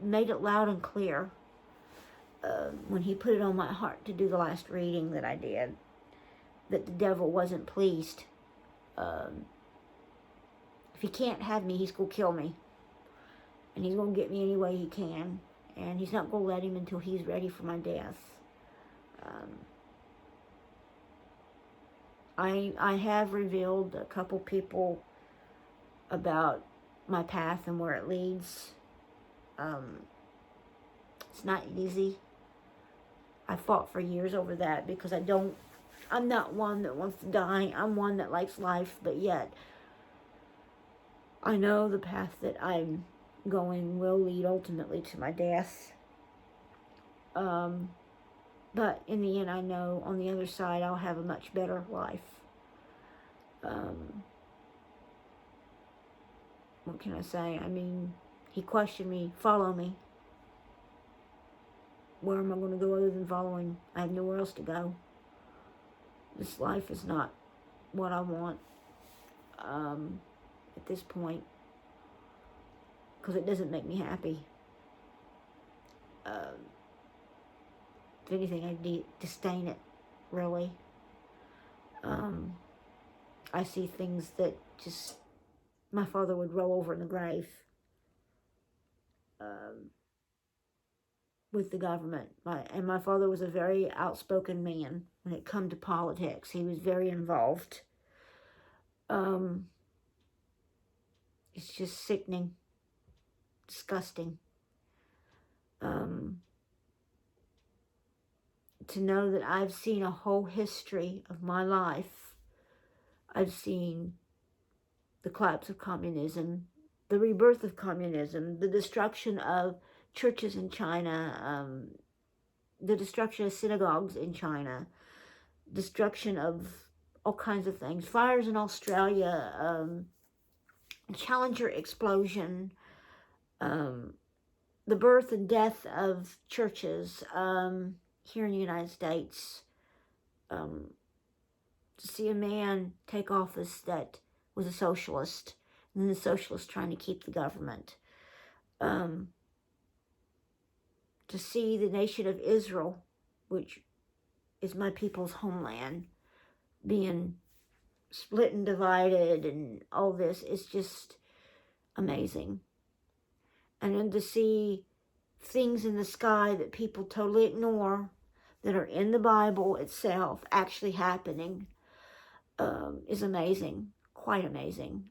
made it loud and clear. When he put it on my heart to do the last reading that I did, that the devil wasn't pleased. If he can't have me, he's going to kill me. And he's going to get me any way he can. And he's not going to let him until he's ready for my death. I have revealed a couple people about my path and where it leads. It's not easy. I fought for years over that because I'm not one that wants to die. I'm one that likes life, but yet I know the path that I'm going will lead ultimately to my death. But in the end, I know on the other side I'll have a much better life. What can I say? I mean, he questioned me, follow me. Where am I going to go other than following? I have nowhere else to go. This life is not what I want at this point, because it doesn't make me happy. If anything, I disdain it, really. I see things that just my father would roll over in the grave with the government. My father was a very outspoken man when it come to politics. He was very involved. It's just sickening, disgusting. To know that I've seen a whole history of my life. I've seen the collapse of communism, the rebirth of communism, the destruction of churches in China, the destruction of synagogues in China, destruction of all kinds of things, fires in Australia, Challenger explosion, the birth and death of churches here in the United States. To see a man take office that was a socialist, and then the socialists trying to keep the government. To see the nation of Israel, which is my people's homeland, being split and divided and all this is just amazing. And then to see things in the sky that people totally ignore, that are in the Bible itself, actually happening, is amazing, quite amazing.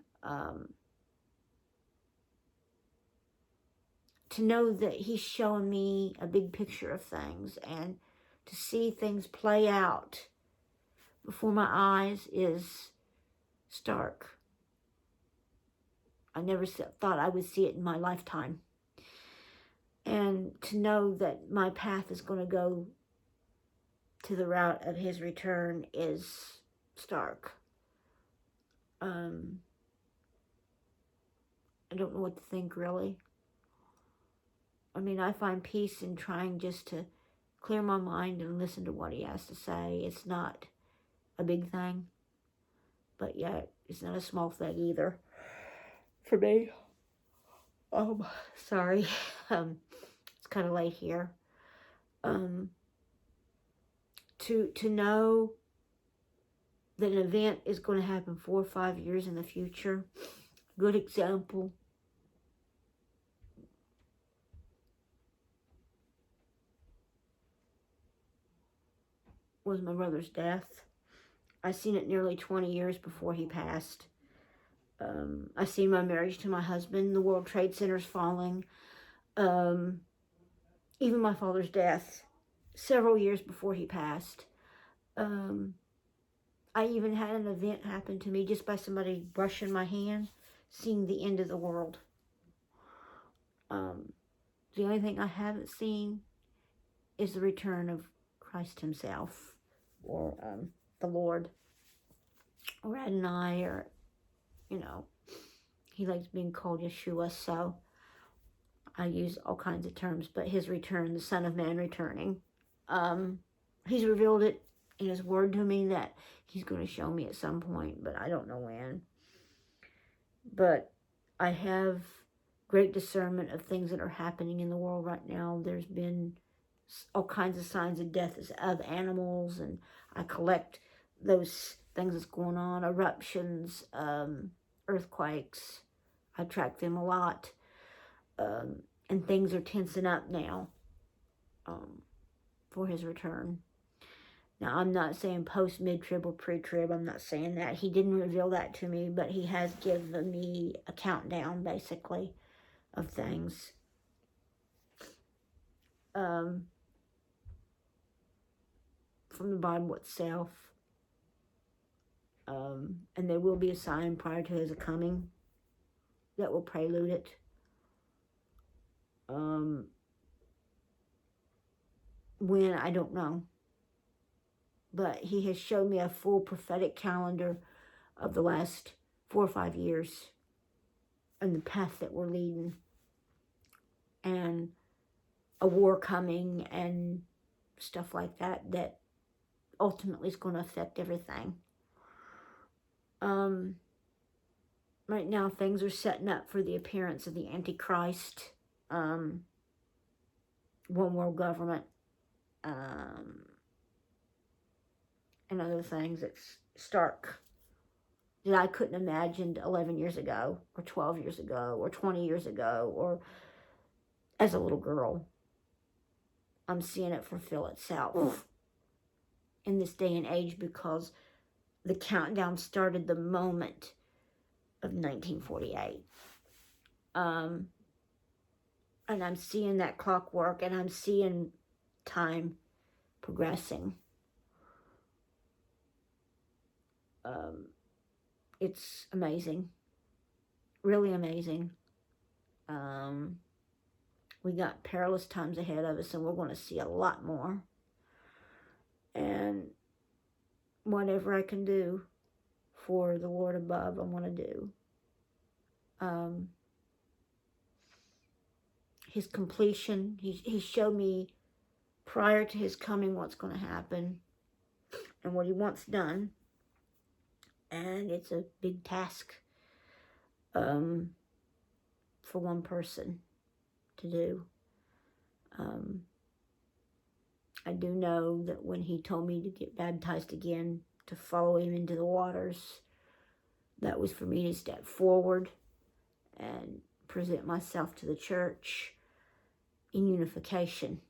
To know that he's showing me a big picture of things, and to see things play out before my eyes is stark. I never thought I would see it in my lifetime. And to know that my path is going to go to the route of his return is stark. I don't know what to think, really. I mean, I find peace in trying just to clear my mind and listen to what he has to say. It's not a big thing, but yet it's not a small thing either for me. Sorry. It's kind of late here. To know that an event is going to happen 4 or 5 years in the future. Good example. Was my brother's death. I seen it nearly 20 years before he passed. I seen my marriage to my husband, the World Trade Centers falling, even my father's death, several years before he passed. I even had an event happen to me just by somebody brushing my hand, seeing the end of the world. The only thing I haven't seen is the return of Christ himself, or the Lord, or Adonai, or, he likes being called Yeshua, so I use all kinds of terms, but his return, the Son of Man returning. He's revealed it in his word to me that He's going to show me at some point, but I don't know when. But I have great discernment of things that are happening in the world right now. There's been all kinds of signs of death of animals, and I collect those things that's going on, eruptions, earthquakes. I track them a lot, and things are tensing up now for his return. Now, I'm not saying post, mid-trib, or pre-trib. I'm not saying that. He didn't reveal that to me, but he has given me a countdown, basically, of things. From the Bible itself. And there will be a sign prior to his coming that will prelude it. When, I don't know. But he has shown me a full prophetic calendar of the last 4 or 5 years and the path that we're leading, and a war coming and stuff like that, that ultimately is going to affect everything. Right now things are setting up for the appearance of the Antichrist, one world government, and other things that's stark, that I couldn't imagine 11 years ago, or 12 years ago, or 20 years ago, or as a little girl. I'm seeing it fulfill itself in this day and age, because the countdown started the moment of 1948. And I'm seeing that clockwork, and I'm seeing time progressing. It's amazing. Really amazing. We got perilous times ahead of us, and we're going to see a lot more. And whatever I can do for the Lord above, I want to do. His completion, he showed me prior to his coming what's going to happen and what he wants done. And it's a big task for one person to do. I do know that when he told me to get baptized again, to follow him into the waters, that was for me to step forward and present myself to the church in unification.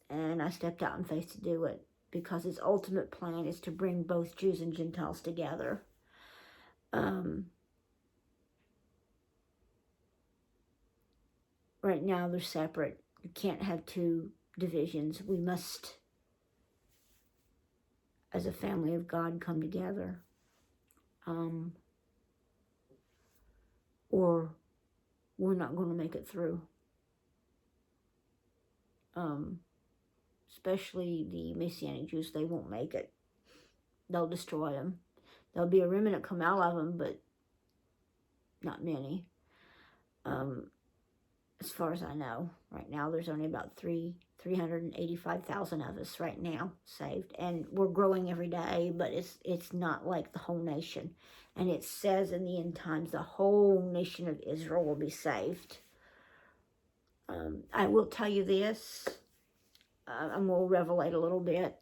And I stepped out in faith to do it, because his ultimate plan is to bring both Jews and Gentiles together. Right now they're separate. You can't have two divisions. We must, as a family of God, come together. Or we're not going to make it through. Especially the Messianic Jews, they won't make it. They'll destroy them. There'll be a remnant come out of them, but not many. As far as I know, right now there's only about 385,000 of us right now saved, and we're growing every day, but it's not like the whole nation. And it says in the end times the whole nation of Israel will be saved. I will tell you this, and we'll revelate a little bit.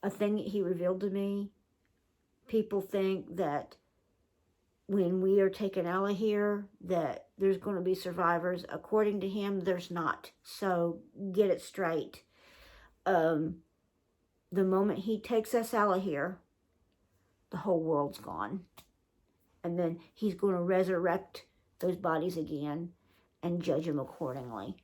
A thing that he revealed to me, people think that when we are taken out of here, that there's going to be survivors. According to him, there's not. So get it straight. The moment he takes us out of here, the whole world's gone. And then he's going to resurrect those bodies again and judge them accordingly.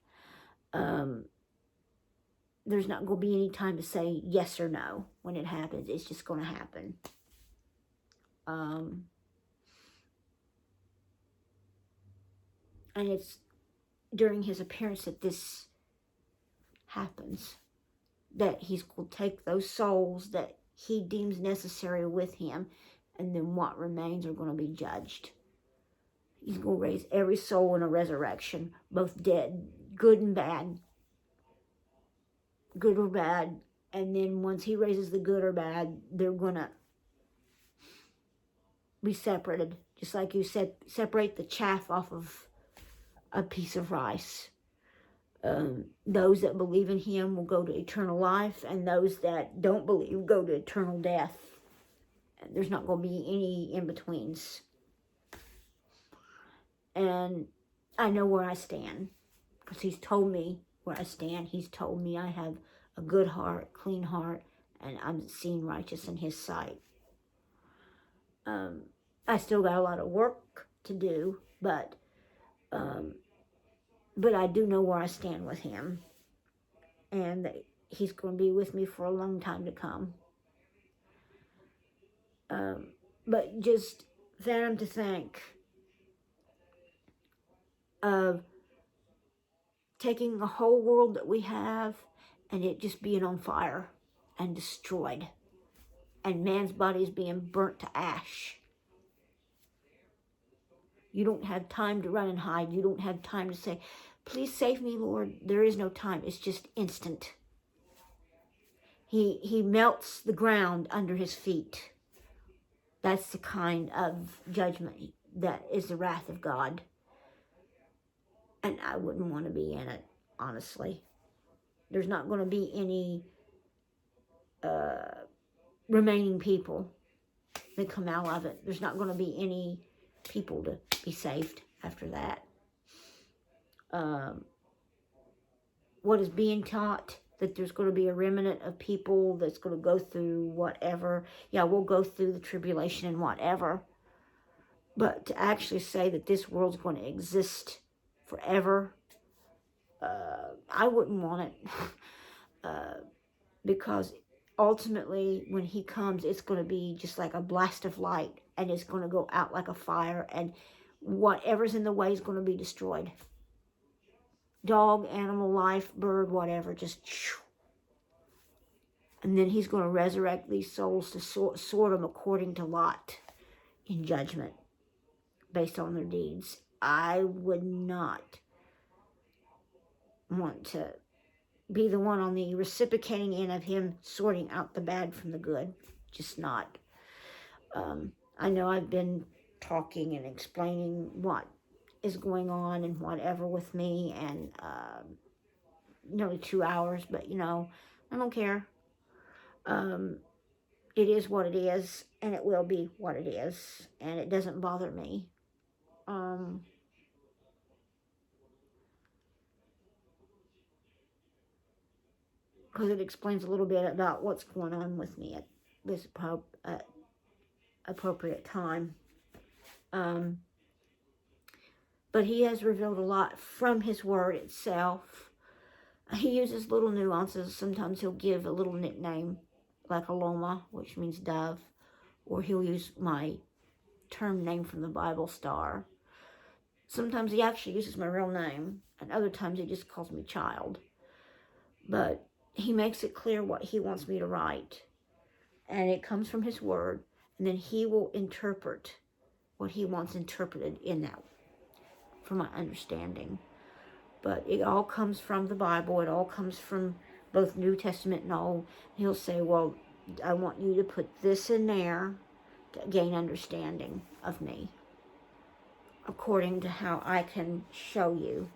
There's not going to be any time to say yes or no when it happens. It's just going to happen. And it's during his appearance that this happens, that he's going to take those souls that he deems necessary with him, and then what remains are going to be judged. He's going to raise every soul in a resurrection, both dead, good and bad. good or bad. And then once he raises the good or bad, they're going to be separated. Just like you said, separate the chaff off of a piece of rice. Those that believe in him will go to eternal life, and those that don't believe go to eternal death. There's not going to be any in-betweens. And I know where I stand, because he's told me where I stand. He's told me I have a good heart, clean heart, and I'm seen righteous in his sight. I still got a lot of work to do, but I do know where I stand with him, and that he's going to be with me for a long time to come. But just them to think of taking the whole world that we have and it just being on fire and destroyed, and man's body is being burnt to ash. You don't have time to run and hide. You don't have time to say, please save me, Lord. There is no time. It's just instant. He melts the ground under his feet. That's the kind of judgment that is the wrath of God. And I wouldn't want to be in it, honestly. There's not going to be any remaining people that come out of it. There's not going to be any people to be saved after that. What is being taught, that there's going to be a remnant of people that's going to go through whatever. Yeah, we'll go through the tribulation and whatever. But to actually say that this world's going to exist forever, I wouldn't want it. Because ultimately, when he comes, it's going to be just like a blast of light, and it's going to go out like a fire, and whatever's in the way is going to be destroyed. Dog, animal, life, bird, whatever, just... And then he's going to resurrect these souls to sort them according to lot in judgment, based on their deeds. I would not want to be the one on the reciprocating end of him sorting out the bad from the good. Just not. I know I've been talking and explaining what is going on and whatever with me, and nearly 2 hours, but I don't care. It is what it is, and it will be what it is, and it doesn't bother me. Because it explains a little bit about what's going on with me at this appropriate time. But he has revealed a lot from his word itself. He uses little nuances. Sometimes he'll give a little nickname, like Aloma, which means dove, or he'll use my term name from the Bible, Star. Sometimes he actually uses my real name, and other times he just calls me child. But he makes it clear what he wants me to write, and it comes from his word, and then he will interpret what he wants interpreted in that, for my understanding. But it all comes from the Bible. It all comes from both New Testament and Old. He'll say, well, I want you to put this in there to gain understanding of me, according to how I can show you.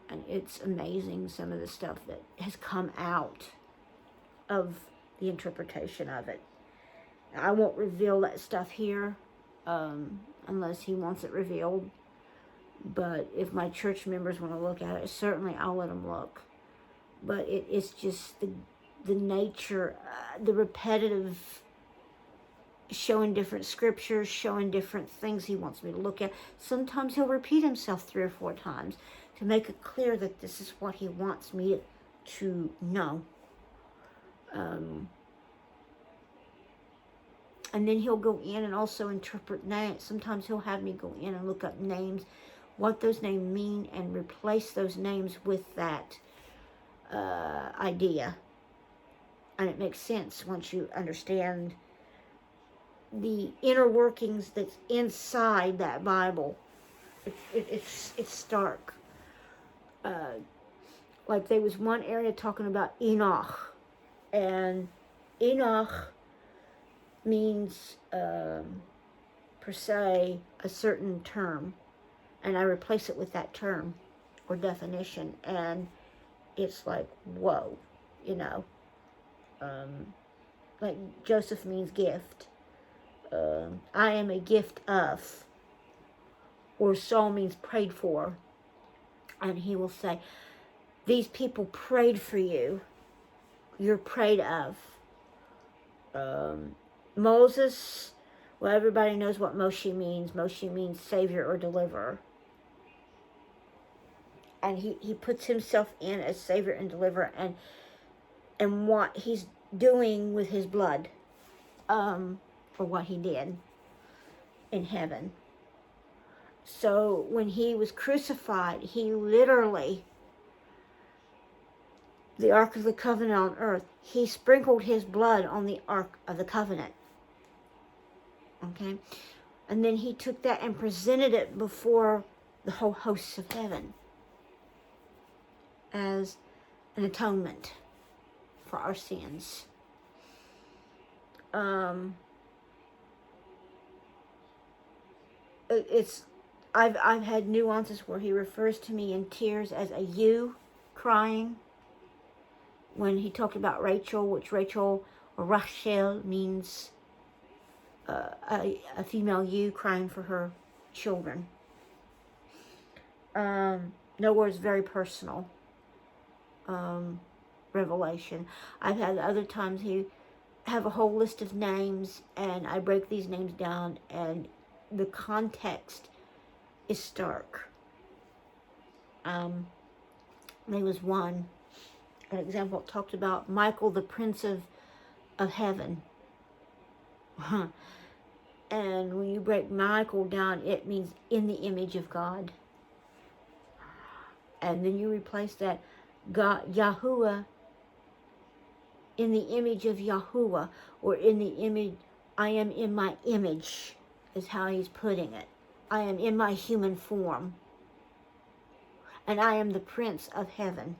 And it's amazing, some of the stuff that has come out of the interpretation of it. I won't reveal that stuff here unless he wants it revealed. But if my church members want to look at it, certainly I'll let them look. But it's just the nature, the repetitive, showing different scriptures, showing different things he wants me to look at. Sometimes he'll repeat himself 3 or 4 times to make it clear that this is what he wants me to know. And then he'll go in and also interpret names. Sometimes he'll have me go in and look up names, what those names mean, and replace those names with that idea. And it makes sense once you understand the inner workings that's inside that Bible. It's stark. like there was one area talking about Enoch, and Enoch means per se a certain term, and I replace it with that term or definition, and it's like, whoa, you know. Like Joseph means gift. I am a gift of, or Saul means prayed for, and he will say, these people prayed for you, you're prayed of. Moses, well, everybody knows what Moshe means. Moshe means savior or deliverer. And he puts himself in as savior and deliverer, and what he's doing with his blood, for what he did in heaven. So when he was crucified, he literally, the Ark of the Covenant on earth, he sprinkled his blood on the Ark of the Covenant. Okay? And then he took that and presented it before the whole hosts of heaven as an atonement for our sins. I've had nuances where he refers to me in tears as a you crying. When he talked about Rachel, which Rachel or Rachel means a female you crying for her children. No words, very personal revelation. I've had other times he have a whole list of names, and I break these names down, and the context is stark. There was an example, it talked about Michael, the Prince of Heaven. And when you break Michael down, it means in the image of God. And then you replace that, God, yahuwah, in the image of yahuwah, or in the image, I am in my image, is how he's putting it. I am in my human form. And I am the Prince of Heaven.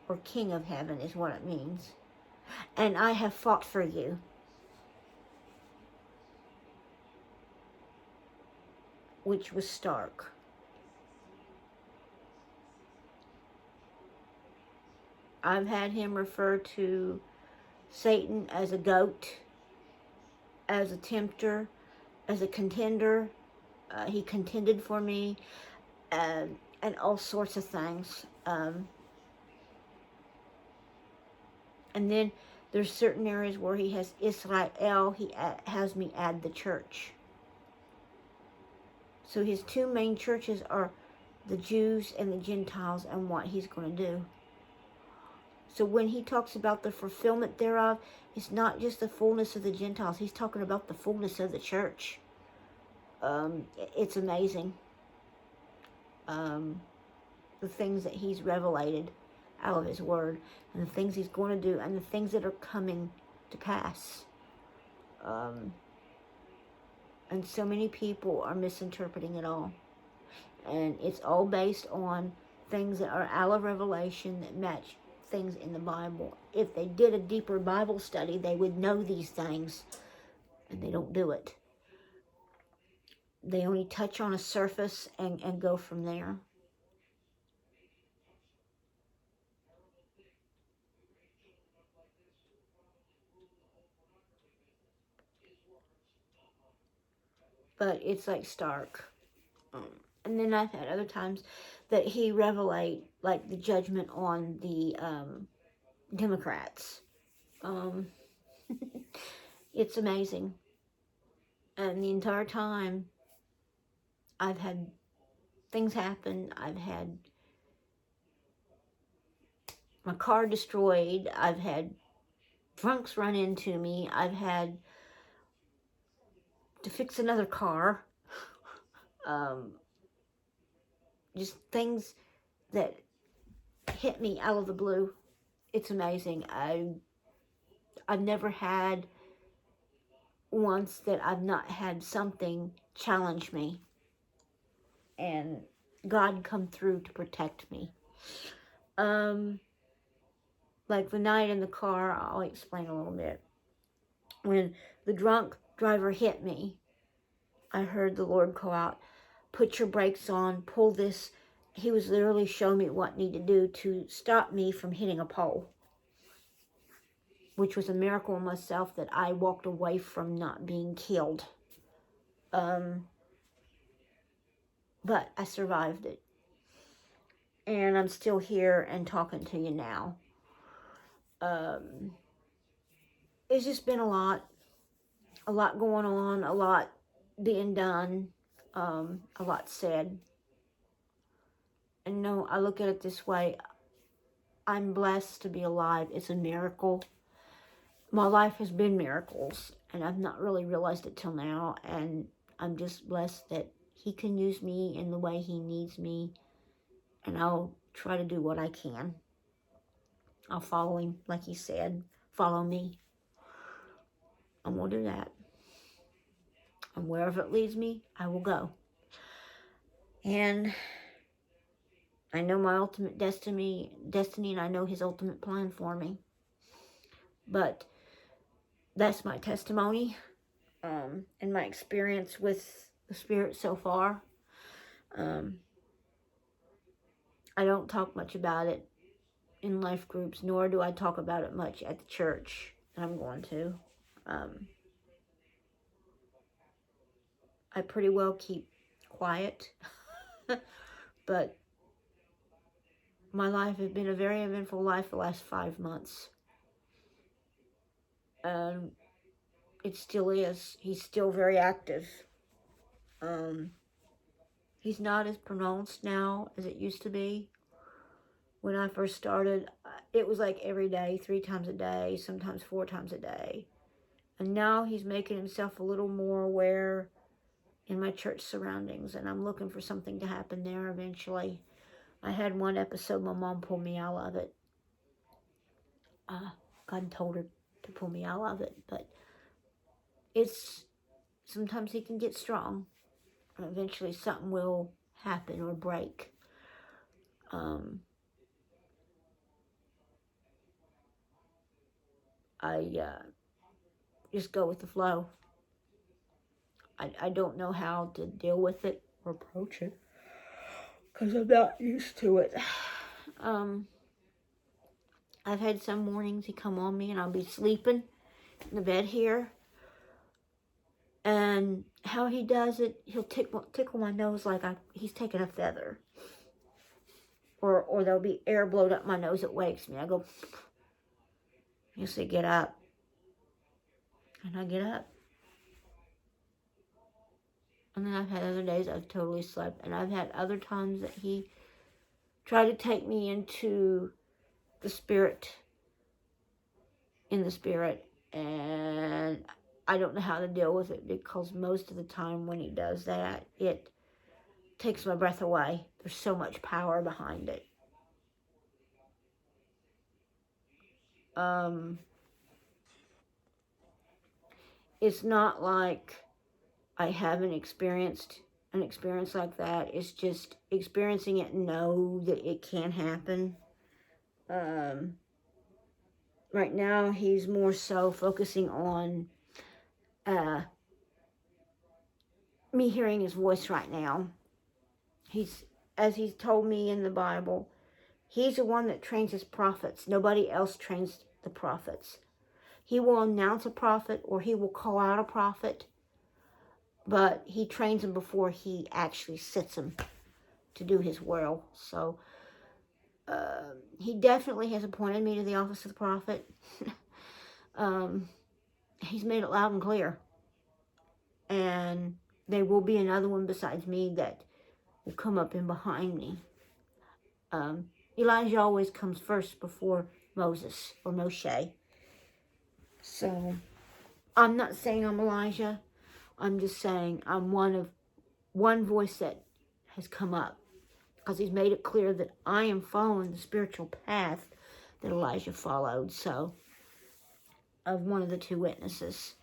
Or King of Heaven is what it means. And I have fought for you. Which was stark. I've had him refer to Satan as a goat, as a tempter, as a contender. He contended for me, and all sorts of things. And then there's certain areas where he has Israel, he has me add the church. So his two main churches are the Jews and the Gentiles, and what he's going to do. So when he talks about the fulfillment thereof, it's not just the fullness of the Gentiles. He's talking about the fullness of the church. It's amazing. The things that he's revelated out of his word, and the things he's going to do, and the things that are coming to pass. And so many people are misinterpreting it all. And it's all based on things that are out of revelation that match things in the Bible. If they did a deeper Bible study, they would know these things, and they don't do it. They only touch on a surface and go from there. But it's like stark. And then I've had other times that he revelate like the judgment on the Democrats. It's amazing. And the entire time I've had things happen. I've had my car destroyed. I've had drunks run into me. I've had to fix another car. Just things that hit me out of the blue. It's amazing. I've never had once that I've not had something challenge me. And God come through to protect me. Like the night in the car, I'll explain a little bit. When the drunk driver hit me, I heard the Lord call out, put your brakes on, pull this. He was literally showing me what I need to do to stop me from hitting a pole, which was a miracle in myself that I walked away from not being killed. But I survived it. And I'm still here and talking to you now. It's just been a lot going on, a lot being done, a lot said. And no, I look at it this way. I'm blessed to be alive. It's a miracle. My life has been miracles, and I've not really realized it till now. And I'm just blessed that He can use me in the way He needs me. And I'll try to do what I can. I'll follow Him, like He said. Follow me. I'm going to do that. And wherever it leads me, I will go. And I know my ultimate destiny, and I know His ultimate plan for me. But that's my testimony, and my experience with the Spirit so far. I don't talk much about it in life groups, nor do I talk about it much at the church, and I'm going to. I pretty well keep quiet, but my life has been a very eventful life the last 5 months. It still is. He's still very active. He's not as pronounced now as it used to be. When I first started, it was like every day, 3 times a day, sometimes 4 times a day. And now He's making Himself a little more aware in my church surroundings, and I'm looking for something to happen there eventually. I had one episode, my mom pulled me out of it. God told her to pull me out of it, but sometimes He can get strong, and eventually something will happen or break. I just go with the flow. I don't know how to deal with it or approach it because I'm not used to it. I've had some mornings He come on me and I'll be sleeping in the bed here, and how He does it, He'll tickle my nose like He's taking a feather, or there'll be air blowed up my nose that wakes me. I go, He'll say, get up, and I get up. And then I've had other days I've totally slept, and I've had other times that He tried to take me into the Spirit, and I don't know how to deal with it, because most of the time when He does that, it takes my breath away. There's so much power behind it. It's not like I haven't experienced an experience like that. It's just experiencing it and know that it can happen. Right now, He's more so focusing on me hearing His voice right now. As He's told me in the Bible, He's the one that trains His prophets. Nobody else trains the prophets. He will announce a prophet, or He will call out a prophet, but He trains them before He actually sets them to do His will. So He definitely has appointed me to the office of the prophet. He's made it loud and clear. And there will be another one besides me that will come up in behind me. Elijah always comes first before Moses or Moshe. So I'm not saying I'm Elijah. I'm just saying I'm one voice that has come up, because He's made it clear that I am following the spiritual path that Elijah followed. So, of one of the 2 witnesses,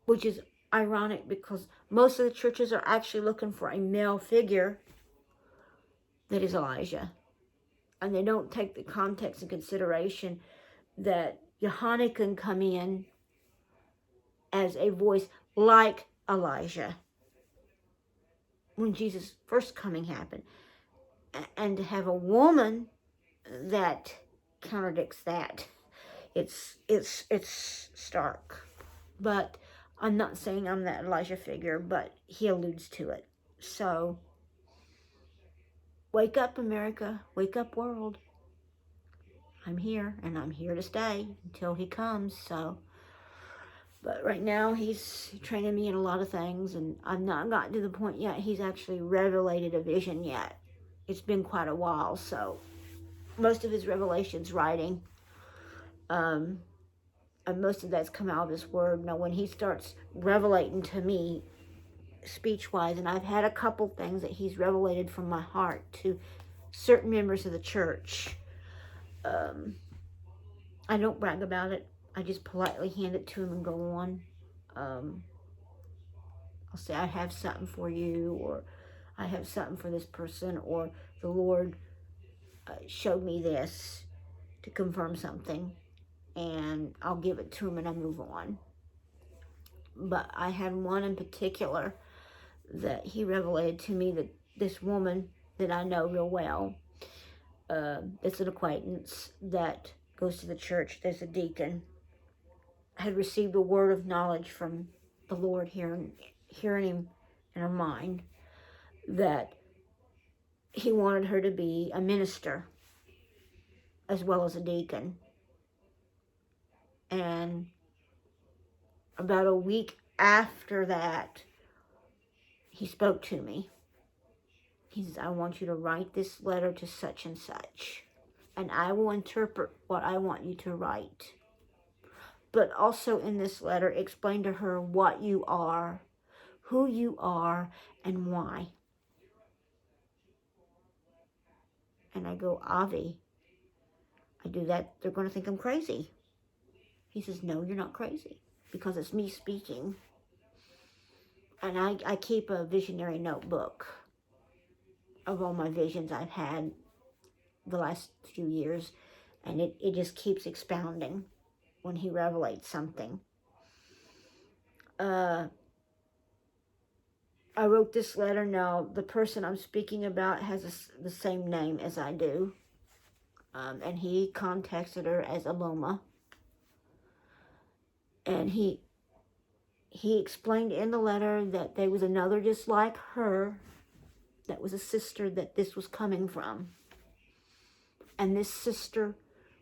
which is ironic because most of the churches are actually looking for a male figure that is Elijah. And they don't take the context and consideration that yahuwah can come in as a voice like Elijah when Jesus' first coming happened. And to have a woman that contradicts that, it's stark. But I'm not saying I'm that Elijah figure, but he alludes to it. So, wake up, America. Wake up, world. I'm here, and I'm here to stay until he comes, so. But right now, he's training me in a lot of things, and I've not gotten to the point yet he's actually revelated a vision yet. It's been quite a while, so most of his revelations writing, and most of that's come out of his word. Now, when he starts revelating to me, speech-wise, and I've had a couple things that he's revelated from my heart to certain members of the church. I don't brag about it. I just politely hand it to him and go on. I'll say, I have something for you, or I have something for this person, or the Lord showed me this to confirm something, and I'll give it to him and I move on. But I had one in particular that he revelated to me, that this woman that I know real well, it's an acquaintance that goes to the church, there's a deacon, had received a word of knowledge from the Lord, hearing him in her mind, that he wanted her to be a minister as well as a deacon. And about a week after that, he spoke to me. He says, I want you to write this letter to such and such, and I will interpret what I want you to write. But also in this letter, explain to her what you are, who you are, and why. And I go, Avi, I do that, they're going to think I'm crazy. He says, no, you're not crazy, because it's me speaking. And I keep a visionary notebook of all my visions I've had the last few years, and it just keeps expounding when he revelates something. I wrote this letter. Now, the person I'm speaking about has the same name as I do, and he contacted her as Aloma, and he explained in the letter that there was another just like her, that was a sister that this was coming from. And this sister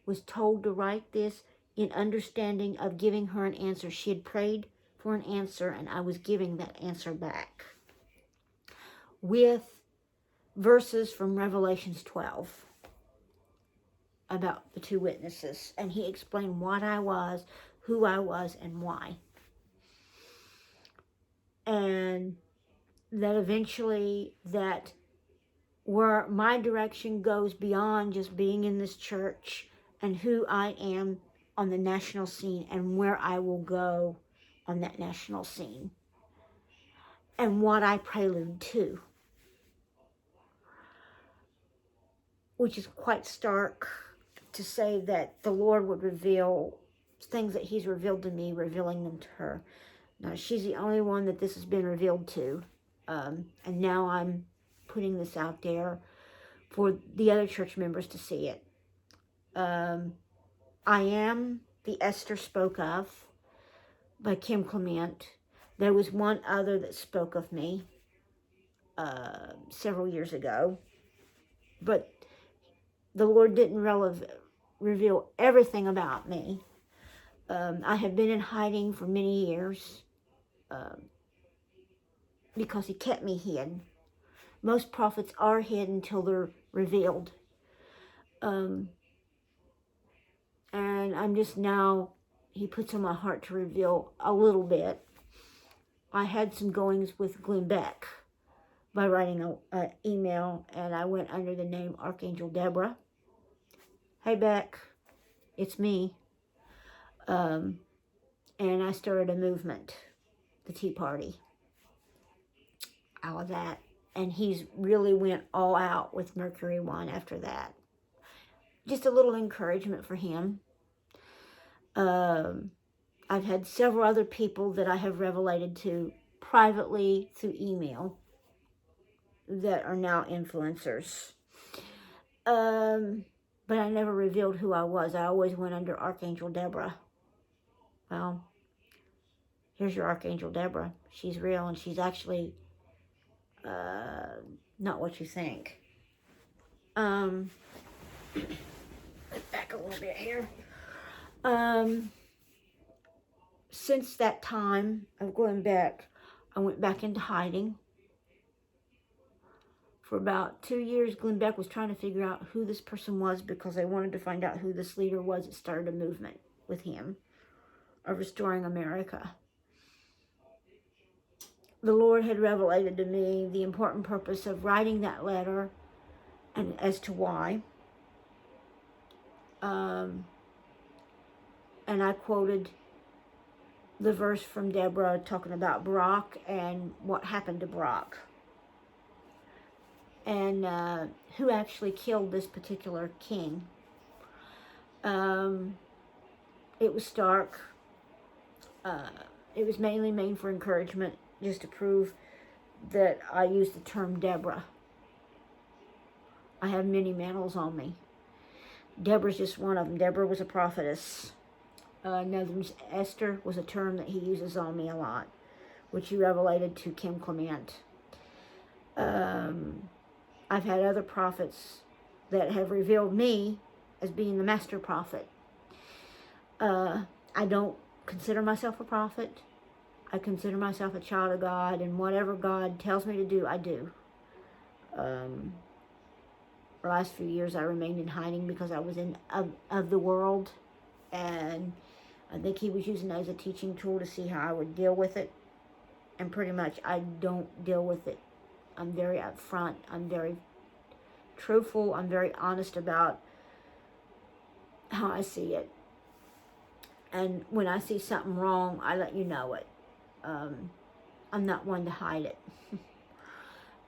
was told to write this in understanding of giving her an answer. She had prayed for an answer, and I was giving that answer back with verses from Revelations 12 about the two witnesses. And he explained what I was, who I was, and why. And that eventually that where my direction goes beyond just being in this church, and who I am on the national scene, and where I will go on that national scene, and what I prelude to, which is quite stark to say that the Lord would reveal things that he's revealed to me, revealing them to her. Now, she's the only one that this has been revealed to, and now I'm putting this out there for the other church members to see it. I am the Esther spoke of by Kim Clement. There was one other that spoke of me several years ago, but the Lord didn't reveal everything about me. I have been in hiding for many years because he kept me hid. Most prophets are hid until they're revealed. And I'm just now, he puts on my heart to reveal a little bit. I had some goings with Glenn Beck by writing an email, and I went under the name Archangel Deborah. Hey, Beck, it's me. And I started a movement the Tea Party, all of that. And he's really went all out with Mercury 1 after that. Just a little encouragement for him. I've had several other people that I have revelated to privately through email that are now influencers. But I never revealed who I was. I always went under Archangel Deborah. Well, here's your Archangel Deborah. She's real, and she's actually not what you think. Back a little bit here. Since that time of going back, I went back into hiding. For about 2 years, Glenn Beck was trying to figure out who this person was because they wanted to find out who this leader was that started a movement with him of restoring America. The Lord had revelated to me the important purpose of writing that letter and as to why. And I quoted the verse from Deborah talking about Barak and what happened to Barak. And who actually killed this particular king. It was stark. It was mainly made for encouragement, just to prove that I used the term Deborah. I have many mantles on me. Deborah's just one of them. Deborah was a prophetess. Another Esther was a term that he uses on me a lot, which he revelated to Kim Clement. I've had other prophets that have revealed me as being the master prophet. I don't consider myself a prophet. I consider myself a child of God, and whatever God tells me to do, I do. The last few years I remained in hiding because I was of the world, and I think he was using it as a teaching tool to see how I would deal with it. And pretty much I don't deal with it. I'm very upfront. I'm very truthful. I'm very honest about how I see it. And when I see something wrong, I let you know it. I'm not one to hide it.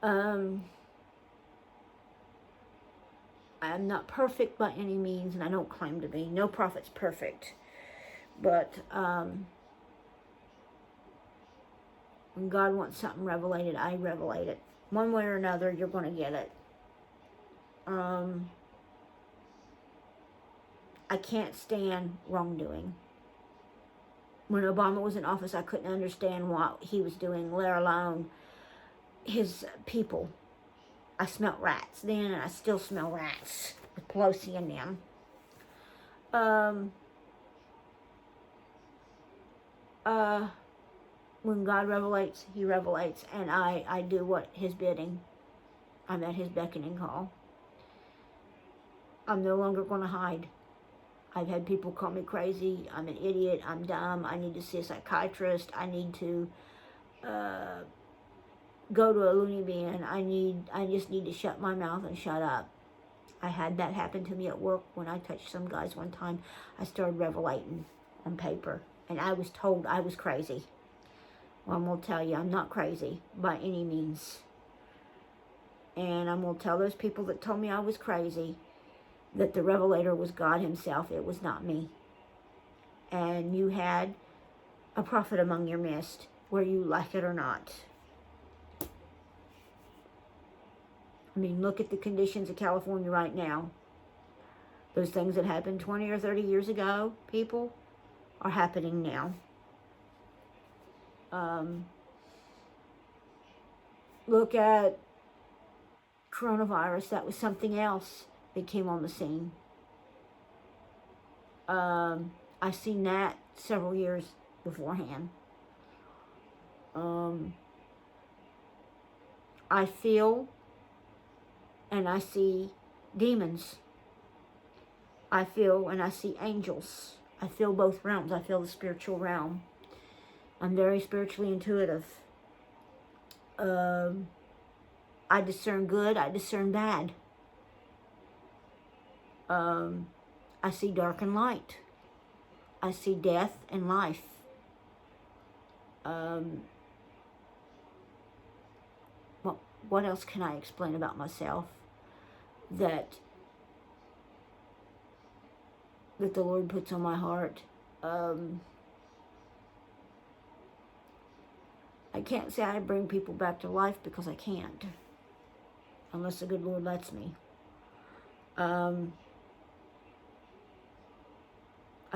I'm not perfect by any means, and I don't claim to be. No prophet's perfect. But when God wants something revelated, I revelate it. One way or another, you're going to get it. I can't stand wrongdoing. When Obama was in office, I couldn't understand what he was doing, let alone his people. I smelt rats then, and I still smell rats with Pelosi in them. When God revelates, he revelates, and I do what his bidding. I'm at his beckoning call. I'm no longer going to hide. I've had people call me crazy. I'm an idiot. I'm dumb. I need to see a psychiatrist. I need to go to a loony bin. I just need to shut my mouth and shut up. I had that happen to me at work when I touched some guys one time. I started revelating on paper, and I was told I was crazy. Well, I'm going to tell you, I'm not crazy by any means. And I'm going to tell those people that told me I was crazy that the revelator was God himself. It was not me. And you had a prophet among your midst, whether you like it or not. I mean, look at the conditions of California right now. Those things that happened 20 or 30 years ago, people, are happening now. Look at coronavirus. That was something else that came on the scene. I seen that several years beforehand. I feel and I see demons. I feel and I see angels. I feel both realms. I feel the spiritual realm. I'm very spiritually intuitive. I discern good. I discern bad. I see dark and light. I see death and life. Um, what else can I explain about myself that the Lord puts on my heart? I can't say I bring people back to life because I can't, unless the good Lord lets me. I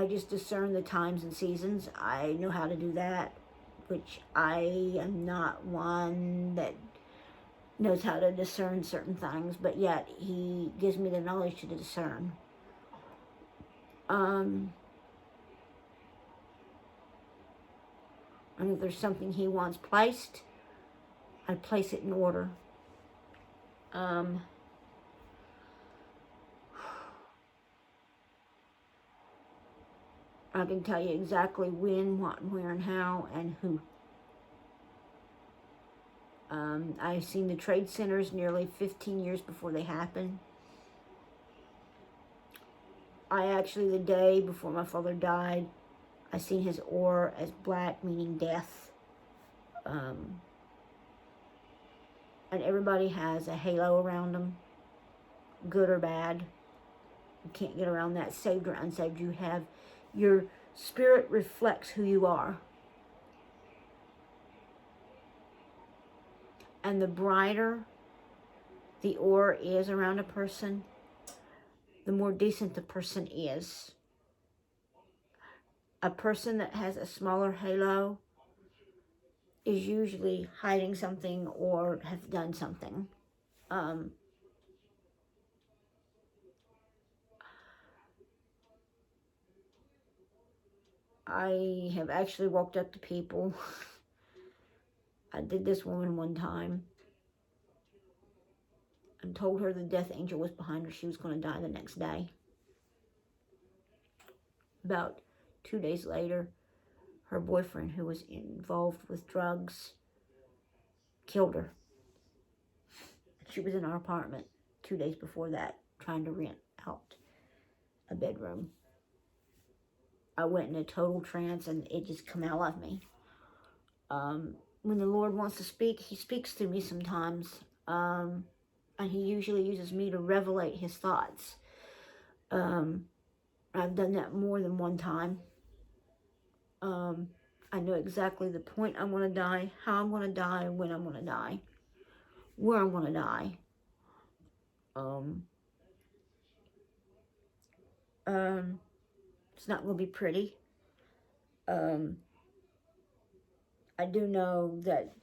just discern the times and seasons. I know how to do that, which I am not one that knows how to discern certain things, but yet He gives me the knowledge to discern. And if there's something He wants placed, I place it in order. I can tell you exactly when, what, where, and how, and who. I've seen the trade centers nearly 15 years before they happen. I actually, the day before my father died, I seen his aura as black, meaning death. And everybody has a halo around them, good or bad. You can't get around that, saved or unsaved. You have, your spirit reflects who you are. And the brighter the aura is around a person, the more decent the person is. A person that has a smaller halo is usually hiding something or have done something. I have actually walked up to people. I did this woman one time and told her the death angel was behind her. She was going to die the next day. About 2 days later, her boyfriend, who was involved with drugs, killed her. She was in our apartment 2 days before that, trying to rent out a bedroom. I went in a total trance and it just come out of me. When the Lord wants to speak, He speaks through me sometimes. And He usually uses me to revelate His thoughts. I've done that more than one time. I know exactly the point I'm going to die, how I'm going to die, when I'm going to die, where I'm going to die. It's not going to be pretty. I do know that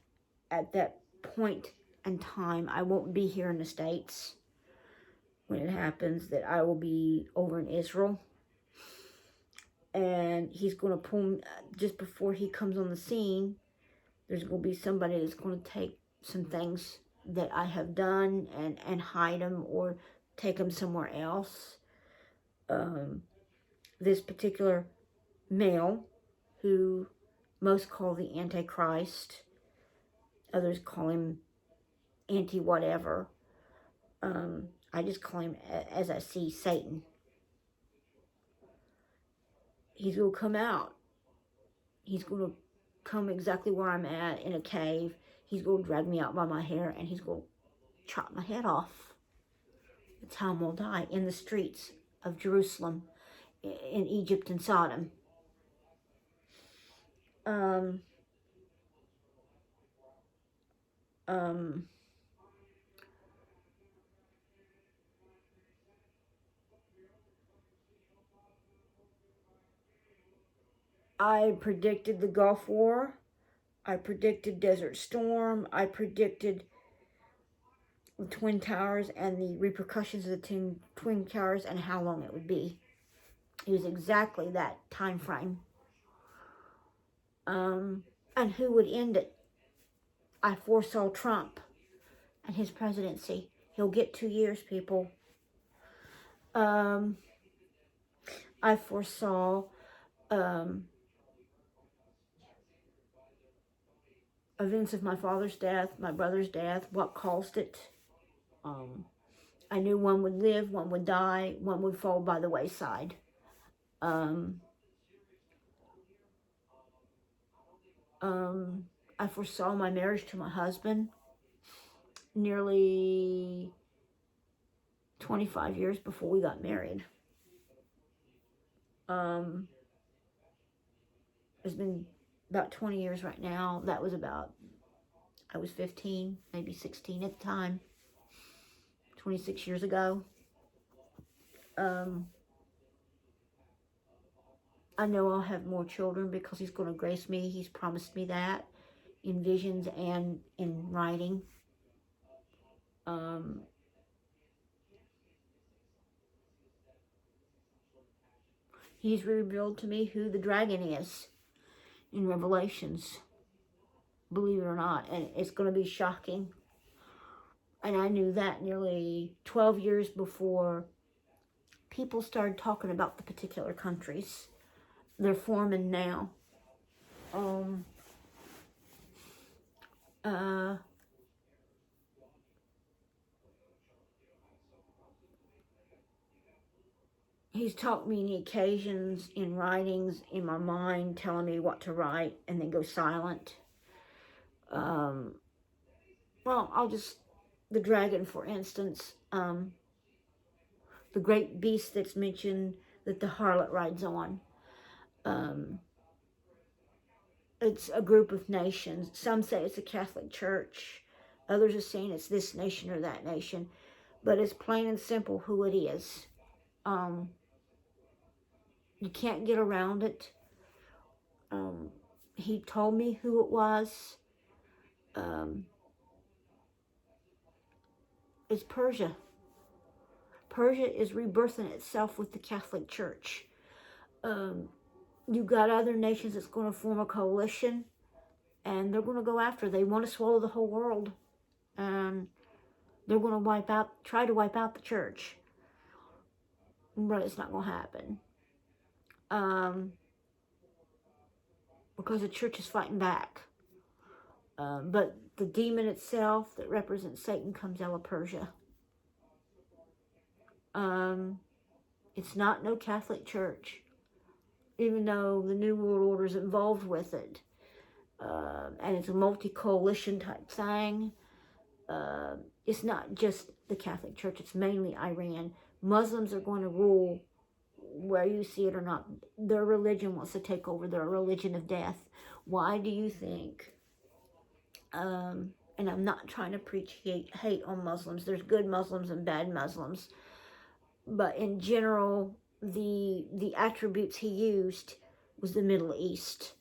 at that point in time, I won't be here in the States when it happens, that I will be over in Israel. And He's going to pull, just before He comes on the scene, there's going to be somebody that's going to take some things that I have done and hide them or take them somewhere else. This particular male, who most call the Antichrist, others call him anti-whatever. I just call him, as I see, Satan. He's going to come out. He's going to come exactly where I'm at, in a cave. He's going to drag me out by my hair, and he's going to chop my head off. That's how I'm going to die, in the streets of Jerusalem, in Egypt and Sodom. I predicted the Gulf War. I predicted Desert Storm. I predicted the Twin Towers and the repercussions of the Twin Towers and how long it would be. It was exactly that time frame. And who would end it? I foresaw Trump and his presidency. He'll get 2 years, people. I foresaw events of my father's death, my brother's death, what caused it. I knew one would live, one would die, one would fall by the wayside. I foresaw my marriage to my husband nearly 25 years before we got married. It's been about 20 years right now. That was about, I was 15, maybe 16 at the time, 26 years ago. I know I'll have more children because he's going to grace me. He's promised me that in visions and in writing. He's revealed to me who the dragon is in Revelations, believe it or not, and it's going to be shocking. And I knew that nearly 12 years before people started talking about the particular countries. They're forming now. He's taught me the occasions in writings in my mind, telling me what to write, and then go silent. Well, the dragon, for instance, the great beast that's mentioned that the harlot rides on. It's a group of nations. Some say it's a Catholic Church. Others are saying it's this nation or that nation. But it's plain and simple who it is. You can't get around it. He told me who it was. It's Persia. Persia is rebirthing itself with the Catholic Church. You've got other nations that's going to form a coalition, and they're going to go after. They want to swallow the whole world, and they're going to try to wipe out the church. But it's not going to happen. Because the church is fighting back. But the demon itself that represents Satan comes out of Persia. It's not no Catholic Church, even though the New World Order is involved with it. And it's a multi-coalition type thing. It's not just the Catholic Church, it's mainly Iran. Muslims are going to rule where you see it or not. Their religion wants to take over, their religion of death. Why do you think? And I'm not trying to preach hate on Muslims. There's good Muslims and bad Muslims. But in general, the attributes he used was the Middle East.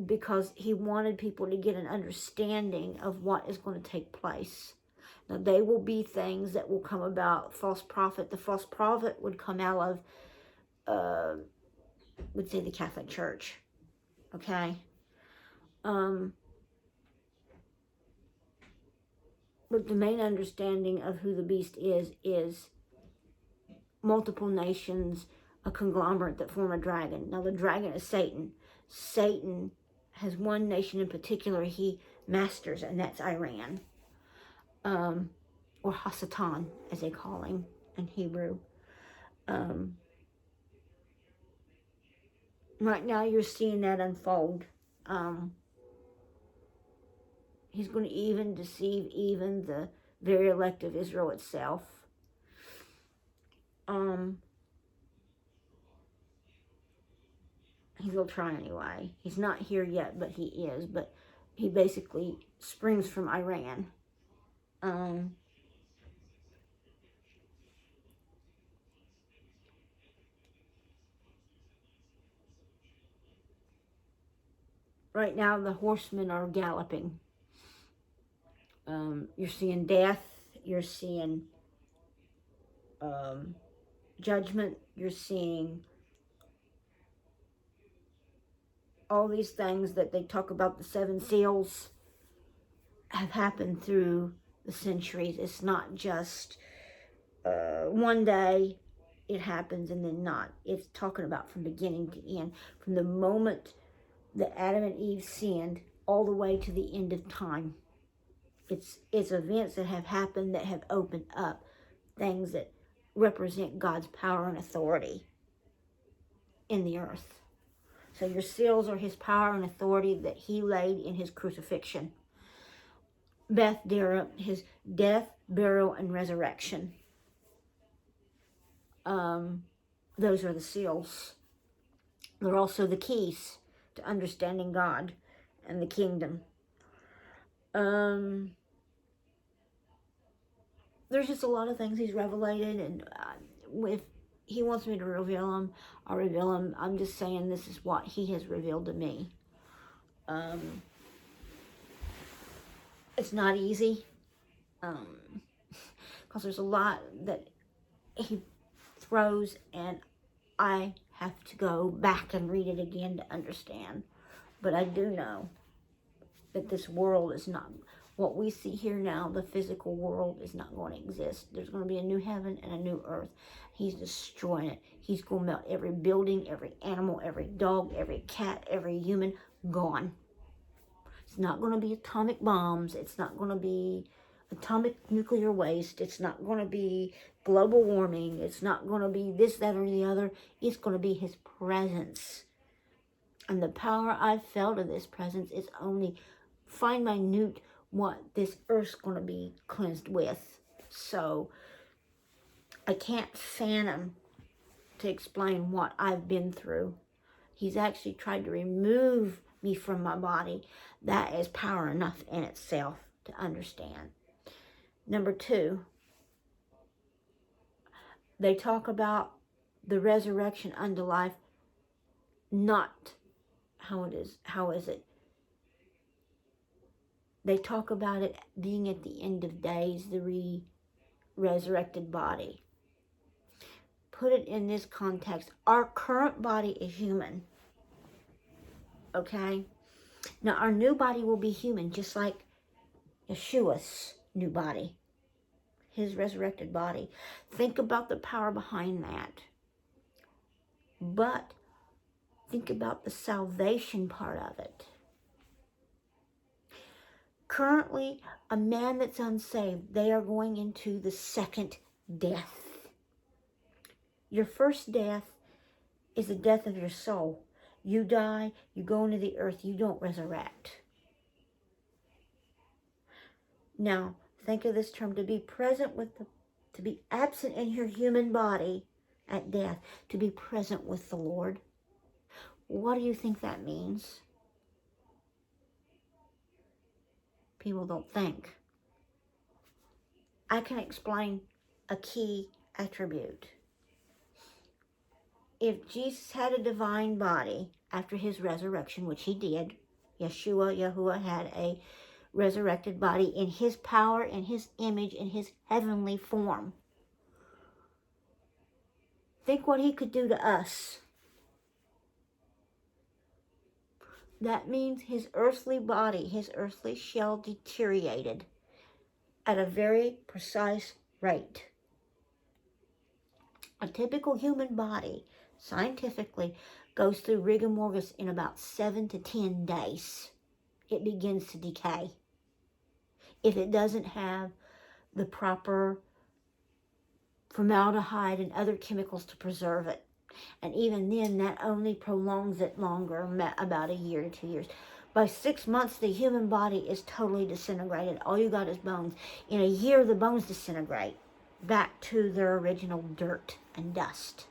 Because he wanted people to get an understanding of what is going to take place. Now, they will be things that will come about. False prophet. The false prophet would come out of, would say, the Catholic Church. Okay? But the main understanding of who the beast is multiple nations, a conglomerate that form a dragon. Now, the dragon is Satan. Satan has one nation in particular he masters, and that's Iran. Or Hasatan, as they call him in Hebrew. Right now, you're seeing that unfold. He's going to even deceive even the very elect of Israel itself. He'll try anyway. He's not here yet, but he is. But he basically springs from Iran. Right now, the horsemen are galloping. You're seeing death. You're seeing judgment. You're seeing all these things that they talk about, the 7 seals, have happened through the centuries. It's not just one day it happens and then not. It's talking about from beginning to end, from the moment that Adam and Eve sinned all the way to the end of time. It's events that have happened that have opened up things that represent God's power and authority in the earth. So your seals are his power and authority that he laid in his crucifixion. Beth Dara, his death, burial, and resurrection. Those are the seals. They're also the keys to understanding God and the kingdom. There's just a lot of things he's revelated, and if he wants me to reveal them, I'll reveal them. I'm just saying this is what he has revealed to me. It's not easy, because there's a lot that he throws, and I have to go back and read it again to understand. But I do know that this world is not, what we see here now, the physical world is not going to exist. There's going to be a new heaven and a new earth. He's destroying it. He's going to melt every building, every animal, every dog, every cat, every human, gone. It's not going to be atomic bombs. It's not going to be atomic nuclear waste. It's not going to be global warming. It's not going to be this, that, or the other. It's going to be his presence. And the power I've felt of this presence is only fine minute what this earth's going to be cleansed with. So I can't fathom to explain what I've been through. He's actually tried to remove me from my body. That is power enough in itself to understand. Number 2, they talk about the resurrection unto life, not how is it? They talk about it being at the end of days, the resurrected body. Put it in this context. Our current body is human. Okay? Now, our new body will be human, just like Yeshua's new body, his resurrected body. Think about the power behind that. But think about the salvation part of it. Currently, a man that's unsaved, they are going into the second death. Your first death is the death of your soul. You die, you go into the earth, you don't resurrect. Now, think of this term, to be absent in your human body at death, to be present with the Lord. What do you think that means? People don't think. I can explain a key attribute. If Jesus had a divine body after his resurrection, which he did, Yahuwah had a resurrected body in his power, in his image, in his heavenly form. Think what he could do to us. That means his earthly body, his earthly shell deteriorated at a very precise rate. A typical human body, scientifically, goes through rigor mortis in about 7 to 10 days. It begins to decay. If it doesn't have the proper formaldehyde and other chemicals to preserve it. And even then, that only prolongs it longer, about a year to 2 years. By 6 months, the human body is totally disintegrated. All you got is bones. In a year, the bones disintegrate back to their original dirt and dust.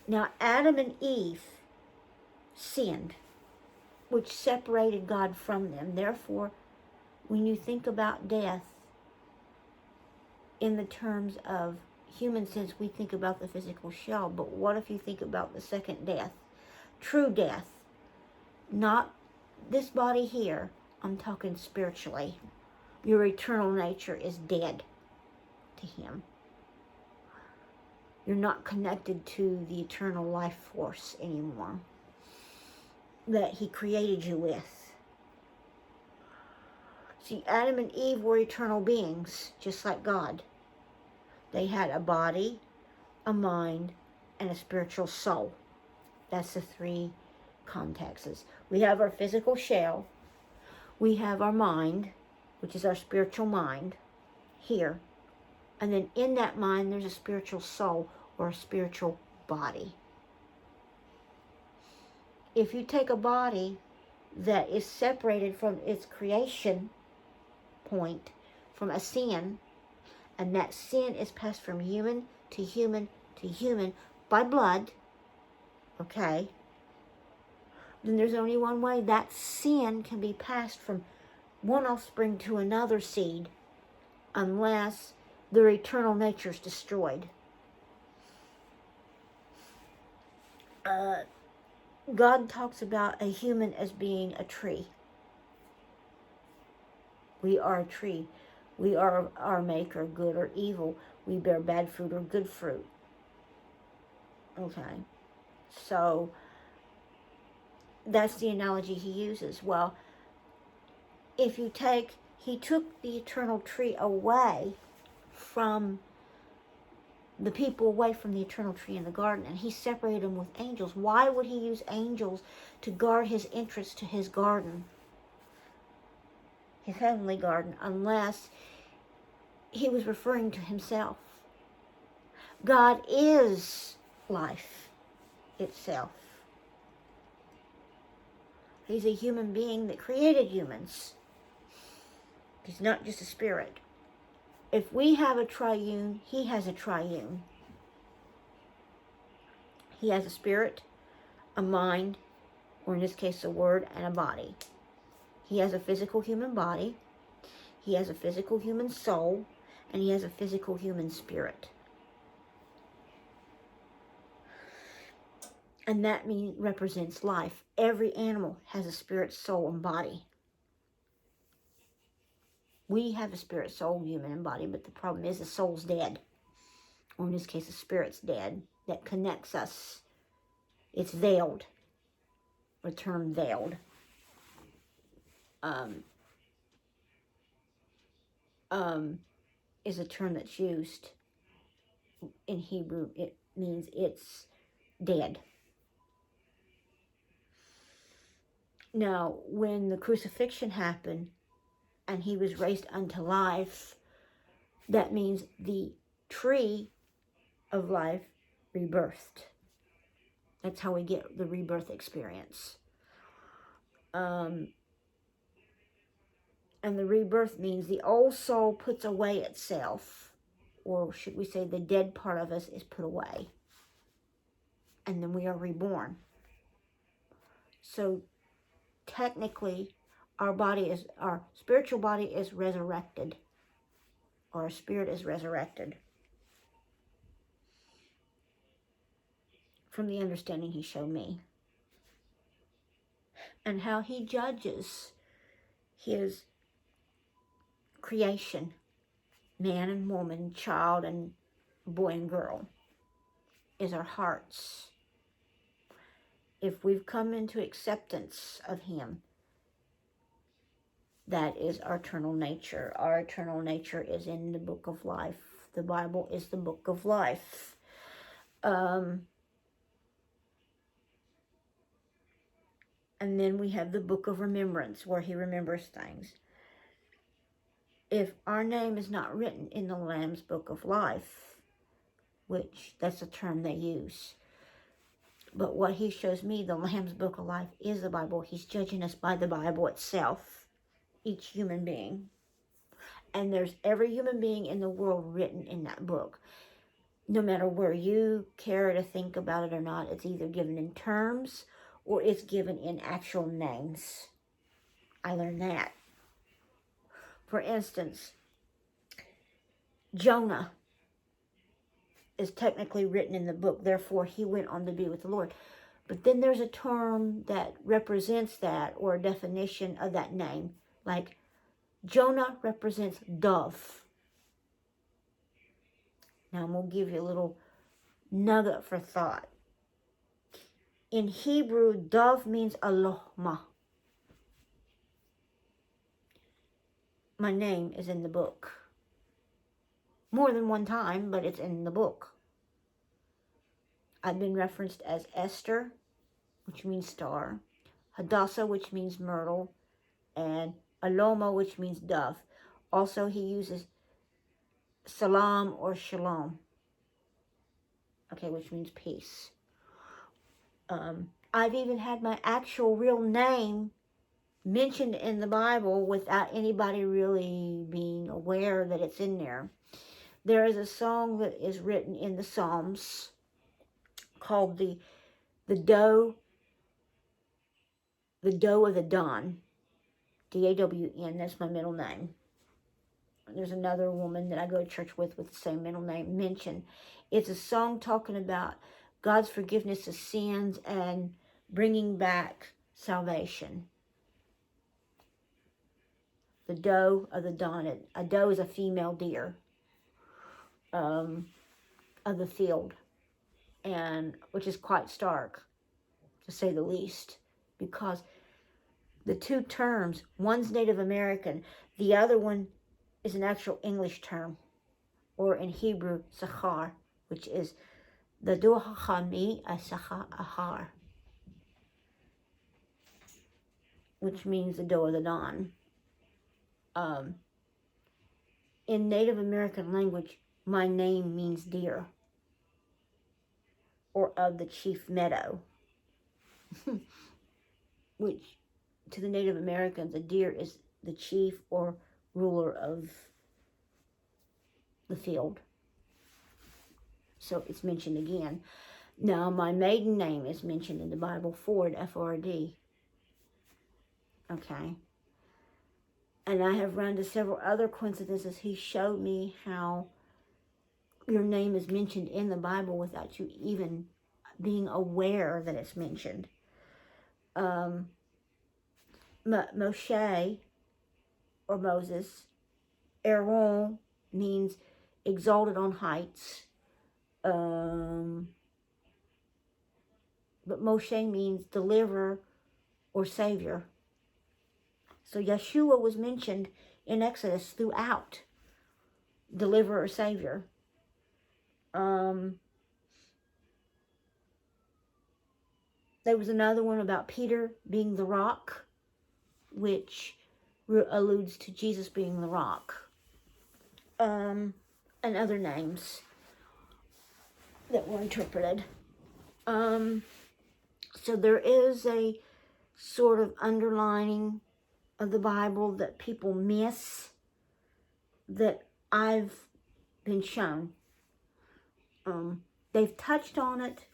Now, Adam and Eve sinned, which separated God from them. Therefore, when you think about death in the terms of human sense, we think about the physical shell. But what if you think about the second death? True death. Not this body here. I'm talking spiritually. Your eternal nature is dead to him. You're not connected to the eternal life force anymore that he created you with. See, Adam and Eve were eternal beings, just like God. They had a body, a mind, and a spiritual soul. That's the 3 contexts. We have our physical shell. We have our mind, which is our spiritual mind, here. And then in that mind, there's a spiritual soul or a spiritual body. if you take a body that is separated from its creation point, from a sin, and that sin is passed from human to human to human by blood, okay, then there's only one way that sin can be passed from one offspring to another seed, unless their eternal nature is destroyed. God talks about a human as being a tree. We are a tree. We are our maker, good or evil. We bear bad fruit or good fruit. Okay. So that's the analogy he uses. Well, if you take, he took the eternal tree away from the people, away from the eternal tree in the garden, and he separated them with angels. Why would he use angels to guard his entrance to his garden, his heavenly garden, unless he was referring to himself? God is life itself. He's a human being that created humans. He's not just a spirit. If we have a triune, he has a triune. He has a spirit, a mind, or in this case a word, and a body. He has a physical human body, he has a physical human soul, and he has a physical human spirit. And that represents life. Every animal has a spirit, soul, and body. We have a spirit, soul, human, and body, but the problem is the soul's dead. Or in this case, the spirit's dead. That connects us. It's veiled. The term veiled. Is a term that's used in Hebrew. It means it's dead. Now, when the crucifixion happened and he was raised unto life, that means the tree of life rebirthed. That's how we get the rebirth experience. And the rebirth means the old soul puts away itself, or should we say the dead part of us is put away. And then we are reborn. So technically, our spiritual body is resurrected. Or our spirit is resurrected. From the understanding he showed me. And how he judges his creation, man and woman, child and boy and girl, is our hearts. If we've come into acceptance of him, that is our eternal nature. Our eternal nature is in the book of life. The Bible is the book of life. And then we have the book of remembrance, where he remembers things. If our name is not written in the Lamb's book of life, which that's a term they use, but what he shows me, the Lamb's book of life is the Bible. He's judging us by the Bible itself, each human being. And there's every human being in the world written in that book. No matter where you care to think about it or not, it's either given in terms or it's given in actual names. I learned that. For instance, Jonah is technically written in the book, therefore he went on to be with the Lord. But then there's a term that represents that, or a definition of that name. Like Jonah represents dove. Now I'm going to give you a little nugget for thought. In Hebrew, dove means Elohim. My name is in the book. More than one time, but it's in the book. I've been referenced as Esther, which means star, Hadassah, which means myrtle, and Aloma, which means dove. Also, he uses salam or shalom, okay, which means peace. I've even had my actual real name mentioned in the Bible without anybody really being aware that it's in there. There is a song that is written in the Psalms called the Doe of the Dawn, D-A-W-N. That's my middle name. There's another woman that I go to church with the same middle name mentioned. It's a song talking about God's forgiveness of sins and bringing back salvation. The doe of the dawn. A doe is a female deer of the field, and which is quite stark, to say the least, because the two terms, one's Native American, the other one is an actual English term, or in Hebrew, sachar, which is the duhachami ahar, which means the doe of the dawn. In Native American language, my name means deer, or of the chief meadow, which to the Native Americans, a deer is the chief or ruler of the field. So it's mentioned again. Now, my maiden name is mentioned in the Bible, Ford, F-O-R-D. Okay. And I have run to several other coincidences. He showed me how your name is mentioned in the Bible without you even being aware that it's mentioned. Moshe, or Moses, Aaron means exalted on heights. But Moshe means deliverer or savior. So Yeshua was mentioned in Exodus throughout, deliverer or savior. There was another one about Peter being the rock, which alludes to Jesus being the rock. And other names that were interpreted. So there is a sort of underlining of the Bible that people miss, that I've been shown. They've touched on it,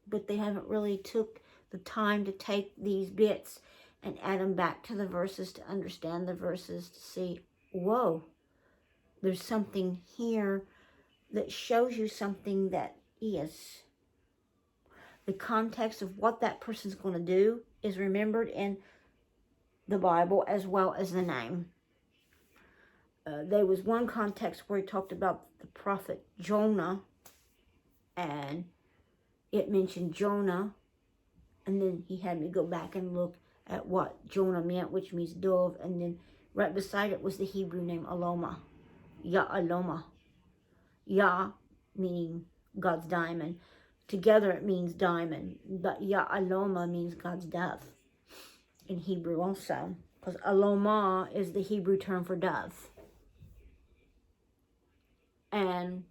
but they haven't really took the time to take these bits and add them back to the verses, to understand the verses, to see, whoa, there's something here that shows you something that is. The context of what that person's going to do is remembered in the Bible as well as the name. There was one context where he talked about the prophet Jonah, and it mentioned Jonah, and then he had me go back and look at what Jonah meant, which means dove, and then right beside it was the Hebrew name Aloma, Ya'aloma. Ya meaning God's diamond. Together it means diamond, but Ya'aloma means God's dove in Hebrew also, because Aloma is the Hebrew term for dove. And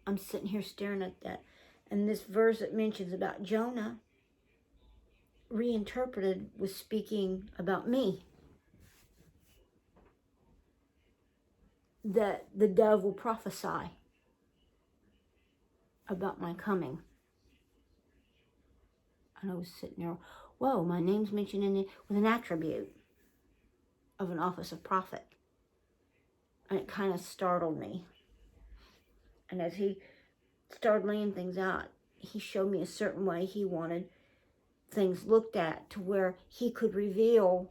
I'm sitting here staring at that. And this verse that mentions about Jonah, reinterpreted, was speaking about me. That the dove will prophesy about my coming. And I was sitting there, whoa, my name's mentioned in it with an attribute of an office of prophet. And it kind of startled me. And as he started laying things out, he showed me a certain way he wanted things looked at, to where he could reveal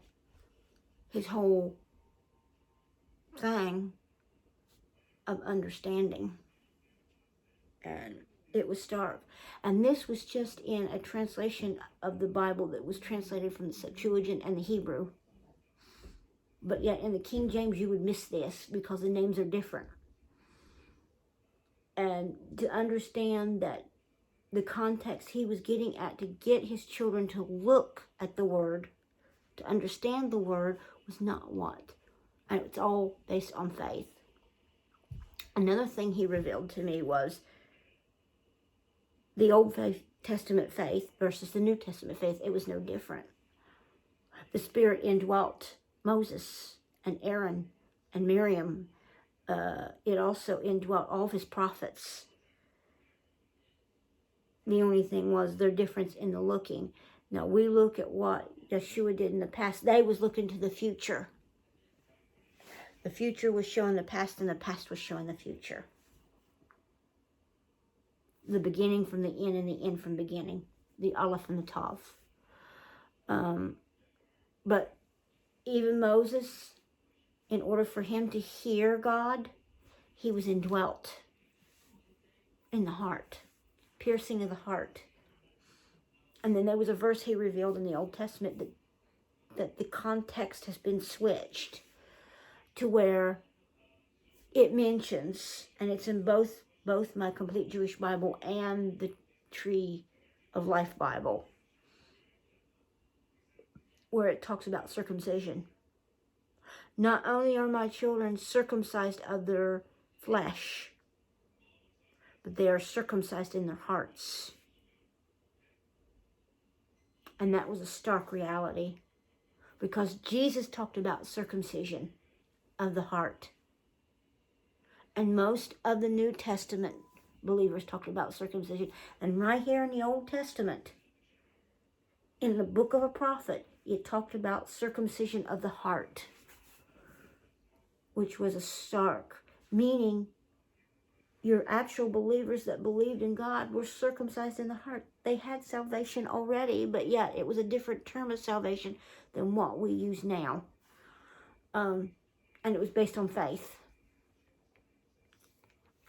his whole thing of understanding. And it was stark. And this was just in a translation of the Bible that was translated from the Septuagint and the Hebrew. But yet in the King James you would miss this because the names are different. And to understand that the context he was getting at, to get his children to look at the word, to understand the word, was not what. And it's all based on faith. Another thing he revealed to me was the Old Testament faith versus the New Testament faith, it was no different. The Spirit indwelt Moses and Aaron and Miriam. It also indwelt all of his prophets. The only thing was their difference in the looking. Now, we look at what Yeshua did in the past. They was looking to the future. The future was showing the past, and the past was showing the future. The beginning from the end, and the end from beginning. The Aleph and the Tav. But even Moses, in order for him to hear God, he was indwelt in the heart. Piercing of the heart. And then there was a verse he revealed in the Old Testament that the context has been switched to where it mentions, and it's in both my Complete Jewish Bible and the Tree of Life Bible, where it talks about circumcision. Not only are my children circumcised of their flesh, but they are circumcised in their hearts. And that was a stark reality, because Jesus talked about circumcision of the heart. And most of the New Testament believers talked about circumcision. And right here in the Old Testament, in the book of a prophet, it talked about circumcision of the heart, which was a stark, meaning your actual believers that believed in God were circumcised in the heart. They had salvation already, but yet it was a different term of salvation than what we use now. And it was based on faith.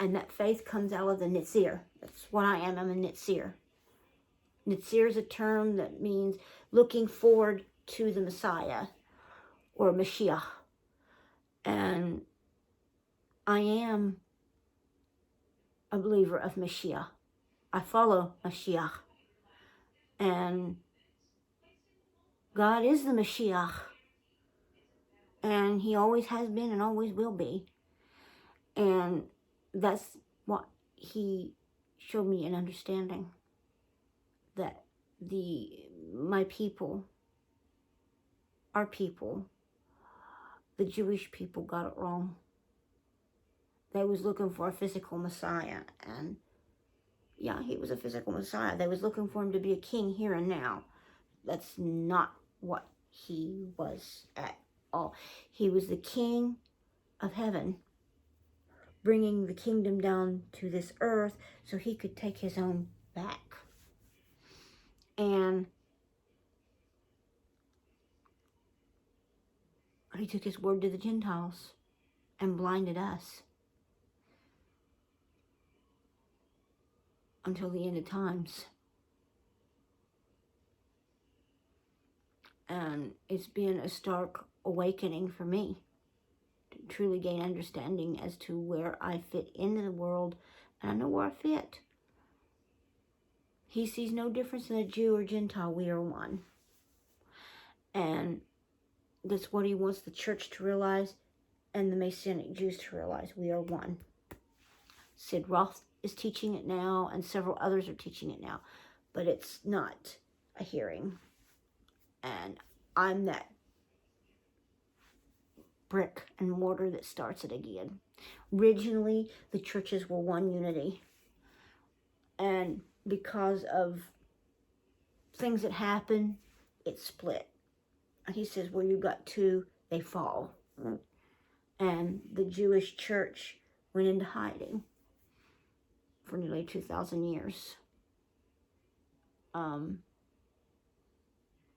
And that faith comes out of the Nitzir. That's what I am. I'm a Nitzir. Nitzir is a term that means looking forward to the Messiah or Mashiach. And I am a believer of Mashiach. I follow Mashiach. And God is the Mashiach. And he always has been and always will be. And that's what he showed me an understanding. That my people, our people, the Jewish people got it wrong. They was looking for a physical Messiah, and yeah, he was a physical Messiah. They was looking for him to be a king here and now. That's not what he was at all. He was the king of heaven, bringing the kingdom down to this earth so he could take his own back. And he took his word to the Gentiles and blinded us until the end of times. And it's been a stark awakening for me to truly gain understanding as to where I fit into the world, and I know where I fit. He sees no difference in a Jew or Gentile. We are one. And that's what he wants the church to realize and the Messianic Jews to realize. We are one. Sid Roth is teaching it now, and several others are teaching it now. But it's not a hearing. And I'm that brick and mortar that starts it again. Originally, the churches were one unity. And because of things that happen, it split. And he says, where you got two, they fall. And the Jewish church went into hiding for nearly 2,000 years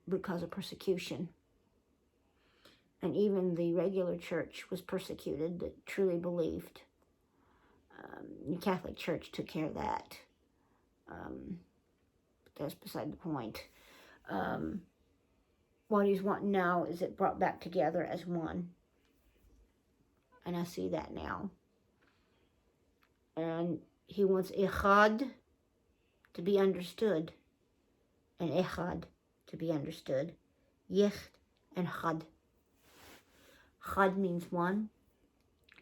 because of persecution. And even the regular church was persecuted that truly believed. The Catholic Church took care of that. But that's beside the point. What he's wanting now is it brought back together as one. And I see that now. And he wants Echad to be understood. And Echad to be understood. Yech and Chad. Chad means one.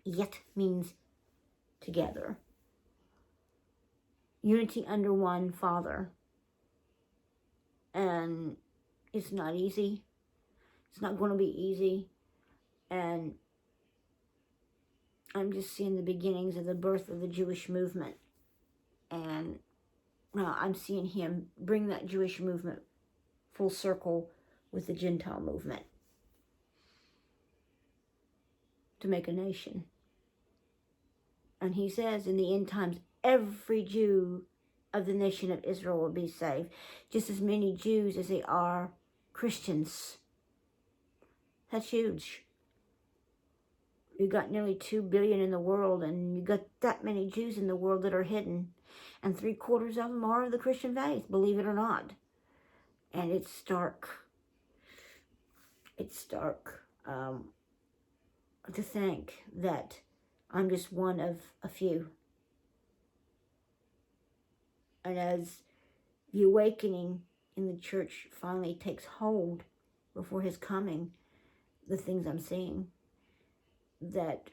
Yet means together. Unity under one Father. And it's not easy. It's not going to be easy. And I'm just seeing the beginnings of the birth of the Jewish movement. And I'm seeing him bring that Jewish movement full circle with the Gentile movement to make a nation. And he says in the end times, every Jew of the nation of Israel will be saved. Just as many Jews as they are Christians. That's huge. You got nearly 2 billion in the world, and you got that many Jews in the world that are hidden. And 3/4 of them are of the Christian faith, believe it or not. And it's stark. It's stark to think that I'm just one of a few. And as the awakening in the church finally takes hold before his coming, the things I'm seeing, that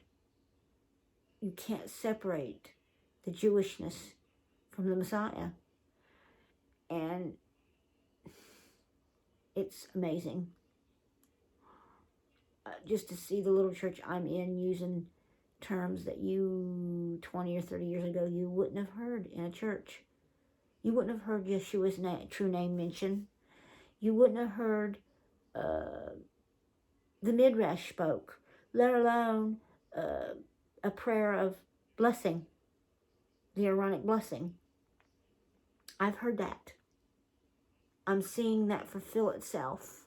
you can't separate the Jewishness from the Messiah. And it's amazing. Just to see the little church I'm in using terms that you 20 or 30 years ago you wouldn't have heard in a church. You wouldn't have heard Yeshua's true name mentioned. You wouldn't have heard the Midrash spoke, let alone a prayer of blessing, the Aaronic blessing. I've heard that. I'm seeing that fulfill itself.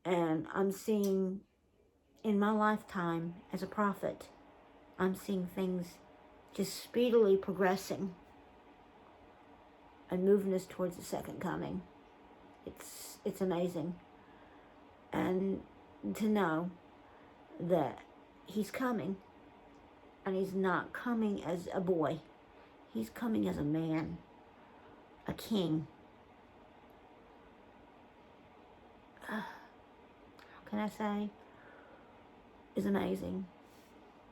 And I'm seeing, in my lifetime as a prophet, I'm seeing things just speedily progressing and moving us towards the second coming. It's amazing. And to know that he's coming, and he's not coming as a boy. He's coming as a man, a king. How can I say? Is amazing.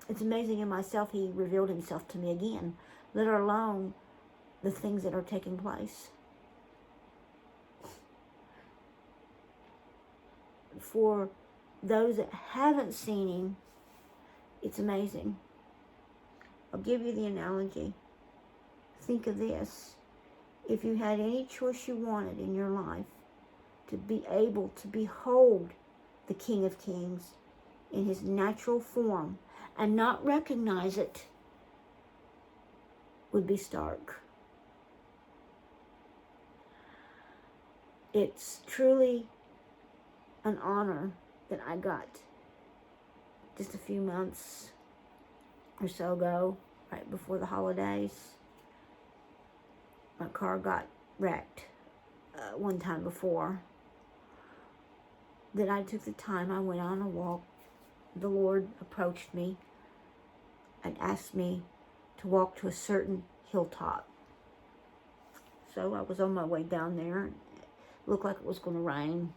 It's amazing in myself he revealed himself to me again, let alone the things that are taking place. For those that haven't seen him, it's amazing. I'll give you the analogy. Think of this. If you had any choice you wanted in your life to be able to behold the King of Kings in his natural form and not recognize it, would be stark. It's truly an honor that I got just a few months or so ago, right before the holidays. My car got wrecked one time before. That I took the time, I went on a walk. The Lord approached me and asked me to walk to a certain hilltop. So I was on my way down there. It looked like it was going to rain.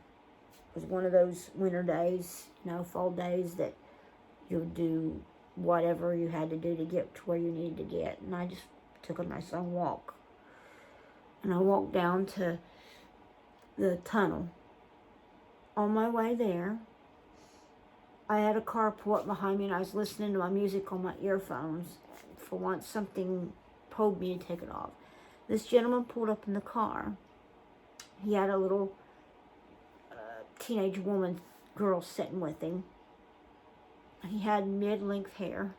It was one of those winter days, fall days that you would do whatever you had to do to get to where you needed to get. And I just took a nice long walk. And I walked down to the tunnel. On my way there, I had a car pull up behind me, and I was listening to my music on my earphones. For once, something probed me to take it off. This gentleman pulled up in the car. He had a little teenage girl sitting with him. He had mid-length hair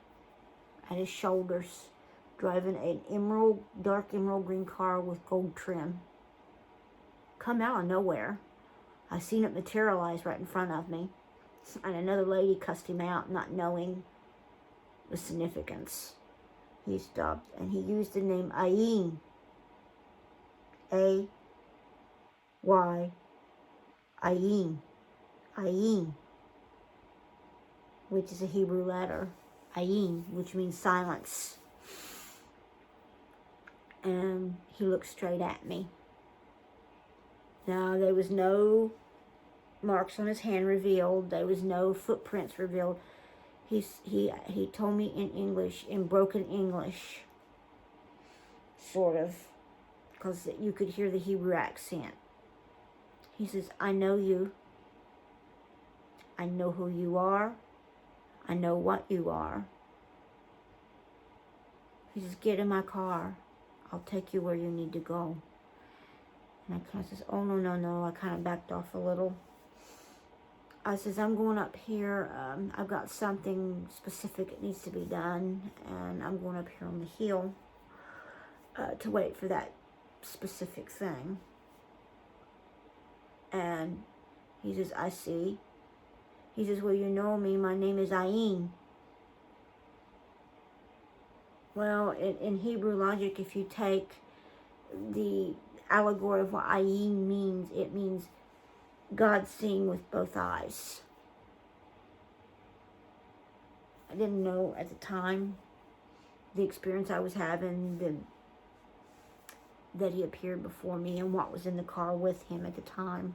at his shoulders, driving an dark emerald green car with gold trim. Come out of nowhere. I seen it materialize right in front of me. And another lady cussed him out, not knowing the significance. He stopped, and he used the name Ayin. A-Y. Ayin. Ayin. Which is a Hebrew letter. Ayin, which means silence. And he looked straight at me. Now, there was no marks on his hand revealed. There was no footprints revealed. He told me in English, in broken English, sort of, because you could hear the Hebrew accent. He says, I know you. I know who you are. I know what you are. He says, get in my car. I'll take you where you need to go. And I kind of says, oh, no. I kind of backed off a little. I says, I'm going up here. I've got something specific that needs to be done. And I'm going up here on the hill to wait for that specific thing. And he says, I see. He says, well, you know me. My name is Ayin. Well, in Hebrew logic, if you take the allegory of what Ayin means, it means God seeing with both eyes. I didn't know at the time the experience I was having, that he appeared before me and what was in the car with him at the time.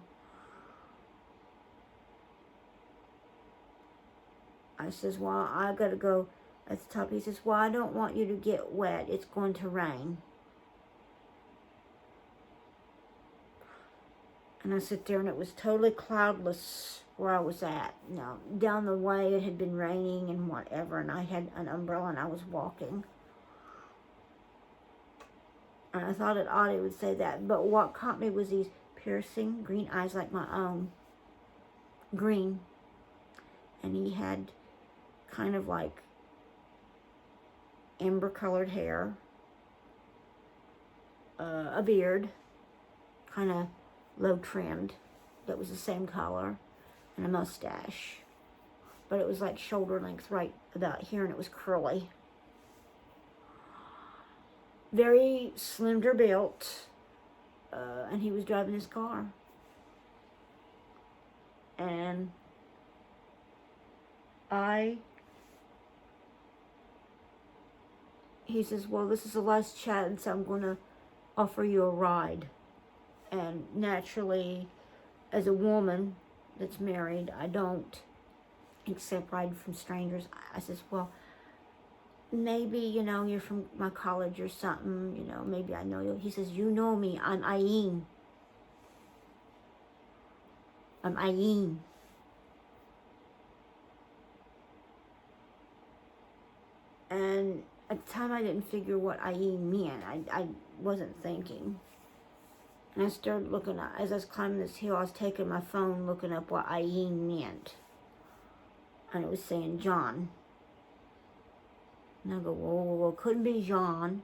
I says, well, I got to go at the top. He says, well, I don't want you to get wet. It's going to rain. And I sit there, and it was totally cloudless where I was at. Now, down the way, it had been raining and whatever, and I had an umbrella, and I was walking. And I thought it odd he would say that. But what caught me was these piercing green eyes like my own. Green. And he had kind of like amber-colored hair. A beard. Kind of low-trimmed. That was the same color. And a mustache. But it was like shoulder length right about here, and it was curly. Very slender built. And he was driving his car. And he says, well, this is the last chance I'm going to offer you a ride. And naturally, as a woman that's married, I don't accept ride from strangers. I says, well, maybe, you're from my college or something, maybe I know you. He says, you know me, I'm Ayin. I'm Ayin. And at the time, I didn't figure what Ayin meant. I wasn't thinking. And I started looking up, as I was climbing this hill, I was taking my phone, looking up what Ayin meant. And it was saying John. And I go, whoa, couldn't be John,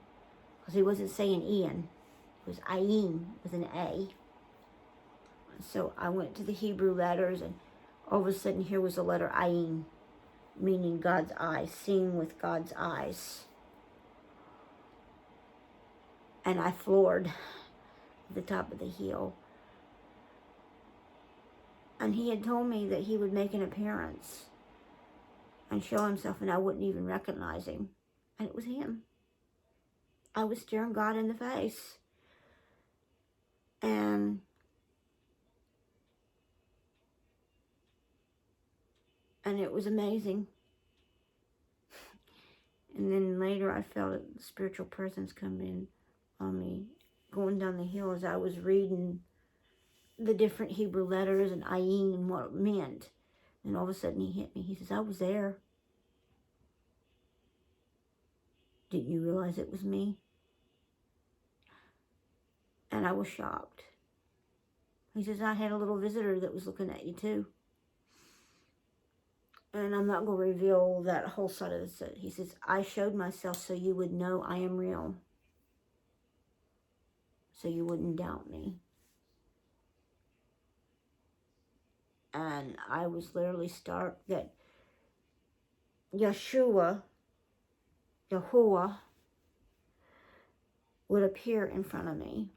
because he wasn't saying Ian. It was Ayin with an A. So I went to the Hebrew letters, and all of a sudden here was the letter Ayin, meaning God's eyes, seeing with God's eyes. And I floored at the top of the hill. And he had told me that he would make an appearance and show himself, and I wouldn't even recognize him. And it was him. I was staring God in the face. And it was amazing. And then later I felt a spiritual presence come in on me, going down the hill as I was reading the different Hebrew letters and Ayin and what it meant. And all of a sudden he hit me. He says, I was there. Didn't you realize it was me? And I was shocked. He says, I had a little visitor that was looking at you too. And I'm not going to reveal that whole side of it. He says, I showed myself so you would know I am real. So you wouldn't doubt me. And I was literally stark that yahuwah would appear in front of me.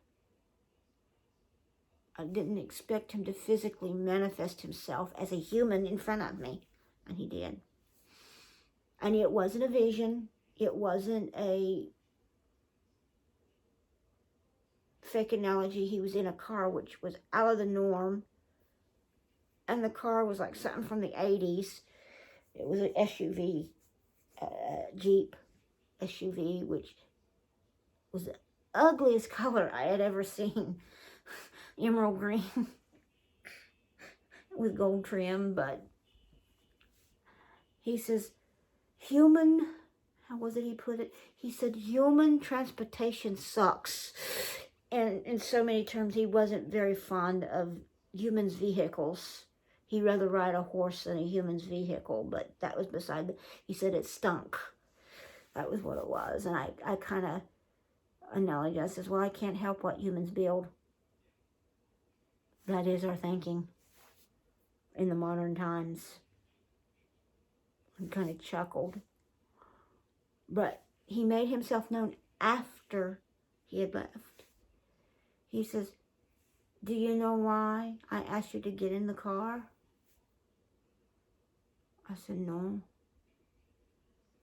I didn't expect him to physically manifest himself as a human in front of me. And he did. And it wasn't a vision. It wasn't a fake analogy. He was in a car which was out of the norm. And the car was like something from the 80s. It was an SUV, Jeep SUV, which was the ugliest color I had ever seen. Emerald green. with gold trim, but he says, how was it he put it? He said, human transportation sucks. And in so many terms, he wasn't very fond of humans' vehicles. He'd rather ride a horse than a human's vehicle, but that was beside the, he said it stunk. That was what it was. And I kind of analogized, I says, well, I can't help what humans build. That is our thinking in the modern times. He kind of chuckled. But he made himself known after he had left. He says, do you know why I asked you to get in the car? I said, no.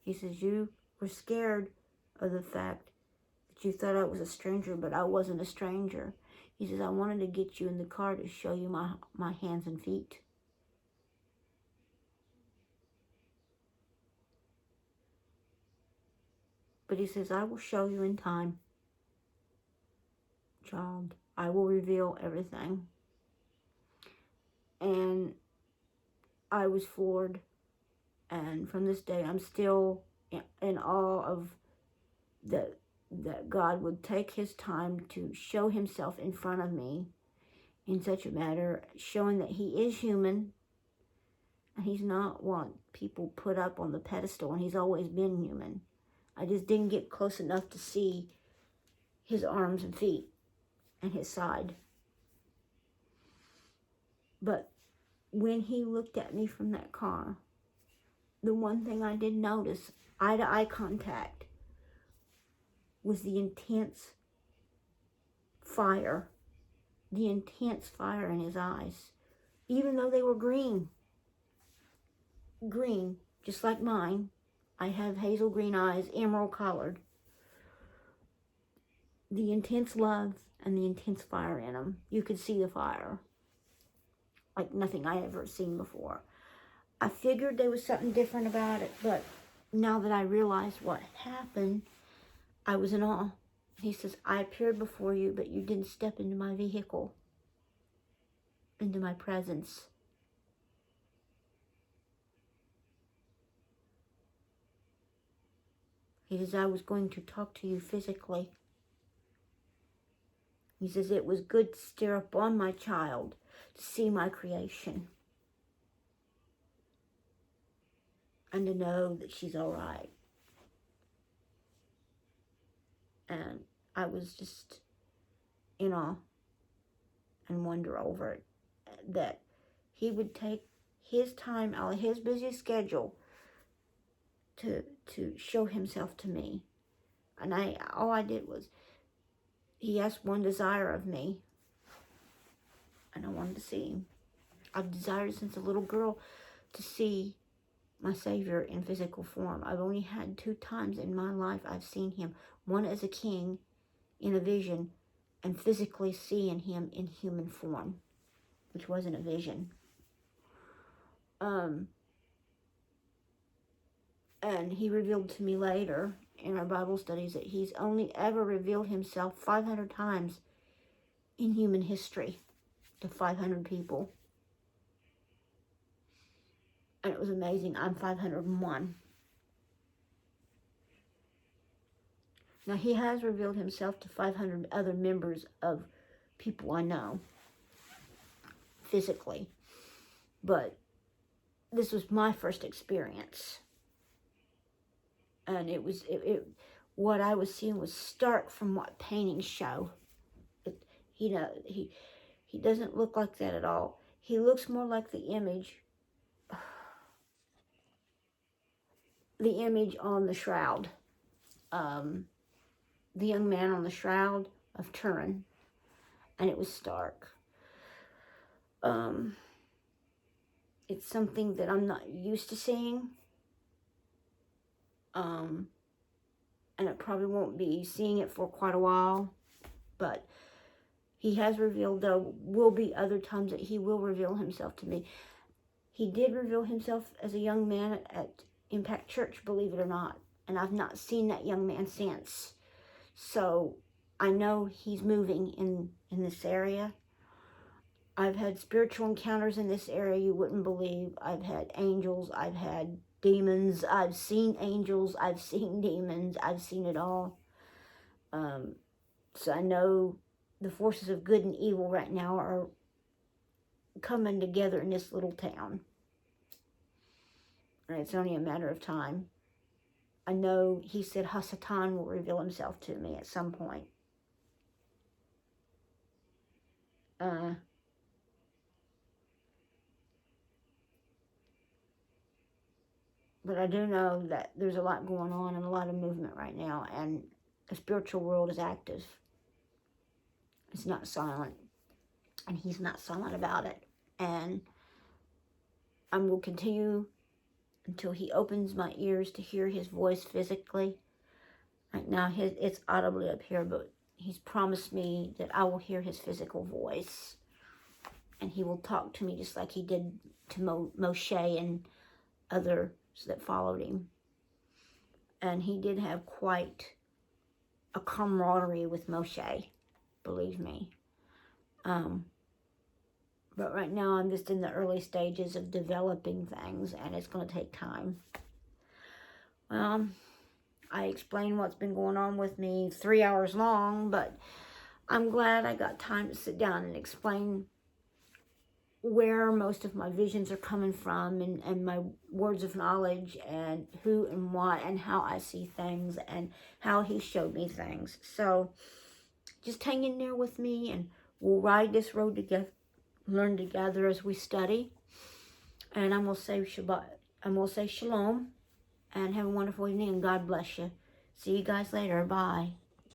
He says, you were scared of the fact that you thought I was a stranger, but I wasn't a stranger. He says, I wanted to get you in the car to show you my hands and feet. But he says, I will show you in time, child. I will reveal everything. And I was floored. And from this day, I'm still in awe of that God would take his time to show himself in front of me in such a manner, showing that he is human. And he's not what people put up on the pedestal, and he's always been human. I just didn't get close enough to see his arms and feet and his side. But when he looked at me from that car, the one thing I did notice, eye-to-eye contact, was the intense fire in his eyes, even though they were green, just like mine. I have hazel green eyes, emerald colored. The intense love and the intense fire in them. You could see the fire like nothing I ever seen before. I figured there was something different about it, but now that I realized what happened, I was in awe. He says, I appeared before you, but you didn't step into my vehicle, into my presence. He says, I was going to talk to you physically. He says, it was good to stare upon my child, to see my creation, and to know that she's all right. And I was just in awe and wonder over it, that he would take his time out of his busy schedule to show himself to me. And all I did was, he asked one desire of me, and I wanted to see him. I've desired since a little girl to see my Savior in physical form. I've only had 2 times in my life I've seen him. One as a king in a vision, and physically seeing him in human form, which wasn't a vision. And he revealed to me later in our Bible studies that he's only ever revealed himself 500 times in human history to 500 people. And it was amazing. I'm 501. Now, he has revealed himself to 500 other members of people I know physically. But this was my first experience. And what I was seeing was stark from what paintings show. He doesn't look like that at all. He looks more like the image on the shroud. The young man on the shroud of Turin. And it was stark. It's something that I'm not used to seeing. And it probably won't be seeing it for quite a while. But he has revealed, there will be other times that he will reveal himself to me. He did reveal himself as a young man at Impact Church, believe it or not. And I've not seen that young man since. So I know he's moving in this area. I've had spiritual encounters in this area you wouldn't believe. I've had angels. I've had demons. I've seen angels. I've seen demons. I've seen it all. So I know the forces of good and evil right now are coming together in this little town. And it's only a matter of time. I know he said Hasatan will reveal himself to me at some point. But I do know that there's a lot going on and a lot of movement right now, and the spiritual world is active. It's not silent, and he's not silent about it. And I will continue until he opens my ears to hear his voice physically. Right now, it's audibly up here, but he's promised me that I will hear his physical voice, and he will talk to me just like he did to Moshe and others that followed him. And he did have quite a camaraderie with Moshe, believe me. But right now I'm just in the early stages of developing things, and it's going to take time. Well, I explained what's been going on with me 3 hours long, but I'm glad I got time to sit down and explain where most of my visions are coming from, and my words of knowledge, and who and what and how I see things and how he showed me things. So just hang in there with me, and we'll ride this road together, learn together as we study. And I'm going to say Shabbat. I'm going to say Shalom, and have a wonderful evening, and God bless you. See you guys later. Bye.